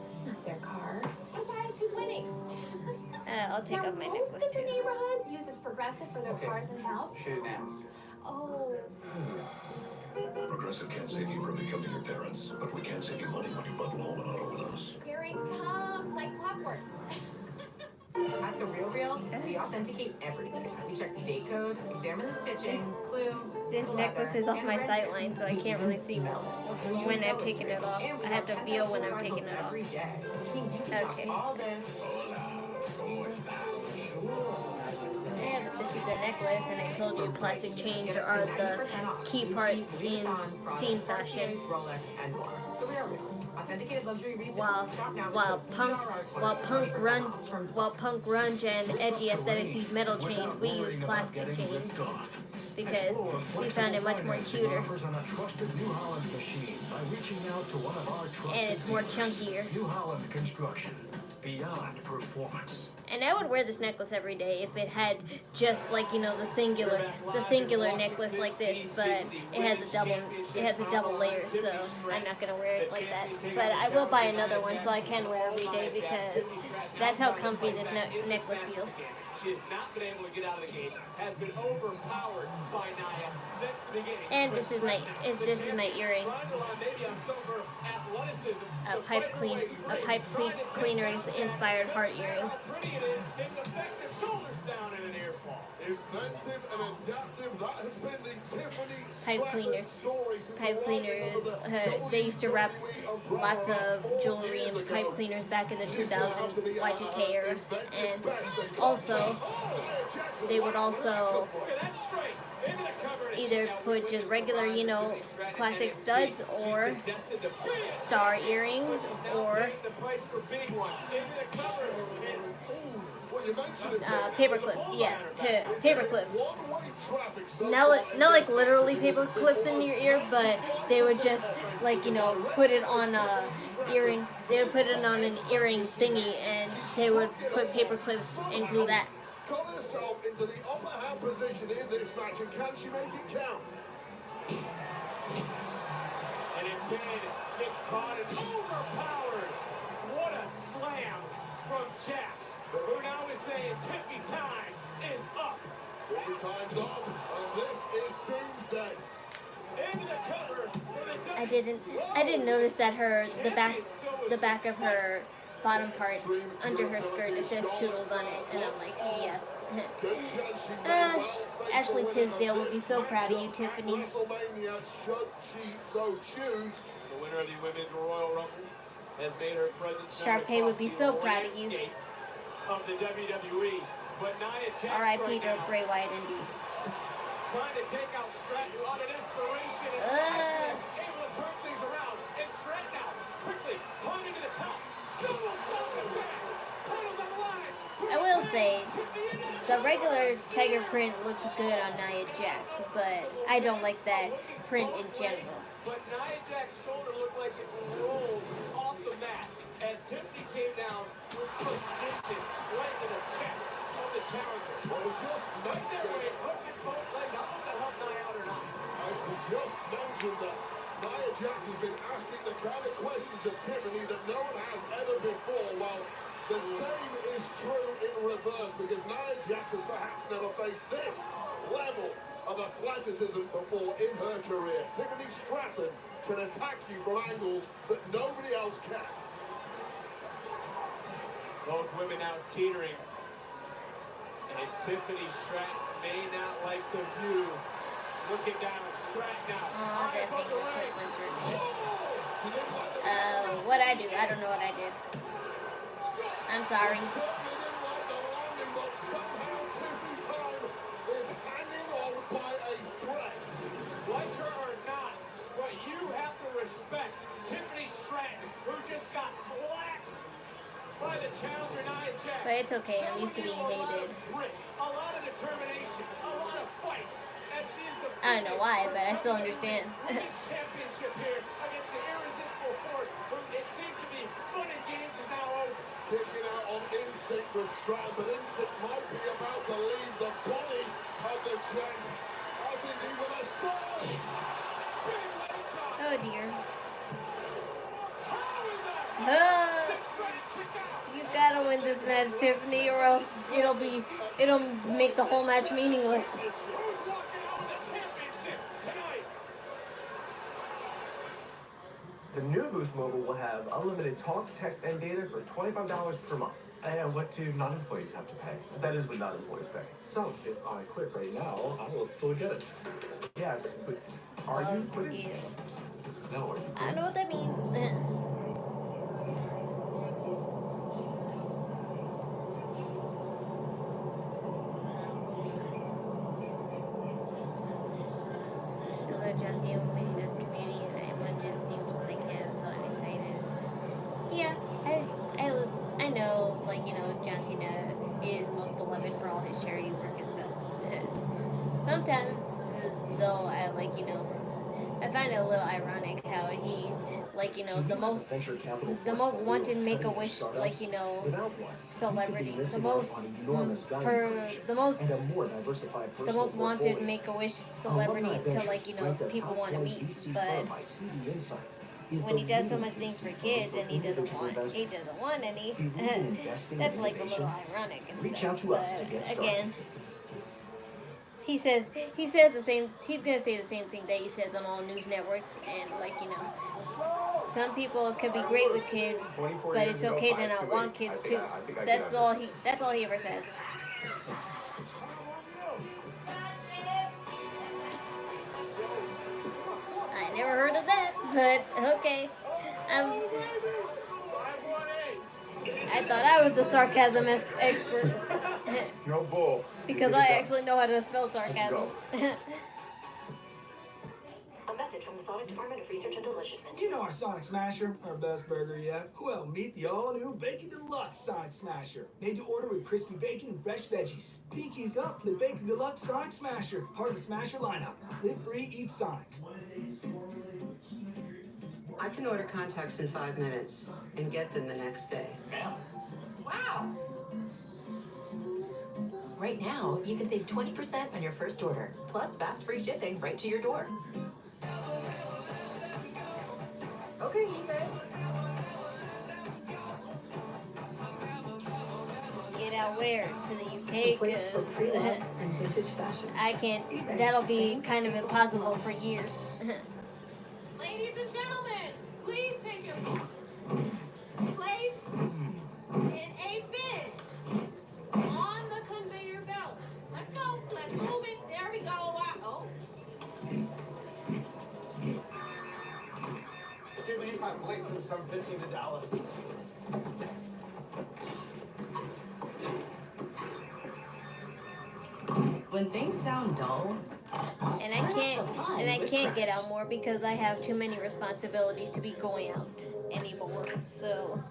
It's not their car. Okay, 220. I'll take off my necklace Most of the too. neighborhood uses Progressive for their cars and house. She didn't ask. Oh. Progressive can't save you from becoming your parents, but we can save you money when you bundle home and auto with us. Here he comes, like clockwork. At The Real, we authenticate everything. We check the date code, examine the stitching, clue. This necklace is off my sight line, so I can't really see when I've taken it off. I have to feel when I'm taking it off. Which means you can shop Okay. all this. And this is the necklace, and I told you plastic chains are the key part in scene fashion. Rolex and more. The Real. Authenticated luxury resale. While punk grunge and edgy aesthetics use metal chains, we use plastic chains because we found it much more cuter. And it's more chunkier. New Holland Construction. Beyond performance. And I would wear this necklace every day if it had just, like, you know, the singular necklace like this, but it has a double layer, so I'm not gonna wear it like that. But I will buy another one so I can wear every day because that's how comfy this necklace feels. She has not been able to get out of the gate, has been overpowered by Nia since the beginning. And this is my earring. A pipe cleaner inspired heart earring. Inventive and adaptive, that has been the Tiffany Pipe cleaners. They used to wrap lots of jewelry in pipe cleaners back in the 2000 Y2K era, and also they would also either put just regular, you know, classic studs or star earrings or paper clips. Yes, paper clips. Not like literally paper clips in your ear, but they would just, like, you know, put it on a earring. They would put it on an earring thingy, and they would put paper clips and glue that. Got herself into the upper hand position in this match, and can she make it count? And again, it's caught and overpowered. What a slam from Jax, who now is saying Tiffany time is up. Tiffany time's up, and this is doomsday. Into the cover for the I didn't notice that the back of her bottom part under her skirt. It says Toodles on it, and I'm like, yes. Ashley Tisdale will be so proud of you, Tiffany. WrestleMania should she so choose. The winner of the Women's Royal Rumble has made her presence known Sharpay would be across so the proud of you. landscape of the WWE. But Nia Jax R.I.P. to right now, Bray Wyatt indeed. trying to take out Stratton on an inspiration and able to turn things around. And Stratton now quickly climbing to the top. Double stomp attack. Titles on the line. I will say, the regular tiger print looks good on Nia Jax, but I don't like that print in general. But Nia Jax's shoulder looked like it rolled off the mat as Tiffany came down with precision right to the chest of the challenger. Well, just Right there where he hooked his both legs. I don't know if that helped Nia out or not. I just mentioned that Nia Jax has been asking the kind of questions of Tiffany that no one has ever before. Well, the same is true in reverse because Nia Jax has perhaps never faced this level of athleticism before in her career. Tiffany Stration can attack you from angles that nobody else can. Both women out teetering. And Tiffany Stratton may not like the view. Looking down at Stratton now. Oh, that finger clip went through. What I do? I don't know what I did. I'm sorry. Certainly didn't like the landing, but somehow Tiffany time is hanging on by a thread. Like her or not, but you have to respect Tiffany Stratton, who just got blacked by the challenger Nia Jax. But it's okay. I'm used to being hated. A lot of determination, a lot of fight. As she is the I don't know why, but I still understand. championship here against the irresistible force, who it seems to be fun and games is now over. Kicking out on instinct was strong, but instinct might be about to leave the body of the champ. As indeed with a surge. Oh dear. You gotta win this match, Tiffany, or else it'll make the whole match meaningless. The new Boost Mobile will have unlimited talk, text, and data for $25 per month. And what do non-employees have to pay? That is what non-employees pay. So, if I quit right now, I will still get it. Yes, but are you quitting? No, are you I don't know what that means. Hello, John Cena, when he does community, and everyone just seems just like him, so I'm excited. Yeah, I know, like, you know, John Cena is most beloved for all his charity work and stuff. Sometimes, though, I like, you know, I find it a little ironic how he's, like, you know, the most wanted Make-A-Wish, like, you know, celebrity, the most wanted Make-A-Wish celebrity to, like, you know, people want to meet, but when he does so much things for kids and he doesn't want any, that's like a little ironic and Reach stuff. out to us to get started. Again, he says the same. He's gonna say the same thing that he says on all news networks, and like, you know, some people could be great with kids, but it's okay to not want kids too. That's all he ever says. I never heard of that, but okay. I thought I was the sarcasm expert. No bull. Because I actually know how to spell sarcasm. A message from the Sonic Department of Research and Deliciousness. You know our Sonic Smasher, our best burger yet. Well, meet the all-new Bacon Deluxe Sonic Smasher. Made to order with crispy bacon and fresh veggies. Pinkies up for the Bacon Deluxe Sonic Smasher. Part of the Smasher lineup. Live free, eat Sonic. I can order contacts in 5 minutes and get them the next day. Wow! Right now, you can save 20% on your first order, plus fast free shipping right to your door. Okay, eBay. Get out where? To the UK? Place for pre-loved and vintage fashion. I can't. That'll be kind of impossible for years. Ladies and gentlemen, please take your place. late for some 15 to Dallas. When things sound dull, And I can't get out more because I have too many responsibilities to be going out anymore. So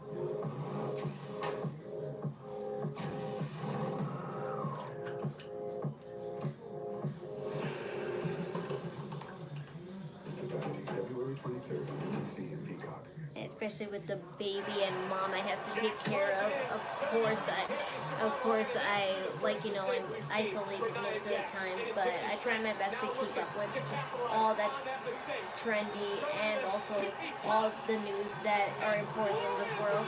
This is Saturday, February 23rd on NBC and Peacock. especially with the baby and mom I have to take care of. Of course I like, you know, I'm isolated most of the time, but I try my best to keep up with all that's trendy and also all the news that are important in this world.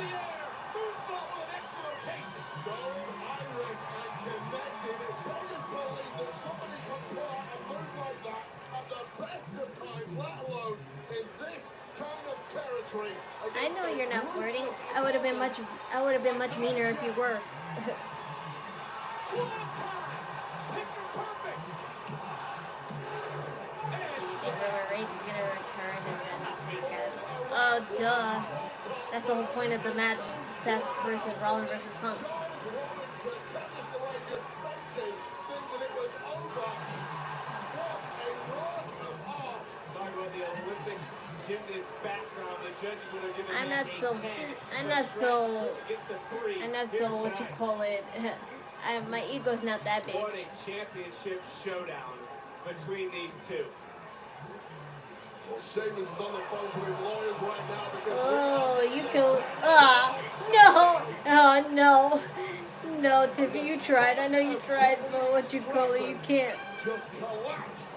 I know you're not flirting. I would have been much meaner if you were. Reigns is gonna return and then take it. Oh, duh. That's the whole point of the match: Seth versus Rollins versus Punk. I'm not so what you call it. My ego's not that big. What a championship showdown between these two. Well, Sheamus is on the phone to his lawyers right now because... Oh, you can... no! Oh, no. No, Tiffany, you tried. I know you tried, but what you call it, you can't. Just collapsed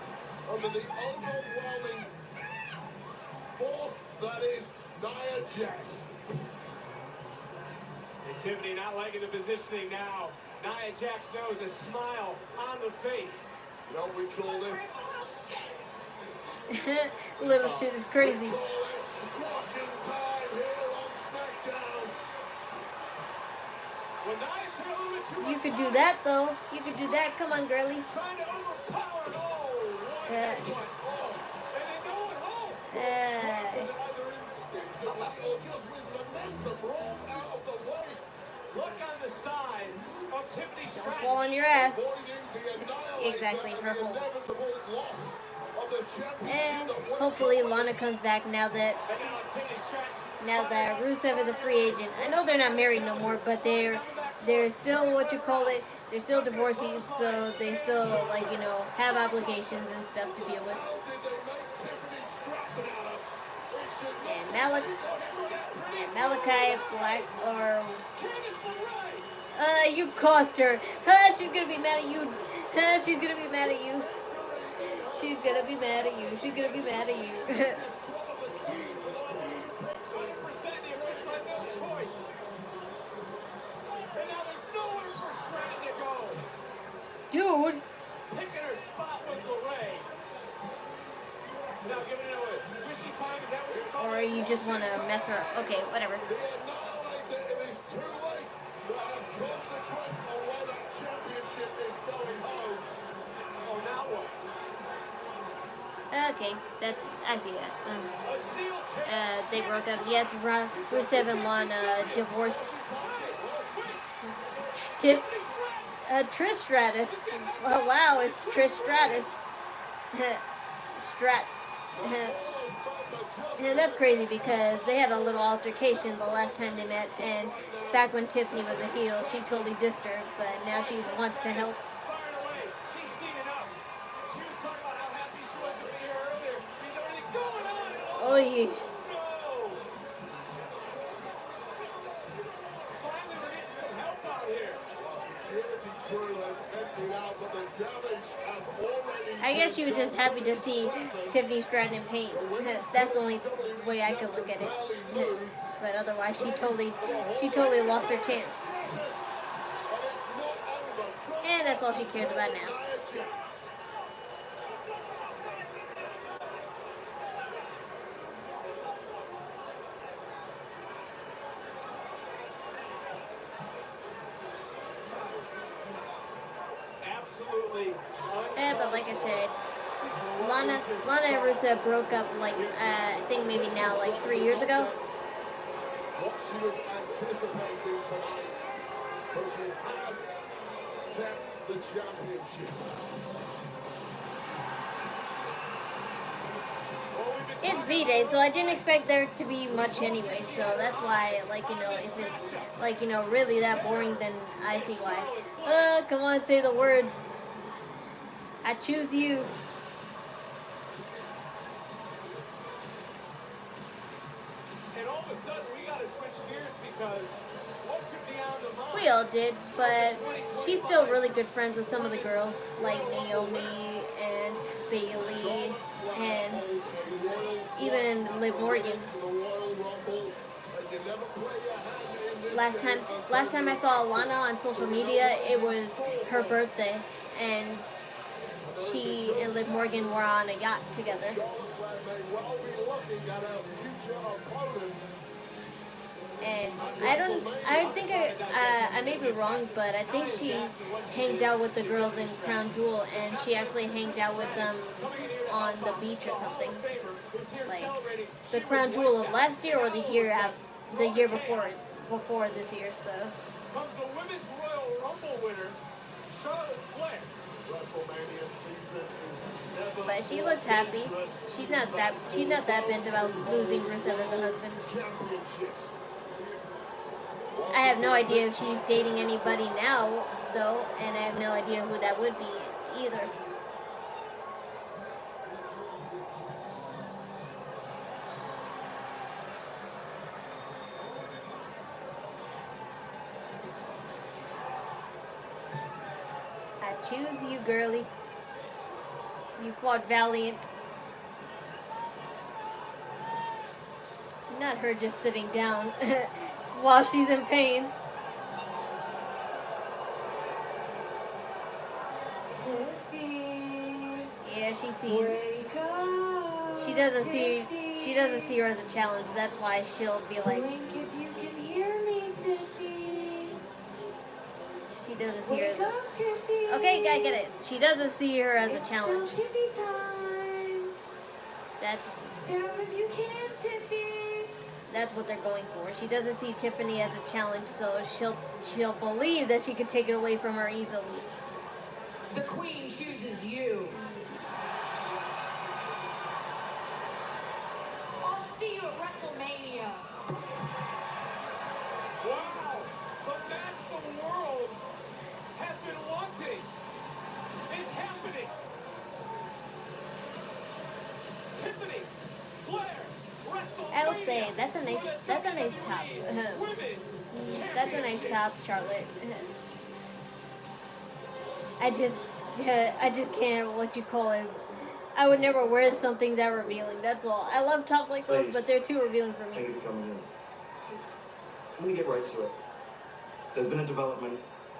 under the overwhelming force that is Nia Jax. And Tiffany not liking the positioning now. Nia Jax knows a smile on the face. You know what we call this? Little shit is crazy. We call it squashing time here on Smackdown. Well, Nia took a little bit too much You could do that, though. You could do that. Come on, girlie. trying to overpower it all. Uh, Either instinctively or just with momentum rolled out of the way. Look on the side of Tiffany Stration. Don't fall on your ass. Avoiding the annihilation Exactly, and purple. the inevitable loss of the championship that went Hopefully Lana comes back now that Rusev is a free agent. I know they're not married no more, but they're still what you call it. They're still divorcees, so they still like, you know, have obligations and stuff to deal with. And Malachi Black or you cost her. She's gonna be mad at you. She's gonna be mad at you. She's gonna be mad at you. She's gonna be mad at you. Dude. Picking her spot was Lorraine. Now giving it away. Squishy time, is that what you're calling Or you just want to mess her up. Okay, whatever. It is too late. You have consequence on where that championship is going home. Oh, now what? Okay, I see that. They broke up. Yes, Rusev and Lana divorced. Trish Stratus. Oh, wow, it's Trish Stratus. Strats. And that's crazy because they had a little altercation the last time they met, and back when Tiffany was a heel, she totally dissed her, but now she wants to help. She's seen it up. She was talking about how happy she was to be here earlier. He's already going on. Oh, yeah. No. Finally, we're getting some help out here. Security crew has emptied out, but the damage has already... I guess she was just happy to see Tiffany Stratton in pain. That's the only way I could look at it. But otherwise, she totally lost her chance. And that's all she cares about now. Absolutely. Yeah, but like I said, Lana and Rusev broke up like I think maybe now like 3 years ago. what she was anticipating tonight, but she has kept the championship. It's Vday, so I didn't expect there to be much anyway, so that's why, like, you know, if it's, like, you know, really that boring, then I see why. Come on, say the words. I choose you. And all of a sudden, we got to switch gears because what could be on the mind? We all did, but she's still really good friends with some of the girls, like Naomi and Bailey, and even Liv Morgan. Last time I saw Alana on social media, it was her birthday, and she and Liv Morgan were on a yacht together. And I may be wrong, but I think she hanged out with the girls in Crown Jewel, and she actually hanged out with them on the beach or something. Like the Crown Jewel of last year or the year before this year. So. Comes the Women's Royal Rumble winner, Charlotte Flair. But she looks happy. She's not that bent about losing Rusev as a husband. I have no idea if she's dating anybody now, though, and I have no idea who that would be either. I choose you, girly. You fought valiant. Not her just sitting down while she's in pain. Yeah, she sees. She doesn't see her as a challenge. That's why she'll be like. She doesn't see her as a. Okay, I get it. She doesn't see her as a challenge. That's what they're going for. She doesn't see Tiffany as a challenge, so she'll believe that she could take it away from her easily. The queen chooses you. I'll see you at WrestleMania. Wow, the match the world has been wanting. It's happening. Tiffany, Flair, I'll say that's a nice top. That's a nice top, Charlotte. I just can't what you call it. I would never wear something that revealing. That's all. I love tops like those, but they're too revealing for me. Thank you for coming in. Let me get right to it. There's been a development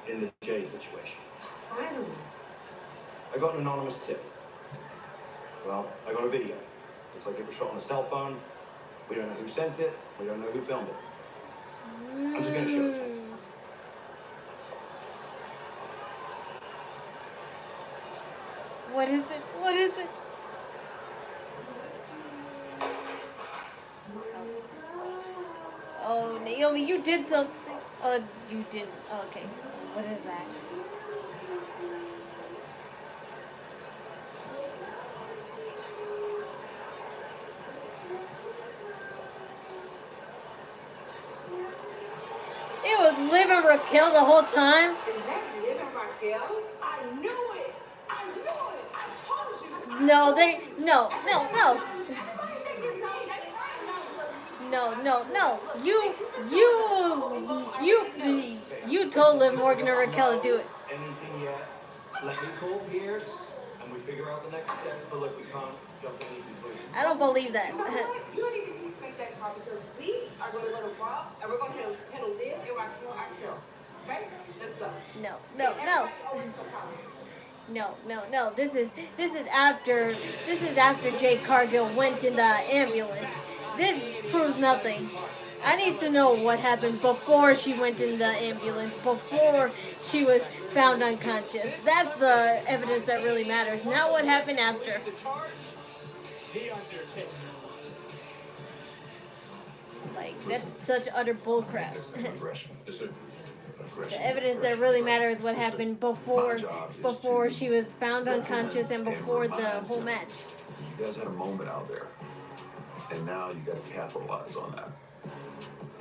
in the Jade situation. Finally. I got an anonymous tip. Well, I got a video. Looks like it was shot on a cell phone. We don't know who sent it. We don't know who filmed it. I'm just going to show it to you. What is it? What is it? Oh, Naomi, you did something. Oh, you didn't. Oh, okay. What is that? It was Liv and Raquel the whole time. Is that Liv and Raquel? I knew it. I knew it. I told you. No. No. You told Liv Morgan and Raquel to do it. Anything yet? Let me call Pierce and we figure out the next steps, but look, we can't jump to any conclusions. I don't believe that. You don't need to respect that part because we are going to go to Raw and we're going to handle Liv and Raquel ourselves. Okay? Let's go. No. This is after Jade Cargill went in the ambulance. This proves nothing. I need to know what happened before she went in the ambulance, before she was found unconscious. That's the evidence that really matters, not what happened after. The Undertaker. Like, that's such utter bullcrap. Aggression. The evidence that really matters is what happened before she was found unconscious and before the whole match. You guys had a moment out there, and now you got to capitalize on that.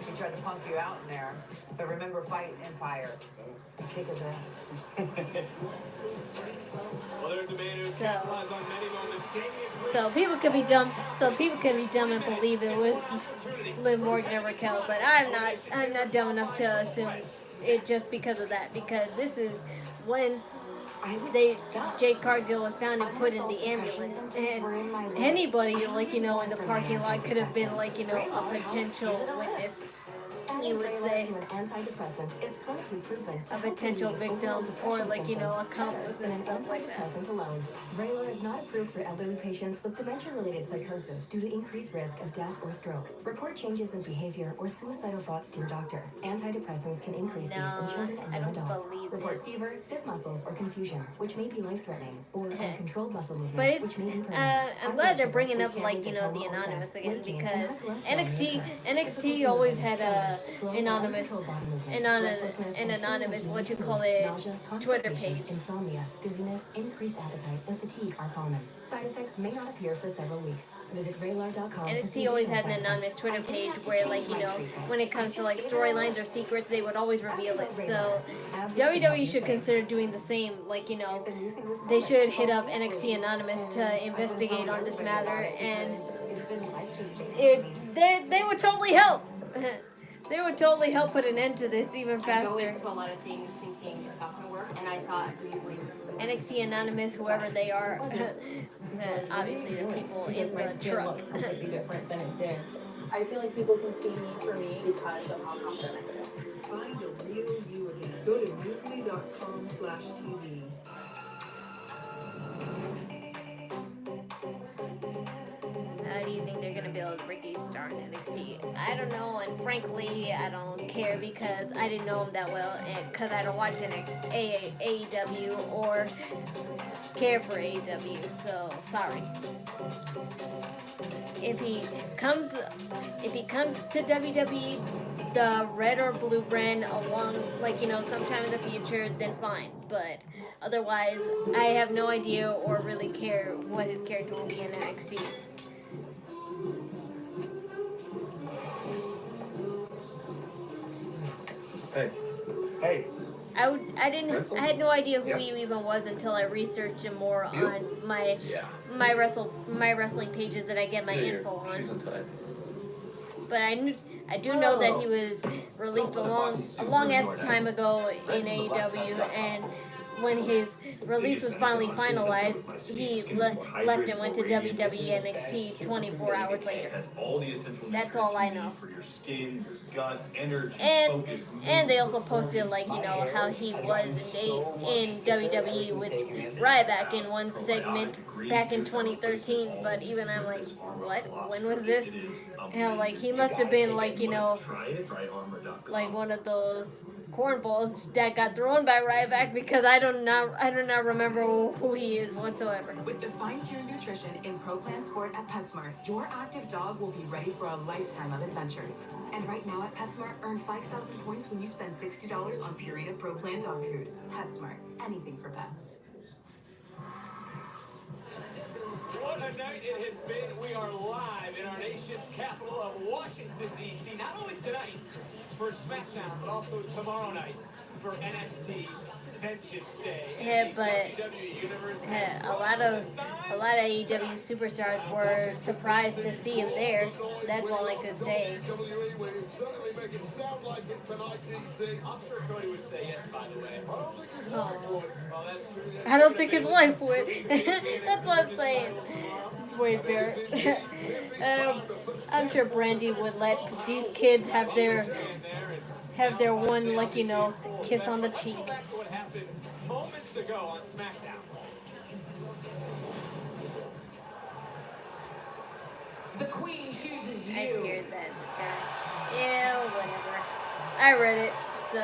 He tried to punk you out in there. So remember, fight and fire. Kick his ass. Well, there's a man who capitalized on many moments. So people could be dumb. So people could be dumb and believe it was Liv Morgan and Raquel, but I'm not dumb enough to assume it just because of that. Because this is when Jade Cargill was found and put in the ambulance, and anybody, like, you know, in the parking lot could have been, like, you know, a potential witness. You would say an antidepressant is clinically proven a potential victim or, like, you know, accomplice and stuff like that. Alone. Vraylar is not approved for elderly patients with dementia-related psychosis due to increased risk of death or stroke. Report changes in behavior or suicidal thoughts to your doctor. Antidepressants can increase these in children and young adults. Report fever, stiff muscles, or confusion, which may be life-threatening, or uncontrolled muscle movement, But it's, which may be permanent. I'm glad they're bringing up, like, you know, the anonymous again, because NXT always had a anonymous, what you call it, Twitter page. Insomnia, dizziness, increased appetite, and fatigue are common. Side effects may not appear for several weeks. Visit Vraylar.com. NXT always had an anonymous Twitter page where, like, you know, when it comes to, like, storylines or secrets, they would always reveal it. So WWE should consider doing the same. Like, you know, they should hit up NXT Anonymous to investigate on this matter, and they would totally help. They would totally help put an end to this even faster. I go into a lot of things thinking it's not going to work, and I thought easily NXT Anonymous, whoever they are, obviously the people in the truck. Completely different than it did. I feel like people can see me for me because of how confident I feel. Find a real you again. Go to newsly.com/TV. How do you think they're gonna build Ricky Starr in NXT? I don't know, and frankly, I don't care because I didn't know him that well, and because I don't watch AEW or care for AEW. So sorry. If he comes to WWE, the red or blue brand along, like, you know, sometime in the future, then fine. But otherwise, I have no idea or really care what his character will be in NXT. Hey. I had no idea who he even was until I researched him more on my wrestling pages that I get my info on. But I do know that he was released a long ass time ago in AEW, and when his release was finally finalized, he left and went to WWE NXT 24 hours later. That's all I know. And they also posted, like, you know, how he was in WWE with Ryback in one segment back in 2013. But even I'm like, what? When was this? You know, like, he must have been, like, you know, like one of those cornballs that got thrown by Ryback, because I do not remember who he is whatsoever. With the fine-tuned nutrition in Pro Plan Sport at PetSmart, your active dog will be ready for a lifetime of adventures. And right now at PetSmart, earn 5,000 points when you spend $60 on Purina Pro Plan dog food. PetSmart, anything for pets. What a night it has been. We are live in our nation's capital of Washington, D.C. Not only tonight for Smackdown, but also tomorrow night for NXT Vengeance Day. Yeah, but a lot of AEW superstars were surprised to see him there. That's all I could say. I'm sure Cody would say yes, by the way. Oh. I don't think his wife would. That's what I'm saying. Wait, Bear. I'm sure Brandy would let these kids have their one, like, you know, kiss on the cheek. What happened moments ago on SmackDown. The Queen chooses you. I feared that guy. Yeah, whatever. I read it, so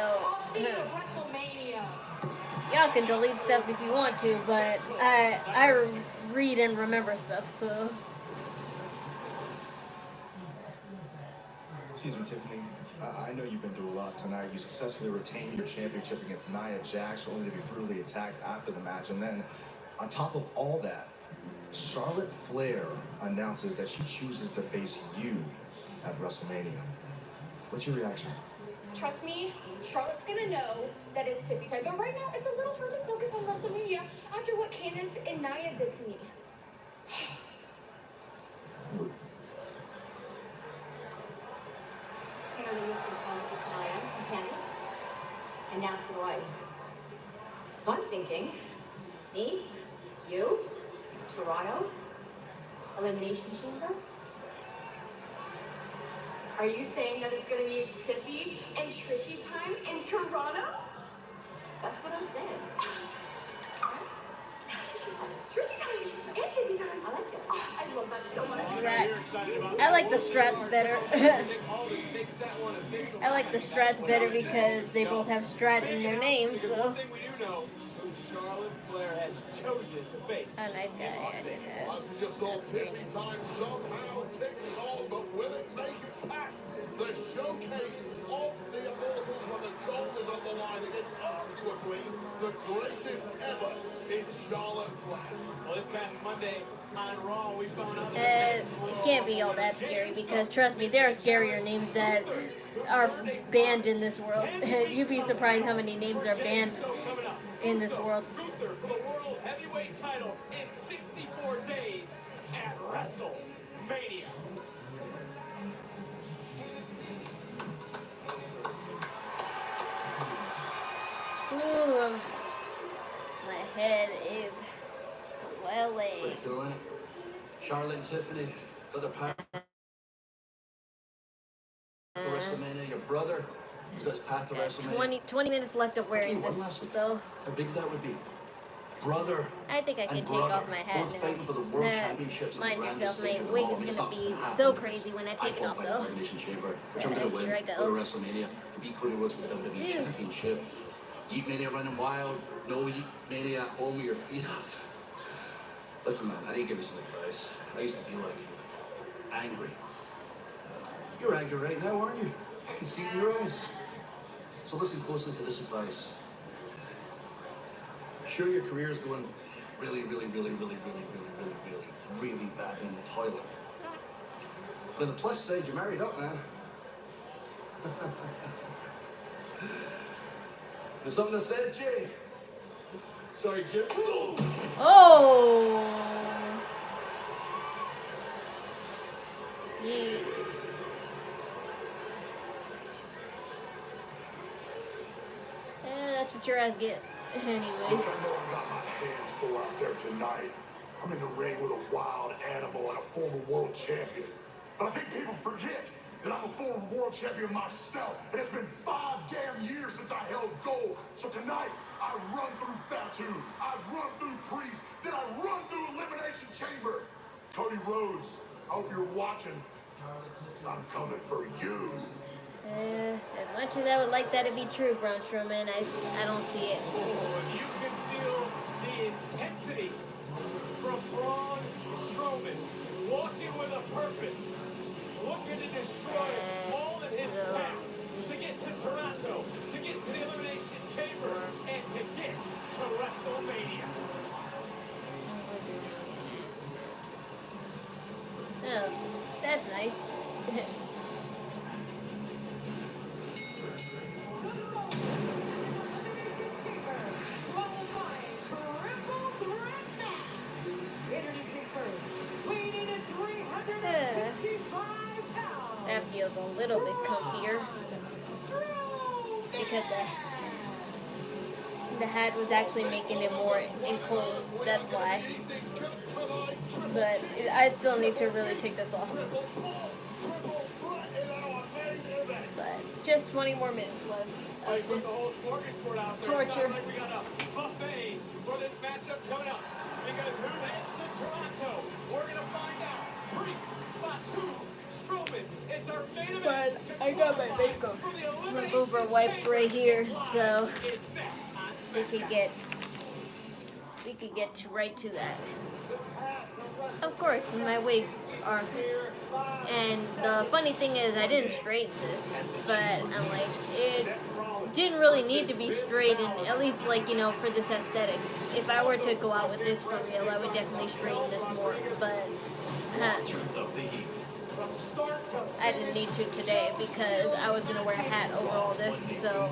y'all can delete stuff if you want to, but I read and remember stuff, so. Excuse me, Tiffany. I know you've been through a lot tonight. You successfully retained your championship against Nia Jax, only to be brutally attacked after the match. And then, on top of all that, Charlotte Flair announces that she chooses to face you at WrestleMania. What's your reaction? Trust me, Charlotte's gonna know that it's Tiffy time. But right now, it's a little hard to focus on WrestleMania after what Candice and Nia did to me. And now to Hawaii. So I'm thinking, me, you, Toronto, Elimination Chamber. Are you saying that it's gonna be Tiffy and Trishy time in Toronto? That's what I'm saying. Trishy time and Tiffy time. I like that. Oh, I love that so much. Strat. I like the strats better. I like the strats better because they both have strat in their names, so. Charlotte Flair has chosen to face. A nice guy. We just saw Tiffany time somehow ticks on, but will it make it past the showcase of the Immortals when the gold is on the line against arguably the greatest ever in Charlotte Flair? Well, this past Monday on Raw, we found out It can't be all that scary because trust me, there are scarier names that are banned in this world. You'd be surprised how many names are banned in this world. Gunther for the World Heavyweight title in 64 days at WrestleMania. Ooh, my head is swelling. Cool, ain't it? Charlotte and Tiffany got their path to WrestleMania. Your brother has got his path to WrestleMania. 20 minutes left of wearing this, though. How big that would be. Brother I think I can and take brother, off my hat both fighting for the world championships. Mind and the yourself, grandest my stage wig of them is all. gonna It's be not so happening. crazy when I take it off, qualified for though. the Elimination Chamber, which I'm going to win. Here I Go go. to WrestleMania, beat Cody Rhodes for the WWE Ew. Championship. Eat Mania running wild. No Eat Mania at home with your feet up. Listen, man, I need to give you some advice. I used to be like angry. You're angry right now, aren't you? I can see it in your eyes. So listen closely to this advice. Sure, your career is going really bad in the toilet. But on the plus side, you're married up, man. Is there something I said, Jay? Sorry, Jim. Oh! Yeet. That's what your ass get. Anyway. Look, I know I got my hands full out there tonight. I'm in the ring with a wild animal and a former world champion. But I think people forget that I'm a former world champion myself, and it's been 5 damn years since I held gold. So tonight, I run through Fatu, I run through Priest, then I run through Elimination Chamber. Cody Rhodes, I hope you're watching, 'cause I'm coming for you. As much as I would like that to be true, Braun Strowman, I don't see it. You can feel the intensity from Braun Strowman, walking with a purpose, looking to destroy all in his path, to get to Toronto, to get to the Elimination Chamber, and to get to WrestleMania. Oh, that's nice. That feels a little bit comfier because the hat was actually making it more enclosed. That's why. But I still need to really take this off. But just 20 more minutes left of this torture. We got a buffet for this matchup coming up. Because who heads to Toronto? We're going to find out. Priest, Fatu, Strowman. It's our main event. But I got my makeup remover wipes right here, so we we could get right to that. Of course, my wigs are, and the funny thing is I didn't straighten this, but I'm like, it didn't really need to be straightened, at least like, you know, for this aesthetic. If I were to go out with this for real, I would definitely straighten this more, but I didn't need to today because I was going to wear a hat over all this, so,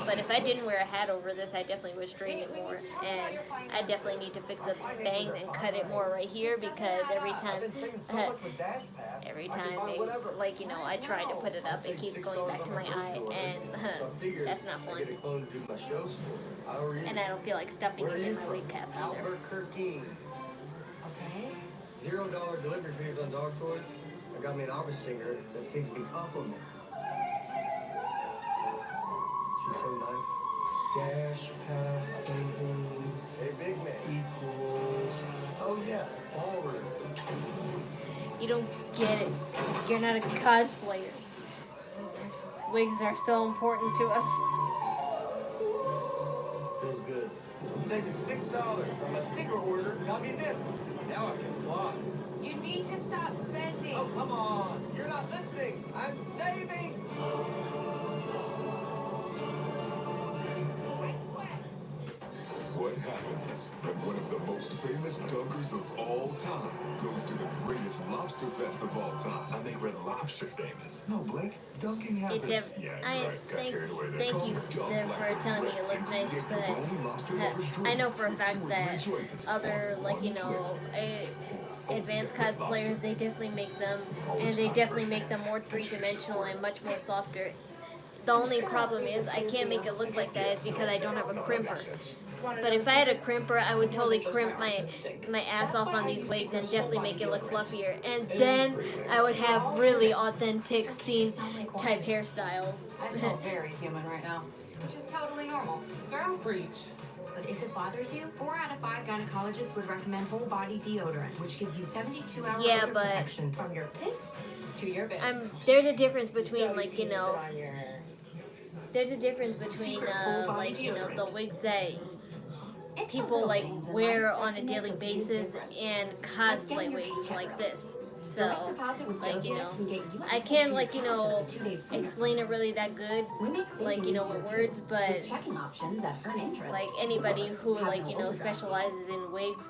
but if I didn't wear a hat over this, I definitely would straighten it more, and I definitely need to fix the bang and cut it more right here, because every time, like, you know, I try to put it up, it keeps going back to my eye, and that's not fun, and I don't feel like stuffing it in my wig cap either. $0 delivery fees on dog toys. I got me an opera singer that sings me compliments. She's so nice. Dash pass savings. Hey, big man. Equals. Oh yeah, ballroom. You don't get it. You're not a cosplayer. Wigs are so important to us. Feels good. I'm saving $6 on my sneaker order. Got me this. Now I can fly. You need to stop spending. Oh, come on. You're not listening. I'm saving. What happens when one of the most famous dunkers of all time goes to the greatest lobster fest of all time? I think we're the lobster famous. No, Blake. Dunking happens. Thank you there for telling me it looks nice, but I know for a fact that other, like, you know, advanced cosplayers, they definitely make them, and they definitely make them more three-dimensional and much more softer. The only problem is I can't make it look like that is because I don't have a crimper. But if I had a crimper, I would totally crimp my ass off on these wigs and definitely make it look fluffier. And then I would have really authentic scene type hairstyle. I smell very human right now. Which is totally normal. Girl, preach. But if it bothers you, 4 out of 5 gynecologists would recommend whole body deodorant, which gives you 72-hour odor protection from your pits to your bits. There's a difference between, like, you know, there's a difference between, like, you know, the wigs that people, like, wear on a daily basis and cosplay wigs like this. So, like, you know, I can't, like, you know, explain it really that good, like, you know, with words, but, like, anybody who, like, you know, specializes in wigs,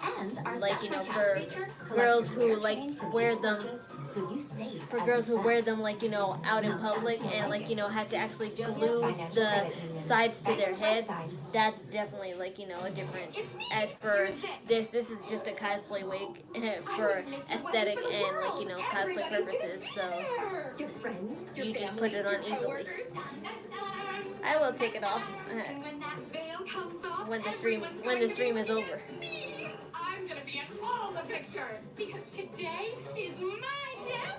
like, you know, for girls who, like, wear them, like, you know, out in public and, like, you know, have to actually glue the sides to their heads, that's definitely, like, you know, a difference. As for this is just a cosplay wig for aesthetic and, like, you know, cosplay purposes, so you just put it on easily. I will take it off when the stream is over. I'm gonna be in all the pictures because today is my day.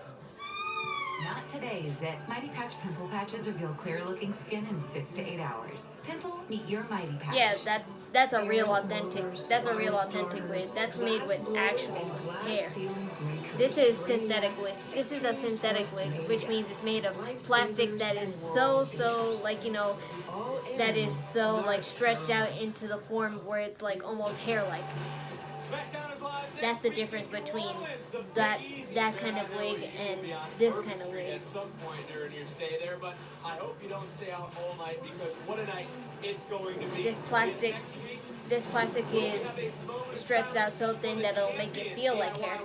Not today, is it? Mighty Patch Pimple Patches reveal clear-looking skin in 6 to 8 hours. Pimple, meet your Mighty Patch. Yeah, that's a real authentic wig. That's made with actual hair. This is synthetic wig. This is a synthetic wig, which means it's made of plastic that is so, like, you know, that is so, like, stretched out into the form where it's, like, almost hair-like. That's the difference between that kind of wig and this kind of wig. At some point during your stay there, but I hope you don't stay out all night because what a night it's going to be. This plastic is stretched out so thin that it'll make it feel like hair.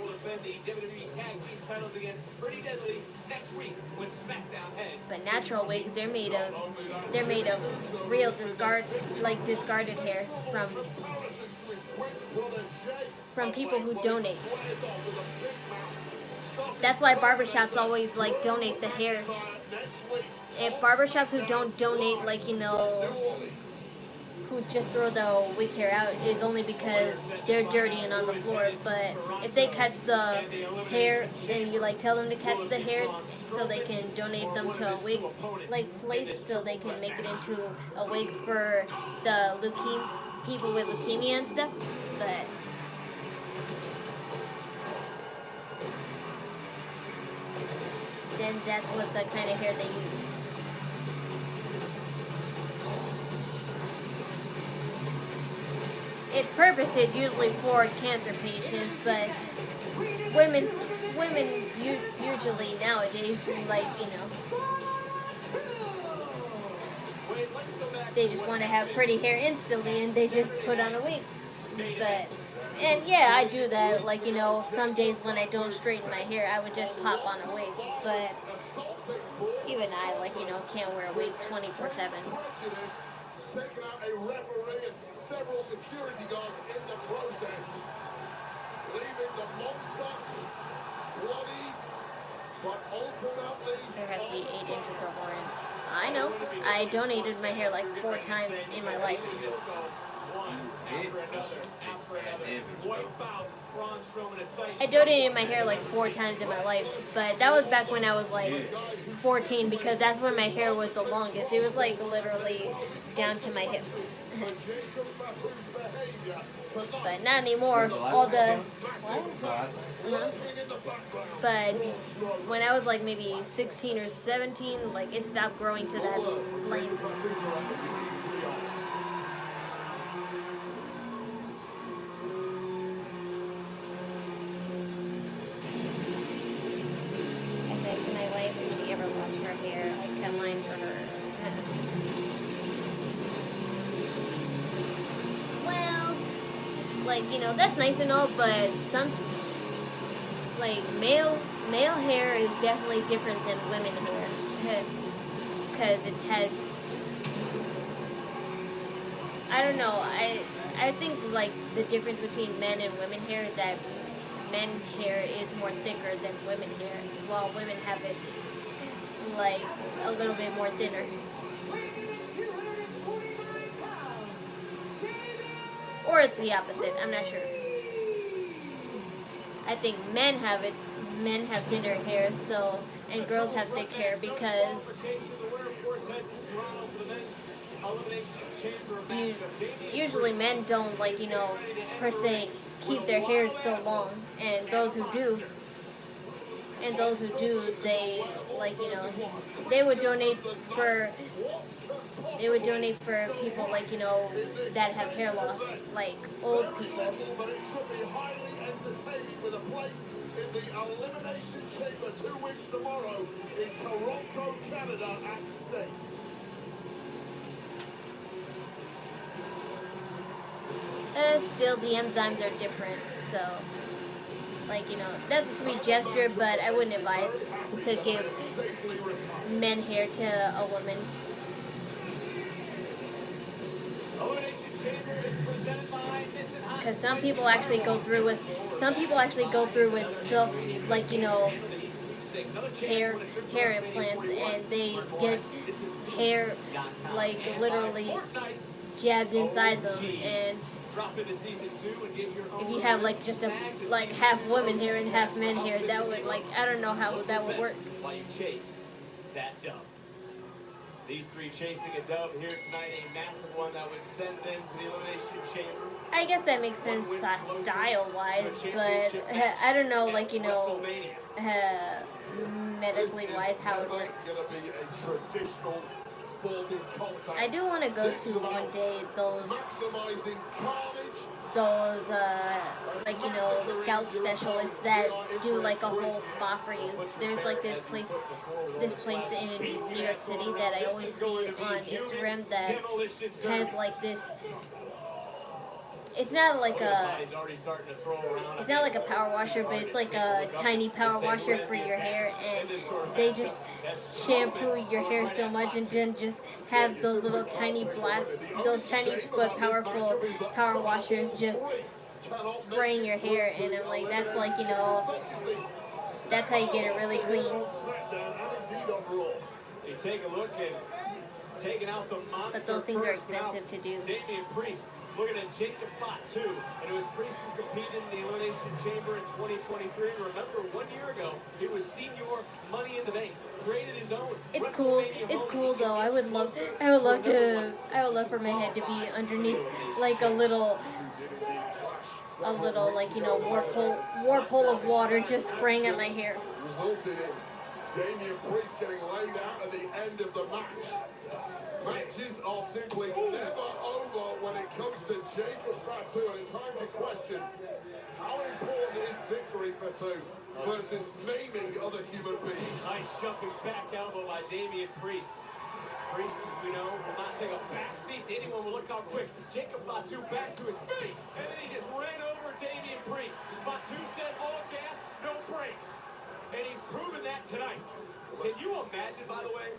But natural wigs, they're made of real discarded hair from people who donate. That's why barbershops always, like, donate the hair. If barbershops who don't donate, like, you know, who just throw the wig hair out, is only because they're dirty and on the floor. But if they catch the hair, then you, like, tell them to catch the hair so they can donate them to a wig, like, place, so they can make it into a wig for the people with leukemia and stuff. But then that's what the kind of hair they use. purpose is usually for cancer patients, but women usually nowadays, like, you know, they just want to have pretty hair instantly and they just put on a wig. But, and yeah, I do that, like, you know, some days when I don't straighten my hair, I would just pop on a wig. But even I, like, you know, can't wear a wig 24/7. Taking out a referee and several security guards in the process, leaving the monster bloody, but ultimately. There has to be 8 inches or more in. I know. I donated my hair like 4 times in my life. I donated my hair like 4 times in my life, but that was back when I was like 14, because that's when my hair was the longest. It was like literally down to my hips. But not anymore. All the what? But when I was like maybe 16 or 17, like it stopped growing to that length. If she ever lost her hair, I cut mine for her. Well, like, you know, that's nice and all, but some, like, male hair is definitely different than women hair, because it has, I don't know, I think, like, the difference between men and women hair is that men's hair is more thicker than women's hair, while women have it, like, a little bit more thinner. Or it's the opposite, I'm not sure. I think men have thinner hair, so, and girls have thick hair because usually men don't, like, you know, per se, keep their hair so long, and those who do, they, like, you know, they would donate for people, like, you know, that have hair loss, like old people. But it should be highly entertaining with a place in the Elimination Chamber 2 weeks tomorrow in Toronto, Canada at stake. Still, the enzymes are different, so, like, you know, that's a sweet gesture, but I wouldn't advise to give men hair to a woman. Because some people actually go through with so, like, you know, hair implants, and they get hair, like, literally jabbed inside them, and if you have, like, just a, like, half women hair and half men hair, that would, like, I don't know how that would work. While you chase that dub. These three chasing a dub here tonight, a massive one that would send them to the Elimination Chamber. I guess that makes sense style-wise, but I don't know, like, you know, medically-wise how it works. I do want to go to one day those like, you know, scout specialists that do, like, a whole spa for you. There's, like, this place in New York City that I always see on Instagram that has, like, this. It's not like a power washer, but it's like a tiny power washer for your hair, and they just shampoo your hair so much, and then just have those little tiny those tiny but powerful power washers just spraying your hair, and I'm like, that's, like, you know, that's how you get it really clean. You take a look at taking out the monster. But those things are expensive to do. Damian Priest looking at Jacob Fatu, and it was Priest who competed in the Elimination Chamber in 2023. Remember, 1 year ago, it was senior Money in the Bank. Created his own. It's cool. It's cool though. I would love for my head to be underneath, like, a little, like, you know, whirlpool of water just spraying at my hair. Resulted in Damian Priest getting laid out at the end of the match. Matches are simply never over when it comes to Jacob Fatu, and it's time to question how important is victory for Fatu versus maiming other human beings. Nice jumping back elbow by Damian Priest. Priest, as we know, will not take a back seat to anyone. Will look how quick Jacob Fatu back to his feet, and then he just ran over Damian Priest. Fatu said all gas, no brakes, and he's proven that tonight. Can you imagine, by the way,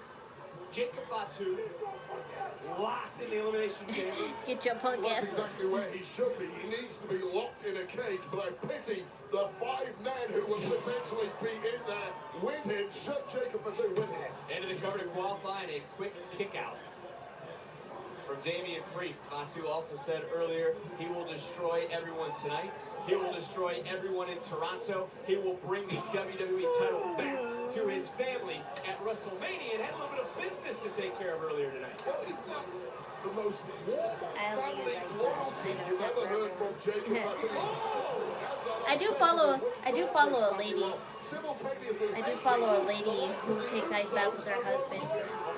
Jacob Fatu locked in the elimination chamber? Get your punk That's ass. exactly where he should be. He needs to be locked in a cage, but I pity the 5 men who will potentially be in there with him should Jacob Fatu win here. Into the cover to qualify and a quick kick out from Damian Priest. Fatu also said earlier he will destroy everyone tonight. He will destroy everyone in Toronto. He will bring the WWE title back to his family at WrestleMania, and had a little bit of business to take care of earlier tonight. Well, isn't that the most warm family loyalty you've ever heard from Jacob Fatu? I do follow a lady. I do follow a lady who takes ice baths with her husband.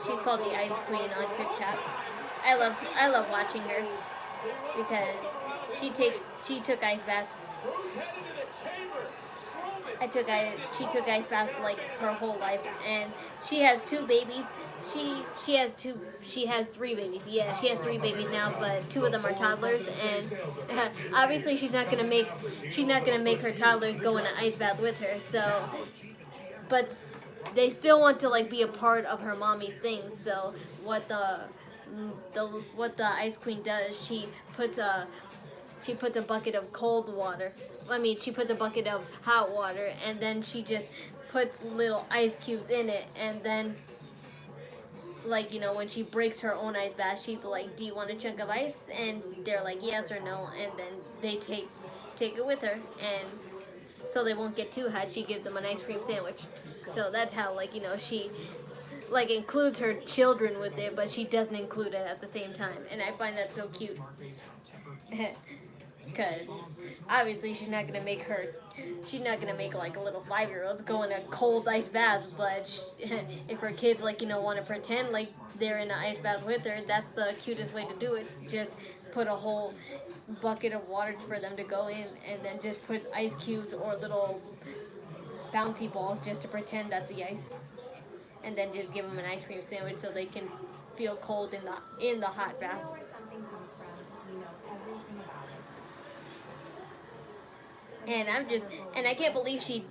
She's called the Ice Queen on TikTok. I love watching her because she took ice baths. She took ice baths like her whole life, and she has 2 babies. She has 3 babies. Yeah, she has 3 babies now, but 2 of them are toddlers, and obviously she's not gonna make her toddlers go in an ice bath with her. So, but they still want to like be a part of her mommy's thing. So what the Ice Queen does, she puts a bucket of cold water. She puts a bucket of hot water, and then she just puts little ice cubes in it, and then, like, you know, when she breaks her own ice bath, she's like, do you want a chunk of ice? And they're like, yes or no, and then they take it with her, and so they won't get too hot, she gives them an ice cream sandwich. So that's how, like, you know, she like includes her children with it, but she doesn't include it at the same time, and I find that so cute. Because obviously she's not gonna make like a little 5-year-old go in a cold ice bath, but if her kids, like, you know, want to pretend like they're in an ice bath with her, that's the cutest way to do it. Just put a whole bucket of water for them to go in, and then just put ice cubes or little bouncy balls just to pretend that's the ice, and then just give them an ice cream sandwich so they can feel cold in the hot bath. And I can't believe she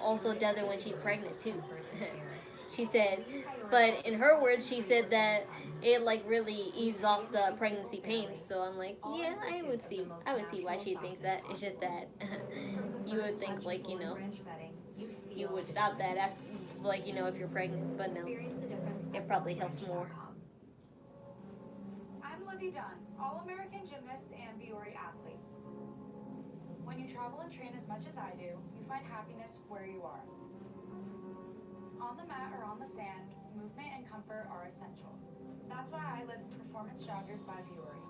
also does it when she's pregnant too. She said, but in her words, she said that it like really eases off the pregnancy pain. So I'm like, yeah, I would see why she thinks that. It's just that you would think, like, you know, you would stop that after, like, you know, if you're pregnant, but no, it probably helps more. I'm Libby Dunn, All-American gymnast and Biore athlete. When you travel and train as much as I do, you find happiness where you are. On the mat or on the sand, movement and comfort are essential. That's why I live Performance Joggers by Biore.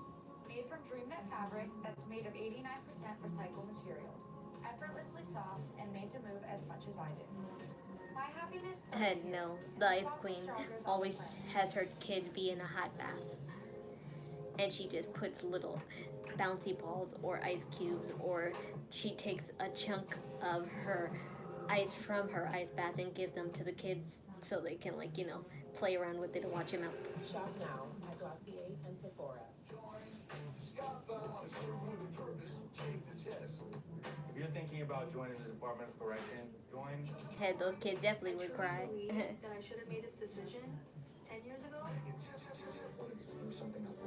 Made from DreamKnit fabric that's made of 89% recycled materials. Effortlessly soft and made to move as much as I do. My happiness starts here. No, the Ice Queen always has her kids be in a hot bath. And she just puts little bouncy balls or ice cubes, or she takes a chunk of her ice from her ice bath and gives them to the kids so they can, like, you know, play around with it and watch them out. Shop now at Glossier and Sephora. If you're thinking about joining the Department of Correction, join. Had those kids definitely would cry. That I should have made this decision 10 years ago.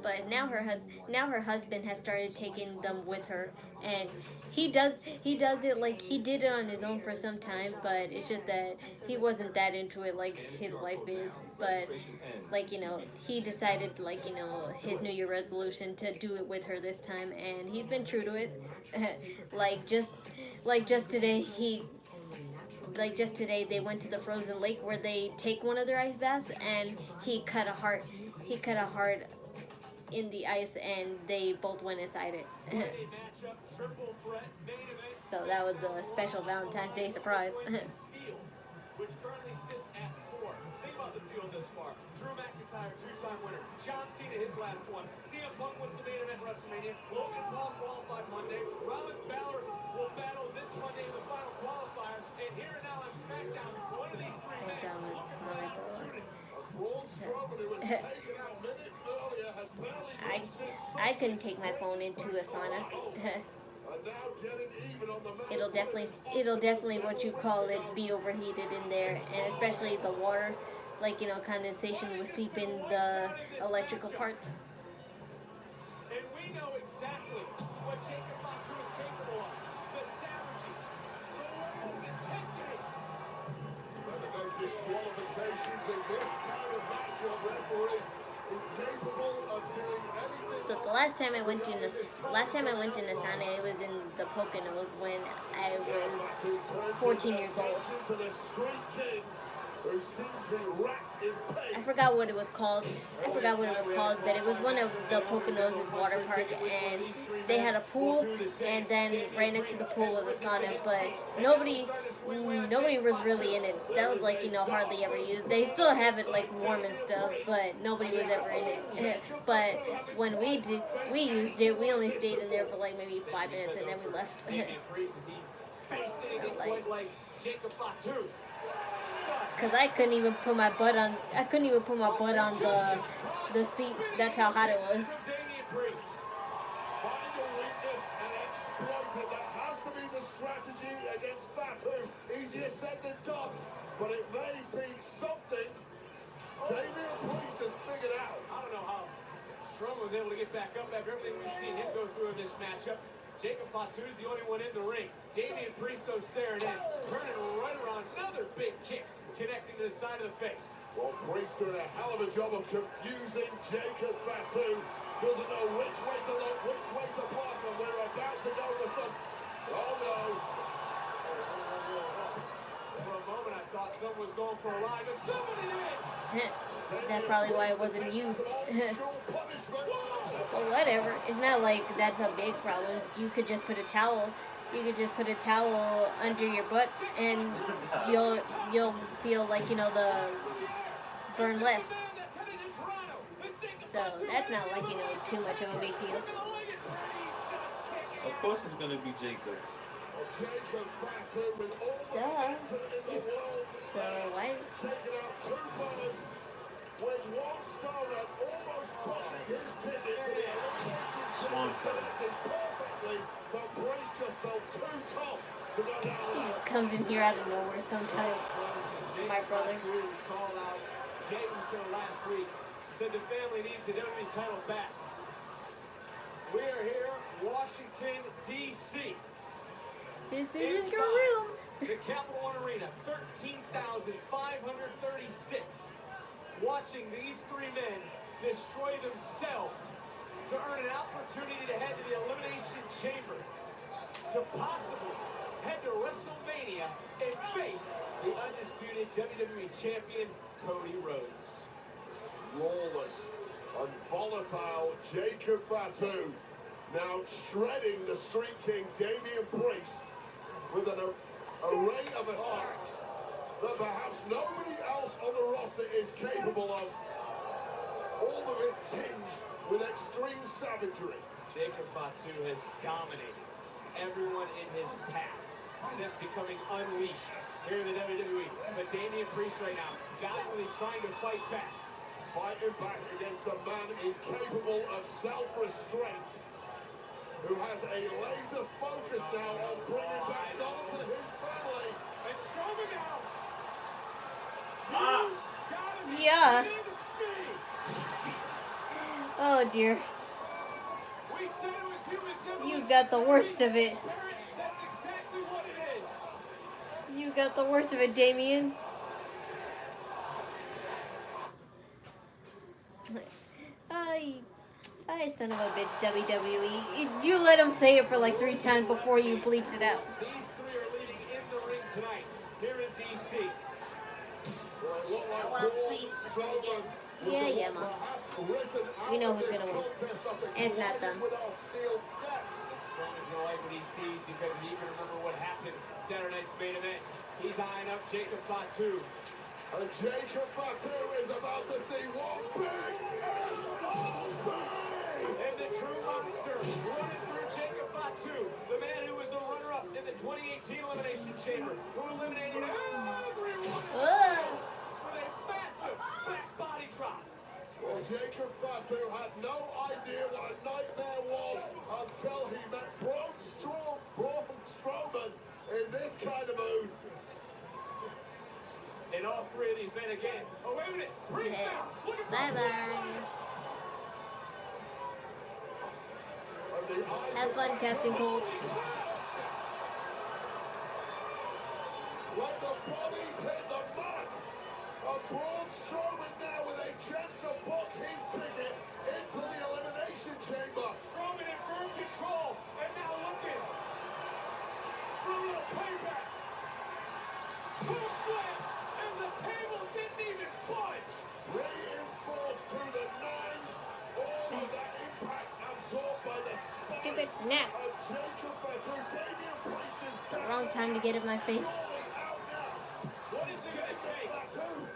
But now her husband has started taking them with her, and he does it like he did it on his own for some time, but it's just that he wasn't that into it like his wife is. But, like, you know, he decided, like, you know, his New Year resolution to do it with her this time, and he's been true to it. just today they went to the frozen lake where they take one of their ice baths, and he cut a heart in the ice, and they both went inside it. So that was the special Valentine's Day surprise. which currently sits at 4. Think about the field this far. Drew McIntyre, 2-time winner. John Cena, his last one. CM Punk wins the main event WrestleMania. Logan Paul qualified Monday. Rollins Balor will battle this Monday in the final qualifier. And here and now on Smackdown, one of these three men looking for an opportunity. Braun Strowman, who was taken out minutes earlier, has barely got since I couldn't take my phone into a sauna. it'll definitely what you call it be overheated in there, and especially the water, like condensation will seep in the electrical parts. And we know exactly what Jacob Fatu is capable of. The savagery, the level of intensity. There are no disqualifications in this kind of matchup. Referee is capable of doing anything. So the last time I went in the sauna, it was in the Poconos when I was 14 years old. I forgot what it was called. But it was one of the Poconos' water park, and they had a pool, and then right next to the pool was a sauna. But nobody was really in it. That was hardly ever used. They still have it warm and stuff, but nobody was ever in it. But when we used it. We only stayed in there for maybe 5 minutes, and then we left. Jacob Fatu. Cause I couldn't even put my butt on the seat. That's how hot it was. Damian Priest. Find a weakness and exploit it. That has to be the strategy against Fatu. Easier said than done, but it may be something Damian Priest has figured out. I don't know how Strowman was able to get back up after everything we've seen him go through in this matchup. Jacob Fatu is the only one in the ring. Damian Priest goes staring in, turning right around, another big kick connecting to the side of the face. Well, Priest doing a hell of a job of confusing Jacob Fatu. Doesn't know which way to look, which way to block, and we're about to go to some... Oh, no. For a moment, I thought someone was going for a ride, but somebody did! That's probably why it wasn't used. Well, whatever. It's not like that's a big problem. You could just put a towel. Under your butt, and you'll feel the burn less. So that's not too much of a big deal. Of course, it's gonna be Jacob. Duh. So why? Swan He just comes in here out of nowhere sometimes. My brother. Called out Jay last week. Said the family needs the WWE title back. We are here, Washington, D.C. This isn't your room. The Capital One Arena, 13,536. Watching these three men destroy themselves to earn an opportunity to head to the Elimination Chamber, to possibly head to WrestleMania and face the undisputed WWE Champion, Cody Rhodes. Lawless and volatile Jacob Fatu now shredding the Street King Damian Priest with an array of attacks that perhaps nobody else on the roster is capable of. All of it tinged with extreme savagery. Jacob Fatu has dominated everyone in his path since becoming unleashed here in the WWE. But Damian Priest right now, valiantly trying to fight back. Fighting back against a man incapable of self-restraint, who has a laser focus now on bringing back Donald to his family. And Strowman now. Yeah. Oh dear. We said it was human demolition. You got the worst of it. That's exactly what it is. You got the worst of it, Damian. I son of a bitch, WWE. You let him say it for like 3 times before you bleeped it out. These three are leading in the ring tonight, here in D.C. Yeah, Mom. We know who's gonna win. And it's not them. Strowman's gonna like what he sees because he can remember what happened Saturday night's main event. He's eyeing up Jacob Fatu. And Jacob Fatu is about to see one big SOB! And the true monster running through Jacob Fatu, the man who was the runner-up in the 2018 Elimination Chamber, who eliminated everyone with a massive back body drop. Well, Jacob Fatu had no idea what a nightmare was until he met Braun Strowman in this kind of mood. And all three of these men again. Oh, wait a minute. Priest now. Look at Bye-bye. Have fun, Captain Cold. When the bodies hit the mat, Braun Strowman now with a chance to book his ticket into the Elimination Chamber. Strowman in firm control. And now looking for a little payback. Choke slam. And the table didn't even budge. Reinforced to the nines. All of that impact absorbed by the spine. Stupid naps. Jacob Fatu, Damian Priest is The wrong time to get in my face. What is it going to take?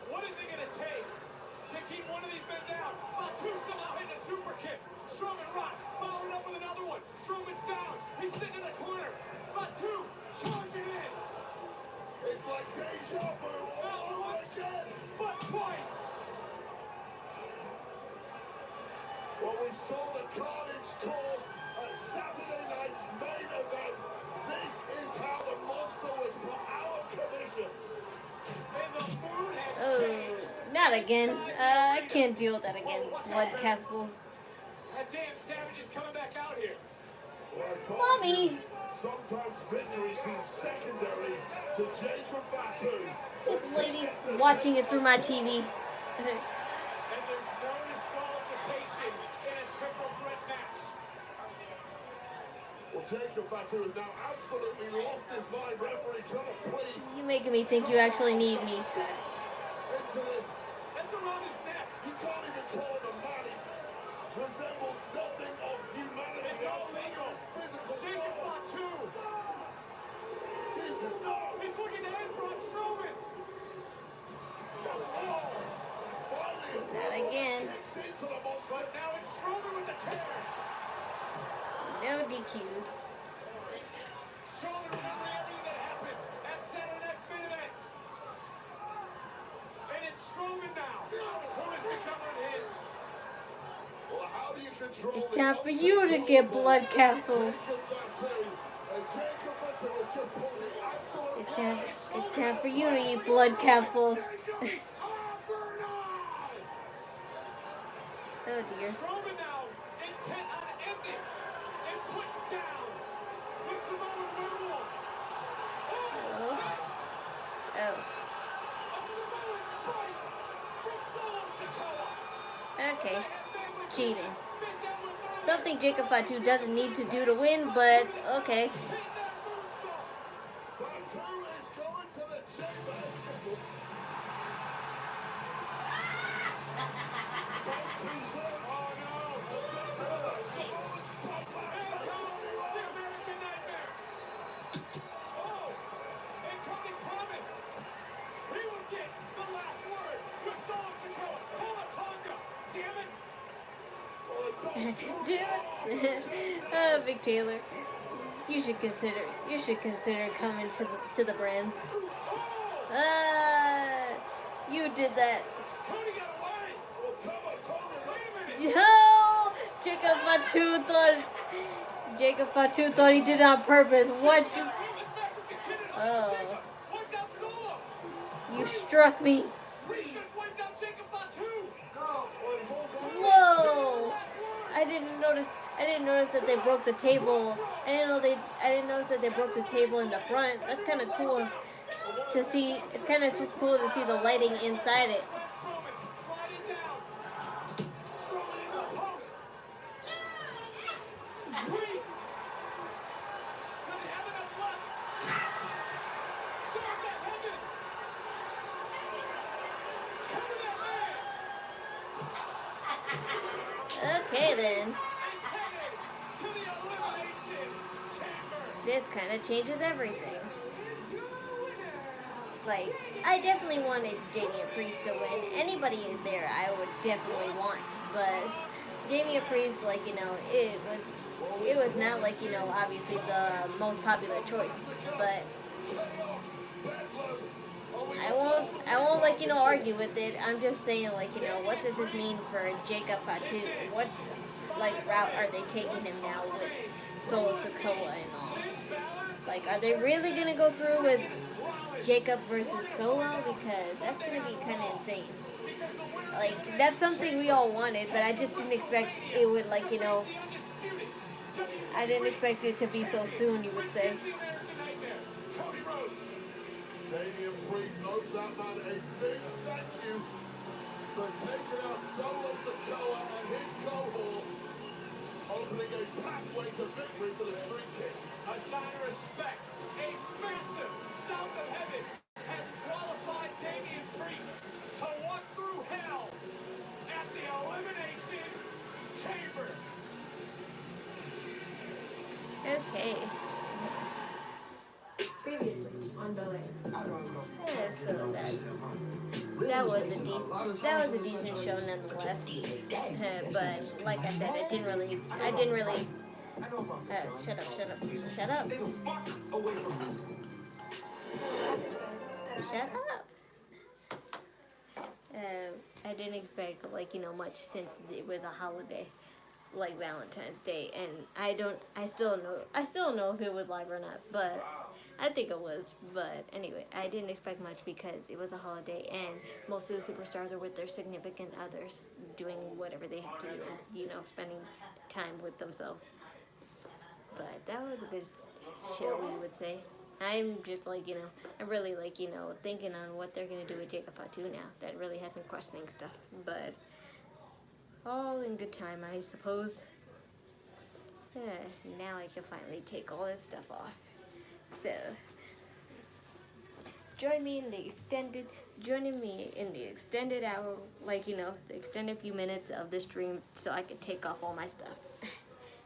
What is it going to take to keep one of these men down? Fatu somehow hitting a super kick. Strowman rock, followed up with another one. Strowman's down. He's sitting in the corner. Fatu charging in. It's like deja vu all over again. But twice. Well, we saw the carnage caused at Saturday night's main event. This is how the monster was put out of commission. Oh, not again. I can't deal with that again. Blood capsules. That damn savage is coming back out here. Mommy! Sometimes victory seems secondary to Jacob Fatu. This lady watching it through my TV. And there's no disqualification in a triple threat match. Well, Jacob Fatu has now absolutely lost his mind. Referee trying to plead. You're making me think you actually need me. Into this. That's around his neck. You can't even call him a man. He resembles nothing of humanity. It's all legal. Physical. Jacob Fatu. Jesus, no. He's looking to end Braun Strowman. Not again. But now it's Strowman with the chair. No DQs. Strowman remembering everything that happened at Saturday night's main event. And it's Strowman now who has become unhinged. Well, how do you control It's time for you to get blood capsules. It's time for you to eat blood capsules. Oh dear. Strowman now intent on ending and putting down the Samoan werewolf. Oh. Oh. Okay. Cheating. Something Jacob Fatu doesn't need to do to win, but okay. Oh, Big Taylor, you should consider coming to the brands. You did that. No, Jacob Fatu thought he did it on purpose. What? Oh, you struck me. Whoa! I didn't notice that they broke the table. I didn't notice that they broke the table in the front. That's kind of cool to see. It's kind of cool to see the lighting inside it. Okay then. this kind of changes everything. Like, I definitely wanted Damian Priest to win. Anybody in there I would definitely want. But Damian Priest, like, you know, it was not like, you know, obviously the most popular choice. But I won't like, you know, argue with it. I'm just saying, like, you know, what does this mean for Jacob Fatu? What, like, route are they taking him now with Solo Sikoa and all? Like, are they really going to go through with Jacob versus Solo? Because that's going to be kind of insane. Like, that's something we all wanted, but I just didn't expect it would, like, you know, I didn't expect it to be so soon, you would say. Damian Priest owes that man a big thank you for taking out Solo Sikoa and his cohorts, opening a pathway to victory for the Street King. A sign of respect. A massive sound of heaven has qualified Damian Priest to walk through hell at the Elimination Chamber. Okay. Previously on Vday. Yeah, so that was a decent show nonetheless. But like I said, I didn't really shut up. Shut up. I didn't expect, like, you know, much since it was a holiday, like Valentine's Day, and I still don't know if it was live or not, but I think it was. But anyway, I didn't expect much because it was a holiday, and most of the superstars are with their significant others, doing whatever they have to do, and, you know, spending time with themselves. But that was a good show, you would say. I'm just, like, you know, I'm really, like, you know, thinking on what they're going to do with Jacob Fatu now. That really has me questioning stuff. But all in good time, I suppose. Now I can finally take all this stuff off. So, joining me in the extended hour, like, you know, the extended few minutes of the stream so I could take off all my stuff.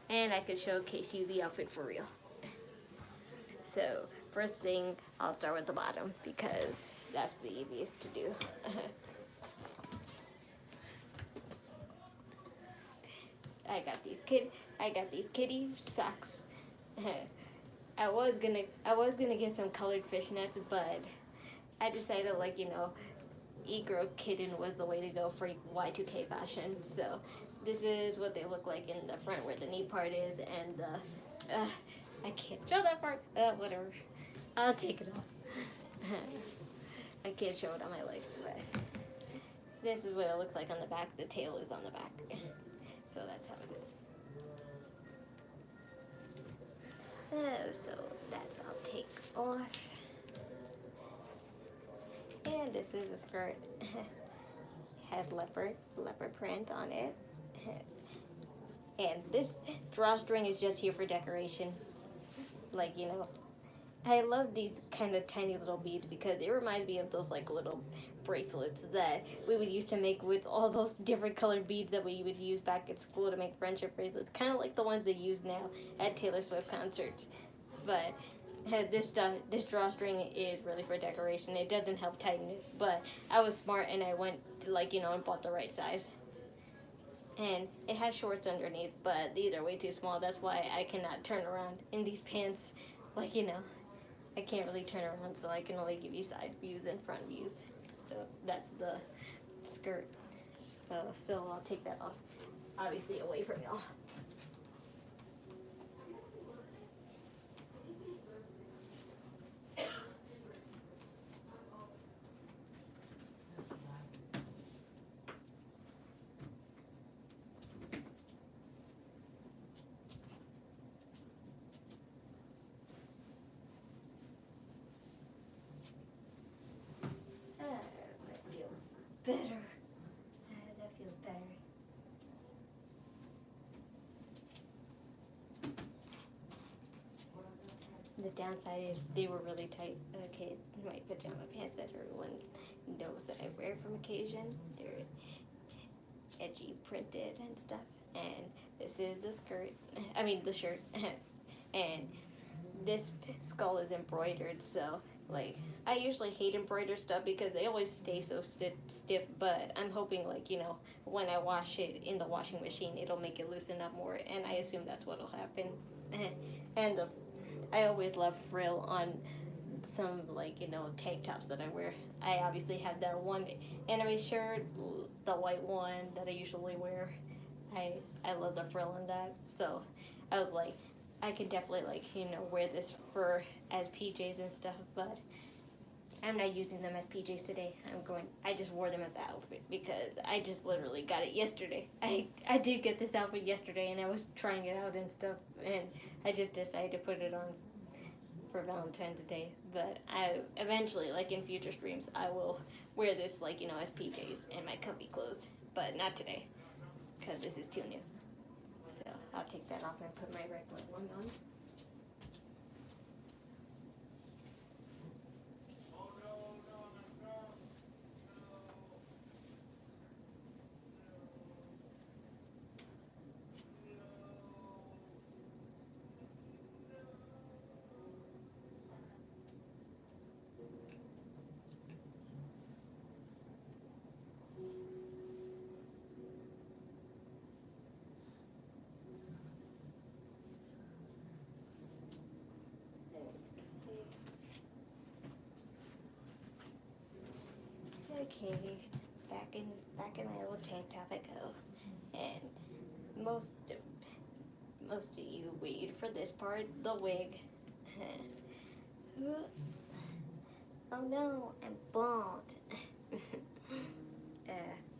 And I could showcase you the outfit for real. So, first thing, I'll start with the bottom because that's the easiest to do. I got these kitty socks. I was gonna get some colored fishnets, but I decided, like, you know, e-girl kitten was the way to go for Y2K fashion. So this is what they look like in the front, where the knee part is, and the I can't show that part. Whatever. I'll take it off. I can't show it on my leg, but this is what it looks like on the back. The tail is on the back. So that's how it is. So that's I'll take off. And this is a skirt. Has leopard print on it. And this drawstring is just here for decoration. Like, you know, I love these kind of tiny little beads because it reminds me of those, like, little bracelets that we would used to make with all those different colored beads that we would use back at school to make friendship bracelets. Kind of like the ones they use now at Taylor Swift concerts. But this drawstring is really for decoration. It doesn't help tighten it, but I was smart and I went to, like, you know, and bought the right size. And it has shorts underneath, but these are way too small. That's why I cannot turn around in these pants. Like, you know, I can't really turn around, so I can only give you side views and front views. So that's the skirt. So I'll take that off, obviously away from y'all. Better. That feels better. The downside is they were really tight. Okay, my pajama pants that everyone knows that I wear from occasion. They're edgy printed and stuff. And this is the skirt. I mean the shirt. And this skull is embroidered, so like I usually hate embroidered stuff because they always stay so stiff, but I'm hoping like, you know, when I wash it in the washing machine it'll make it loosen up more, and I assume that's what'll happen. And I always love frill on some, like, you know, tank tops that I wear. I obviously have that one anime shirt, the white one that I usually wear. I love the frill on that, so I was like, I could definitely, like, you know, wear this for as PJs and stuff, but I'm not using them as PJs today. I just wore them as an outfit because I just literally got it yesterday. I did get this outfit yesterday and I was trying it out and stuff, and I just decided to put it on for Valentine's Day. But I eventually, like in future streams, I will wear this, like, you know, as PJs and my comfy clothes, but not today because this is too new. So I'll take that off and put my regular one on. Okay, back in my little tank top I go, and most of you wait for this part, the wig. Oh no, I'm bald.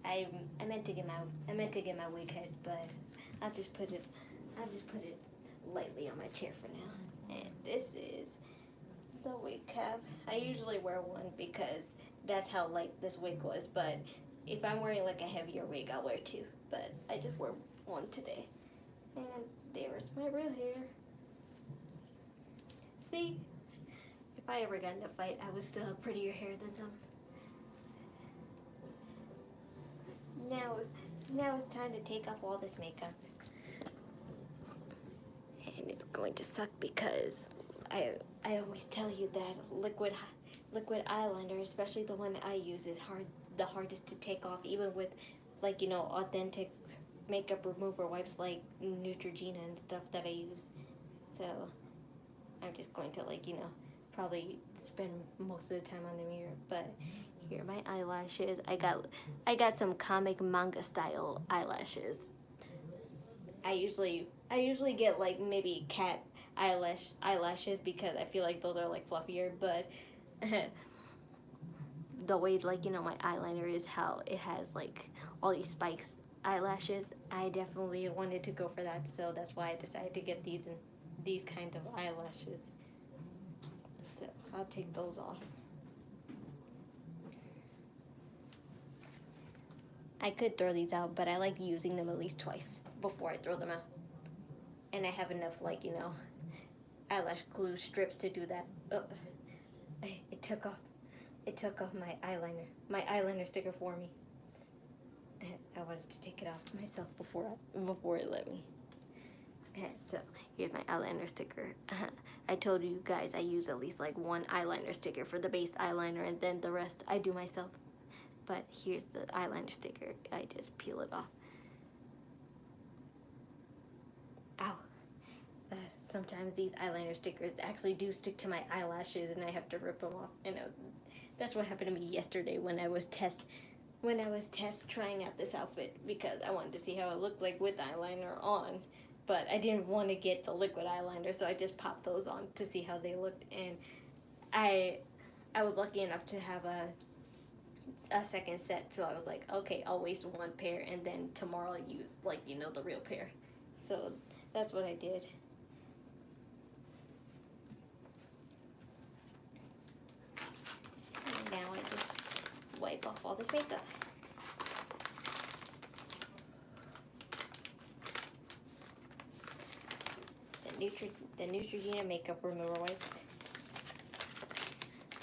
I meant to get my wig head, but I'll just put it lightly on my chair for now. And this is the wig cap. I usually wear one because that's how light this wig was, but if I'm wearing like a heavier wig, I'll wear two. But I just wear one today. And there's my real hair. See? If I ever got in a fight, I would still have prettier hair than them. Now it's time to take off all this makeup. And it's going to suck because I always tell you that liquid eyeliner, especially the one I use, is the hardest to take off, even with, like, you know, authentic makeup remover wipes like Neutrogena and stuff that I use. So I'm just going to, like, you know, probably spend most of the time on the mirror. But here are my eyelashes. I got some comic manga style eyelashes. I usually get like maybe cat eyelashes because I feel like those are like fluffier, but the way, like, you know, my eyeliner is how it has like all these spikes eyelashes, I definitely wanted to go for that, so that's why I decided to get these kind of eyelashes. So I'll take those off. I could throw these out, but I like using them at least twice before I throw them out. And I have enough, like, you know, eyelash glue strips to do that. Oh, it took off my eyeliner sticker for me. I wanted to take it off myself before it let me. So here's my eyeliner sticker. I told you guys I use at least like one eyeliner sticker for the base eyeliner, and then the rest I do myself. But here's the eyeliner sticker. I just peel it off. Ow. Sometimes these eyeliner stickers actually do stick to my eyelashes and I have to rip them off. And that's what happened to me yesterday when I was test trying out this outfit, because I wanted to see how it looked like with eyeliner on. But I didn't want to get the liquid eyeliner, so I just popped those on to see how they looked. And I was lucky enough to have a second set, so I was like, okay, I'll waste one pair and then tomorrow I'll use, like, you know, the real pair. So that's what I did. And now I just wipe off all this makeup. The Neutrogena makeup remover wipes.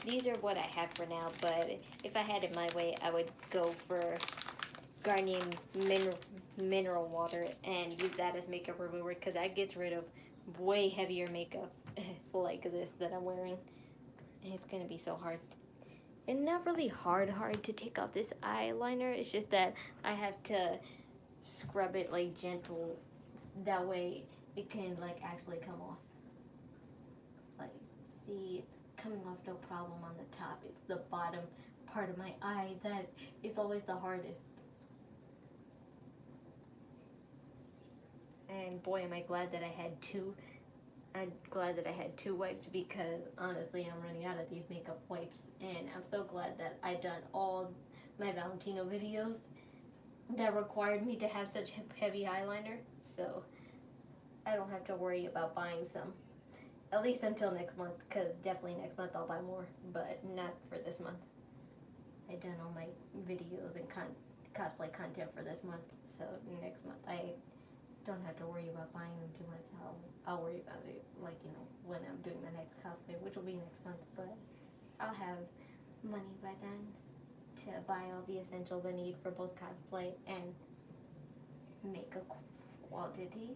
These are what I have for now, but if I had it my way, I would go for Garnier mineral water and use that as makeup remover, because that gets rid of way heavier makeup, like this that I'm wearing. It's gonna be so hard. And not really hard to take off this eyeliner. It's just that I have to scrub it like gentle. That way it can like actually come off. Like, see, it's coming off no problem on the top. It's the bottom part of my eye that is always the hardest. And boy, am I glad that I had two. I'm glad that I had 2 wipes, because honestly I'm running out of these makeup wipes, and I'm so glad that I done all my Valentino videos that required me to have such heavy eyeliner, so I don't have to worry about buying some, at least until next month, because definitely next month I'll buy more, but not for this month. I done all my videos and cosplay content for this month, so next month I don't have to worry about buying them too much. I'll worry about it, like, you know, when I'm doing the next cosplay, which will be next month, but I'll have money by then to buy all the essentials I need for both cosplay and makeup quality.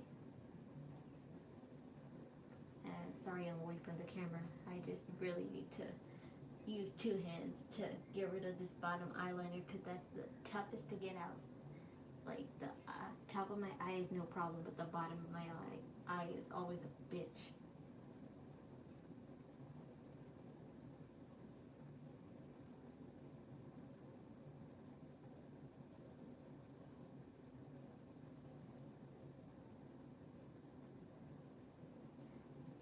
And sorry I'm away from the camera, I just really need to use 2 hands to get rid of this bottom eyeliner, because that's the toughest to get out. Like, the top of my eye is no problem, but the bottom of my eye is always a bitch.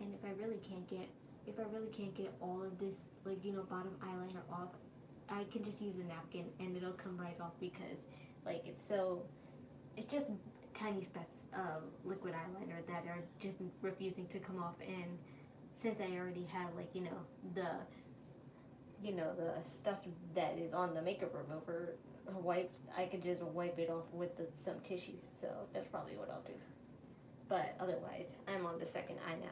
And if I really can't get all of this, like, you know, bottom eyeliner off, I can just use a napkin and it'll come right off, because like it's just tiny specks of liquid eyeliner that are just refusing to come off. And since I already have, like, you know, the stuff that is on the makeup remover wipe, I could just wipe it off with some tissue, so that's probably what I'll do. But otherwise, I'm on the second eye now.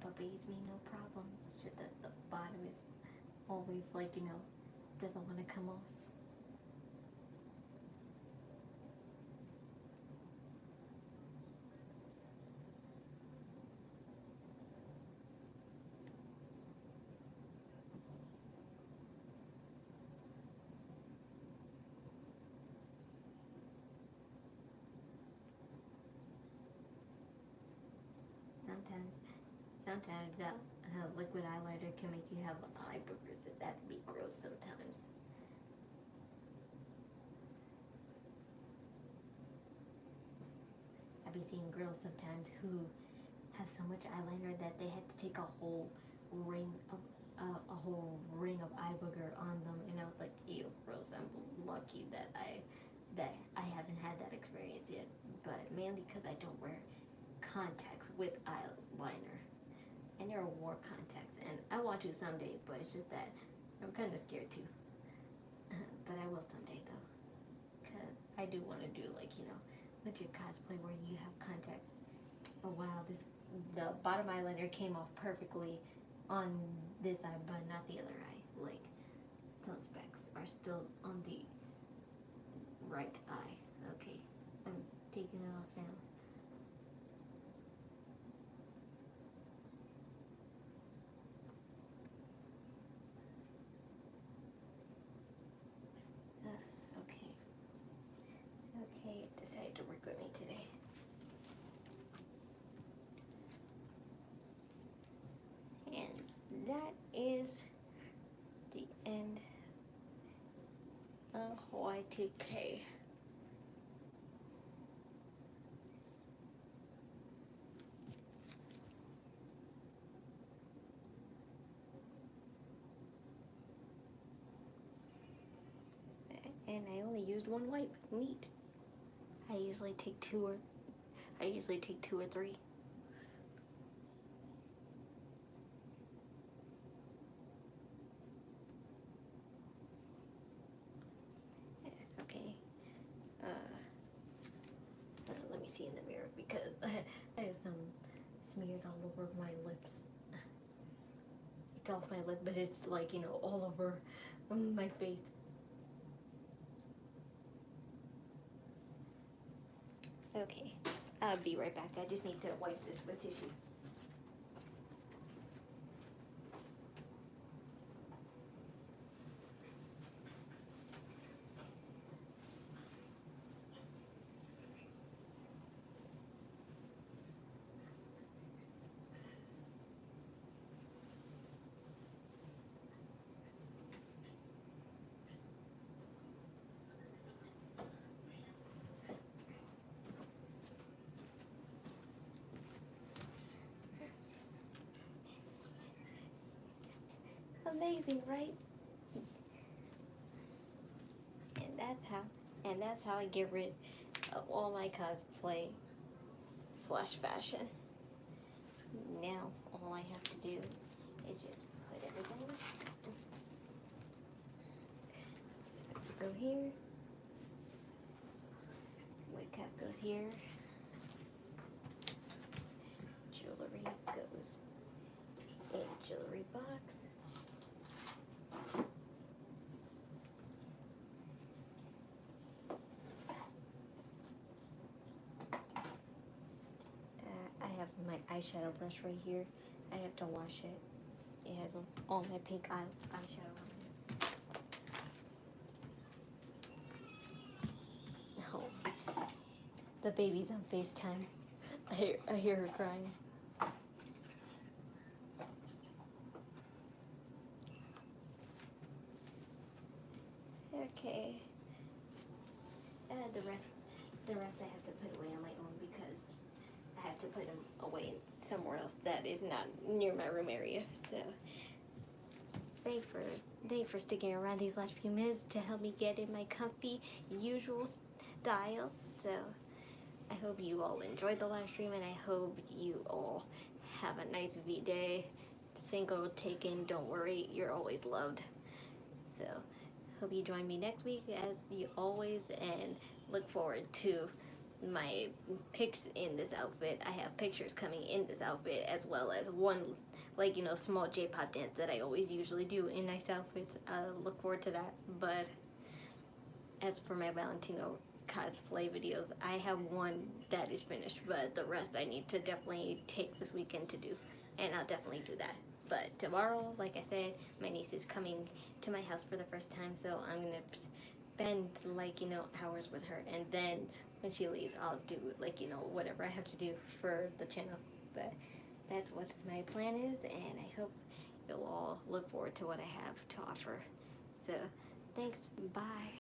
Obeys me no problem. It's just that the bottom is always, like, you know, doesn't want to come off. Sometimes that liquid eyeliner can make you have eye boogers, and that'd be gross sometimes. I've been seeing girls sometimes who have so much eyeliner that they had to take a whole ring of eye booger on them, and I was like, ew, gross. I'm lucky that I haven't had that experience yet, but mainly because I don't wear contacts with eyeliner. I never wore contacts, and I want to someday, but it's just that I'm kind of scared too. But I will someday, though, because I do want to do, like, you know, legit cosplay where you have contacts. Oh wow, the bottom eyeliner came off perfectly on this eye, but not the other eye. Like, some specks are still on the right eye. Okay, I'm taking it off now. Okay, it decided to work with me today. And that is the end of Y2K. And I only used 1 wipe. Neat. I usually take 2 or 3. Okay. Let me see in the mirror, because I have some smeared all over my lips. off my lip, but it's like, you know, all over my face. Okay, I'll be right back. I just need to wipe this with tissue. Amazing, right? And that's how I get rid of all my cosplay / fashion. Now all I have to do is just put everything. Socks go here. Wig cap goes here. Jewelry goes in a jewelry box. My eyeshadow brush right here. I have to wash it. It has all my pink eyeshadow on it. Oh, the baby's on FaceTime. I hear her crying. Okay. The rest I have to put away on my own because I have to put them away somewhere else that is not near my room area. So, thanks for sticking around these last few minutes to help me get in my comfy, usual style. So, I hope you all enjoyed the live stream, and I hope you all have a nice Vday. Single taken, don't worry, you're always loved. So, hope you join me next week as you always, and look forward to my pics in this outfit. I have pictures coming in this outfit, as well as one, like, you know, small J-pop dance that I always usually do in nice outfits. Look forward to that. But as for my Valentino cosplay videos, I have one that is finished, but the rest I need to definitely take this weekend to do, and I'll definitely do that. But tomorrow, like I said, my niece is coming to my house for the first time, so I'm gonna spend, like, you know, hours with her, and then when she leaves, I'll do, like, you know, whatever I have to do for the channel. But that's what my plan is, and I hope you'll all look forward to what I have to offer. So, thanks, bye.